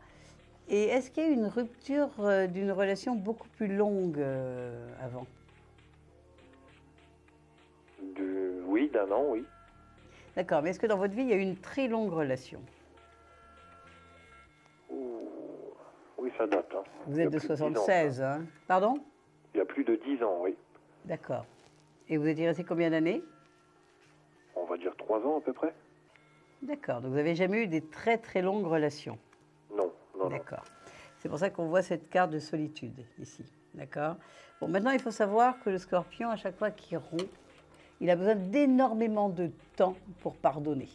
[SPEAKER 1] Et est-ce qu'il y a eu une rupture d'une relation beaucoup plus longue avant?
[SPEAKER 10] Oui, d'un an, oui.
[SPEAKER 1] D'accord, mais est-ce que dans votre vie, il y a eu une très longue relation?
[SPEAKER 10] Oui, ça date. Hein.
[SPEAKER 1] Vous
[SPEAKER 10] Il y a
[SPEAKER 1] êtes de
[SPEAKER 10] plus 10 ans,
[SPEAKER 1] 76, hein? Pardon?
[SPEAKER 10] Il y a plus de 10 ans, oui.
[SPEAKER 1] D'accord. Et vous êtes resté combien d'années?
[SPEAKER 10] On va dire 3 ans à peu près.
[SPEAKER 1] D'accord, donc vous n'avez jamais eu des très très longues relations?
[SPEAKER 10] Non, non.
[SPEAKER 1] D'accord. C'est pour ça qu'on voit cette carte de solitude ici. D'accord? Bon, maintenant, il faut savoir que le Scorpion, à chaque fois qu'il rompt, il a besoin d'énormément de temps pour pardonner.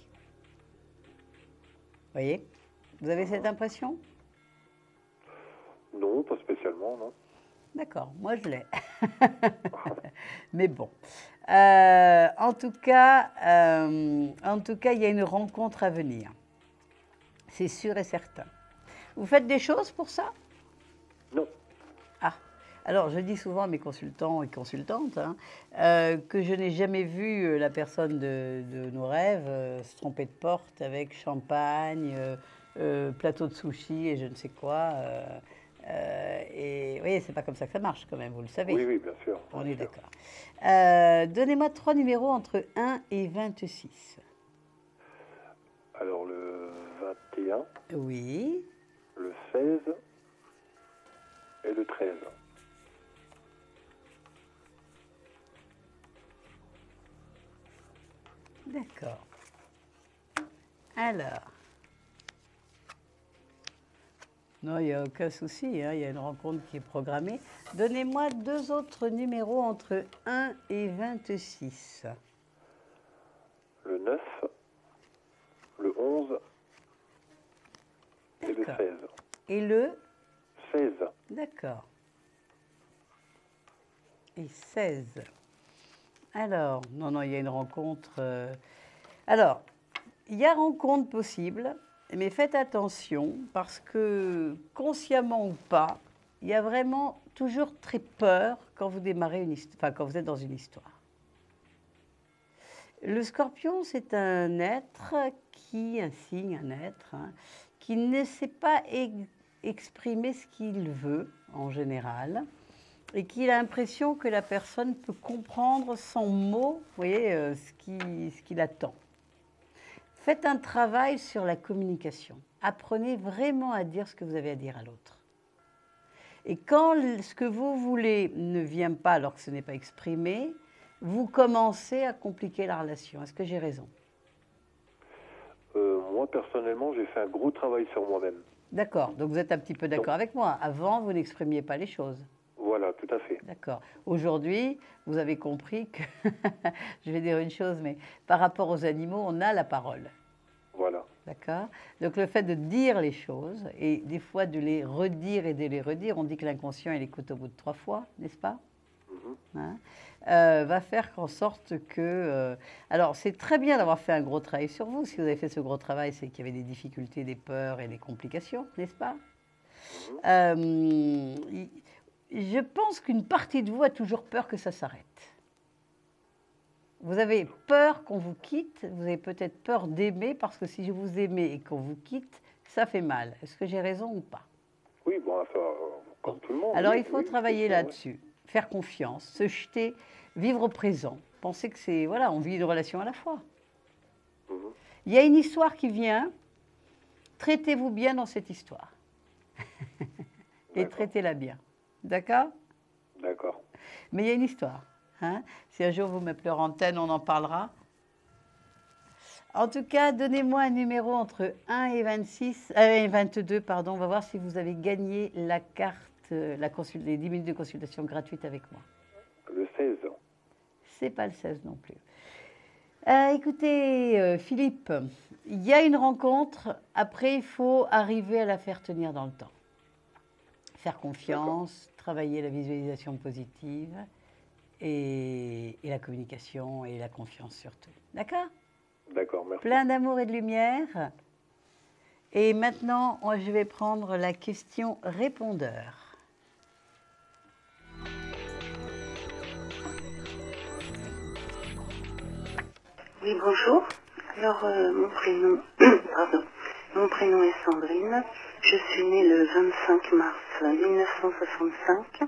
[SPEAKER 1] Vous voyez? Vous avez cette impression?
[SPEAKER 10] Non, pas spécialement, non.
[SPEAKER 1] D'accord, moi je l'ai. Mais bon. En tout cas, il y a une rencontre à venir. C'est sûr et certain. Vous faites des choses pour ça?
[SPEAKER 10] Non.
[SPEAKER 1] Ah, alors je dis souvent à mes consultants et consultantes que je n'ai jamais vu la personne de nos rêves se tromper de porte avec champagne, plateau de sushi et je ne sais quoi. Et oui, c'est pas comme ça que ça marche quand même, vous le savez.
[SPEAKER 10] Oui, bien sûr.
[SPEAKER 1] On est d'accord. Donnez-moi 3 numéros entre 1 et 26.
[SPEAKER 10] Alors le 21,
[SPEAKER 1] Oui.
[SPEAKER 10] le 16 et le 13.
[SPEAKER 1] D'accord. Alors. Non, il n'y a aucun souci, hein, il y a une rencontre qui est programmée. Donnez-moi 2 autres numéros entre 1 et 26.
[SPEAKER 10] Le 9, le 11 et le
[SPEAKER 1] D'accord.
[SPEAKER 10] 16.
[SPEAKER 1] Et le
[SPEAKER 10] 16.
[SPEAKER 1] D'accord. Et 16. Alors, non, il y a une rencontre. Alors, il y a rencontre possible, mais faites attention parce que, consciemment ou pas, il y a vraiment toujours très peur quand vous démarrez une histoire, enfin, quand vous êtes dans une histoire. Le Scorpion, c'est un être un signe, un être, qui ne sait pas exprimer ce qu'il veut, en général, et qui a l'impression que la personne peut comprendre sans mots, vous voyez, ce qu'il attend. Faites un travail sur la communication. Apprenez vraiment à dire ce que vous avez à dire à l'autre. Et quand ce que vous voulez ne vient pas alors que ce n'est pas exprimé, vous commencez à compliquer la relation. Est-ce que j'ai raison?
[SPEAKER 10] Moi, personnellement, j'ai fait un gros travail sur moi-même.
[SPEAKER 1] D'accord, donc vous êtes un petit peu d'accord avec moi. Avant, vous n'exprimiez pas les choses.
[SPEAKER 10] Voilà, tout à fait.
[SPEAKER 1] D'accord. Aujourd'hui, vous avez compris que, je vais dire une chose, mais par rapport aux animaux, on a la parole.
[SPEAKER 10] Voilà.
[SPEAKER 1] D'accord? Donc le fait de dire les choses, et des fois de les redire et de les redire, on dit que l'inconscient, il écoute au bout de 3 fois, n'est-ce pas? Hein, va faire qu'en sorte que... alors, c'est très bien d'avoir fait un gros travail sur vous. Si vous avez fait ce gros travail, c'est qu'il y avait des difficultés, des peurs et des complications, n'est-ce pas? je pense qu'une partie de vous a toujours peur que ça s'arrête. Vous avez peur qu'on vous quitte, vous avez peut-être peur d'aimer, parce que si je vous aimais et qu'on vous quitte, ça fait mal. Est-ce que j'ai raison ou pas?
[SPEAKER 10] Oui, bon, ça, comme tout le monde.
[SPEAKER 1] Alors,
[SPEAKER 10] oui,
[SPEAKER 1] il faut
[SPEAKER 10] oui,
[SPEAKER 1] travailler
[SPEAKER 10] c'est ça,
[SPEAKER 1] là-dessus, faire confiance, se jeter, vivre au présent. Penser que c'est, voilà, on vit une relation à la fois.
[SPEAKER 10] ouais.
[SPEAKER 1] Il y a une histoire qui vient, traitez-vous bien dans cette histoire. Et traitez-la bien. D'accord?
[SPEAKER 10] D'accord.
[SPEAKER 1] Mais il y a une histoire. Hein? Si un jour vous m'appelez en antenne, on en parlera. En tout cas, donnez-moi un numéro entre 1 et 22, pardon. On va voir si vous avez gagné la carte, les 10 minutes de consultation gratuite avec moi.
[SPEAKER 10] Le 16.
[SPEAKER 1] C'est pas le 16 non plus. Écoutez, Philippe, il y a une rencontre. Après, il faut arriver à la faire tenir dans le temps. Faire confiance, travailler la visualisation positive et la communication et la confiance surtout. D'accord?
[SPEAKER 10] D'accord, merci.
[SPEAKER 1] Plein d'amour et de lumière. Et maintenant, je vais prendre la question répondeur.
[SPEAKER 11] Oui, bonjour. Alors, mon prénom est Sandrine. Je suis née le 25 mars 1965.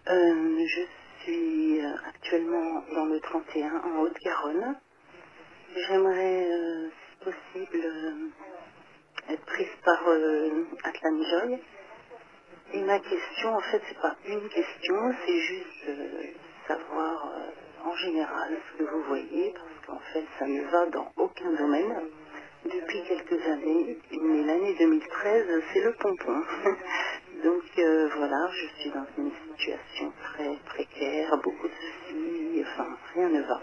[SPEAKER 11] Je suis actuellement dans le 31 en Haute-Garonne. J'aimerais, si possible, être prise par Atlan Joy. Et ma question, en fait, c'est pas une question, c'est juste savoir en général ce que vous voyez, parce qu'en fait, ça ne va dans aucun domaine. Depuis quelques années, mais l'année 2013, c'est le pompon. Donc voilà, je suis dans une situation très précaire, beaucoup de soucis, enfin, rien ne va.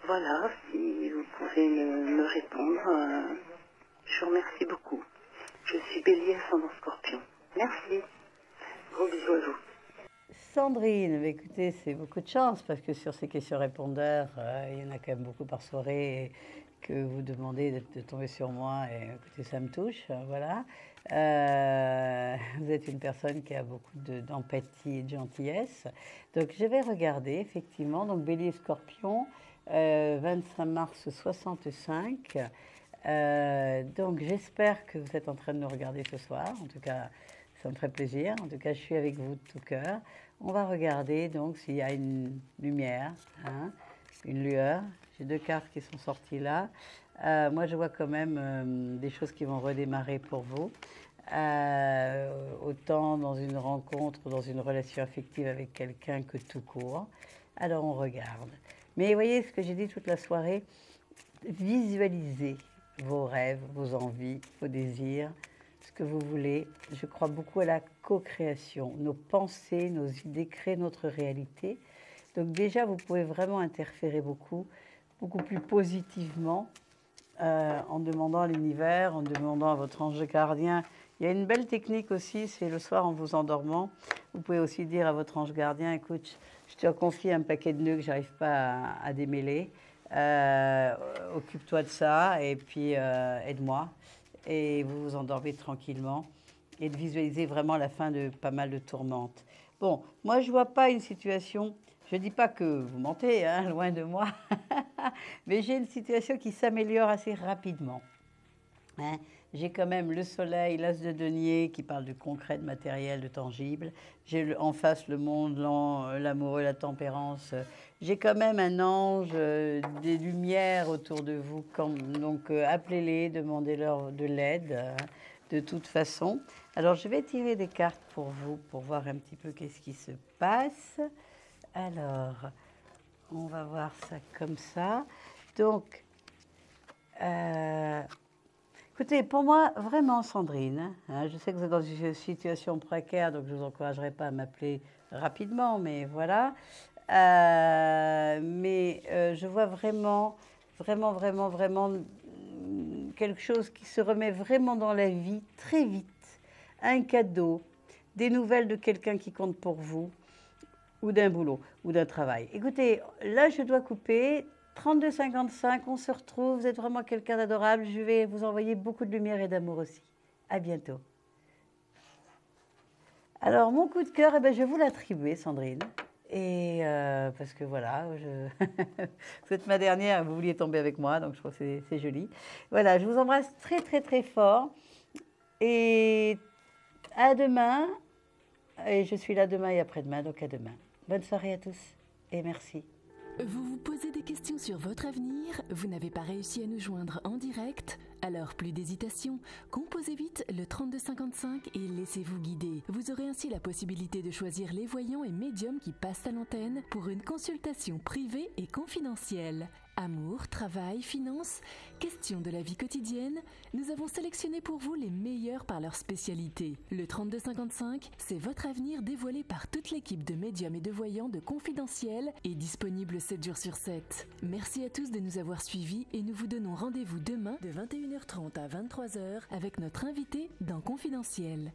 [SPEAKER 11] Voilà, si vous pouvez me répondre, je vous remercie beaucoup. Je suis Bélier ascendant Scorpion. Merci. Gros bisous à vous.
[SPEAKER 1] Sandrine, écoutez, c'est beaucoup de chance parce que sur ces questions répondeurs, il y en a quand même beaucoup par soirée et que vous demandez de tomber sur moi et écoutez, ça me touche, voilà. Vous êtes une personne qui a beaucoup d'empathie et de gentillesse. Donc je vais regarder effectivement, donc Bélier Scorpion, 25 mars 65. Donc j'espère que vous êtes en train de nous regarder ce soir, en tout cas ça me ferait plaisir, en tout cas je suis avec vous de tout cœur. On va regarder donc s'il y a une lumière, hein, une lueur. J'ai 2 cartes qui sont sorties là. Moi je vois quand même des choses qui vont redémarrer pour vous. Autant dans une rencontre, dans une relation affective avec quelqu'un que tout court. Alors on regarde. Mais vous voyez ce que j'ai dit toute la soirée, visualisez vos rêves, vos envies, vos désirs, ce que vous voulez. Je crois beaucoup à la co-création. Nos pensées, nos idées créent notre réalité. Donc déjà, vous pouvez vraiment interférer beaucoup plus positivement en demandant à l'univers, en demandant à votre ange gardien. Il y a une belle technique aussi, c'est le soir en vous endormant. Vous pouvez aussi dire à votre ange gardien, écoute, je te confie un paquet de nœuds que je n'arrive pas à démêler. Occupe-toi de ça et puis aide-moi. Et vous vous endormez tranquillement et de visualiser vraiment la fin de pas mal de tourmentes. Bon, moi je ne vois pas une situation, je ne dis pas que vous mentez, hein, loin de moi, mais j'ai une situation qui s'améliore assez rapidement. Hein. J'ai quand même le soleil, l'as de denier qui parle de concret, de matériel, de tangible. J'ai en face le monde, l'amoureux, la tempérance. J'ai quand même un ange, des lumières autour de vous. Donc appelez-les, demandez-leur de l'aide de toute façon. Alors je vais tirer des cartes pour vous pour voir un petit peu qu'est-ce qui se passe. Alors, on va voir ça comme ça. Donc, écoutez, pour moi, vraiment, Sandrine, hein, je sais que vous êtes dans une situation précaire, donc je ne vous encouragerai pas à m'appeler rapidement, mais voilà. Je vois vraiment quelque chose qui se remet vraiment dans la vie très vite. Un cadeau, des nouvelles de quelqu'un qui compte pour vous, ou d'un boulot, ou d'un travail. Écoutez, là, je dois couper. 32,55, on se retrouve. Vous êtes vraiment quelqu'un d'adorable. Je vais vous envoyer beaucoup de lumière et d'amour aussi. À bientôt. Alors, mon coup de cœur, je vais vous l'attribuer, Sandrine. Et parce que voilà, vous êtes ma dernière, vous vouliez tomber avec moi, donc je trouve que c'est joli. Voilà, je vous embrasse très, très, très fort. Et à demain. Et je suis là demain et après-demain, donc à demain. Bonne soirée à tous et merci.
[SPEAKER 4] Vous vous posez des questions sur votre avenir? Vous n'avez pas réussi à nous joindre en direct? Alors plus d'hésitation, composez vite le 3255 et laissez-vous guider. Vous aurez ainsi la possibilité de choisir les voyants et médiums qui passent à l'antenne pour une consultation privée et confidentielle. Amour, travail, finances, questions de la vie quotidienne, nous avons sélectionné pour vous les meilleurs par leur spécialité. Le 3255, c'est votre avenir dévoilé par toute l'équipe de médiums et de voyants de Confidentiel et disponible 7 jours sur 7. Merci à tous de nous avoir suivis et nous vous donnons rendez-vous demain de 21h30 à 23h avec notre invité dans Confidentiel.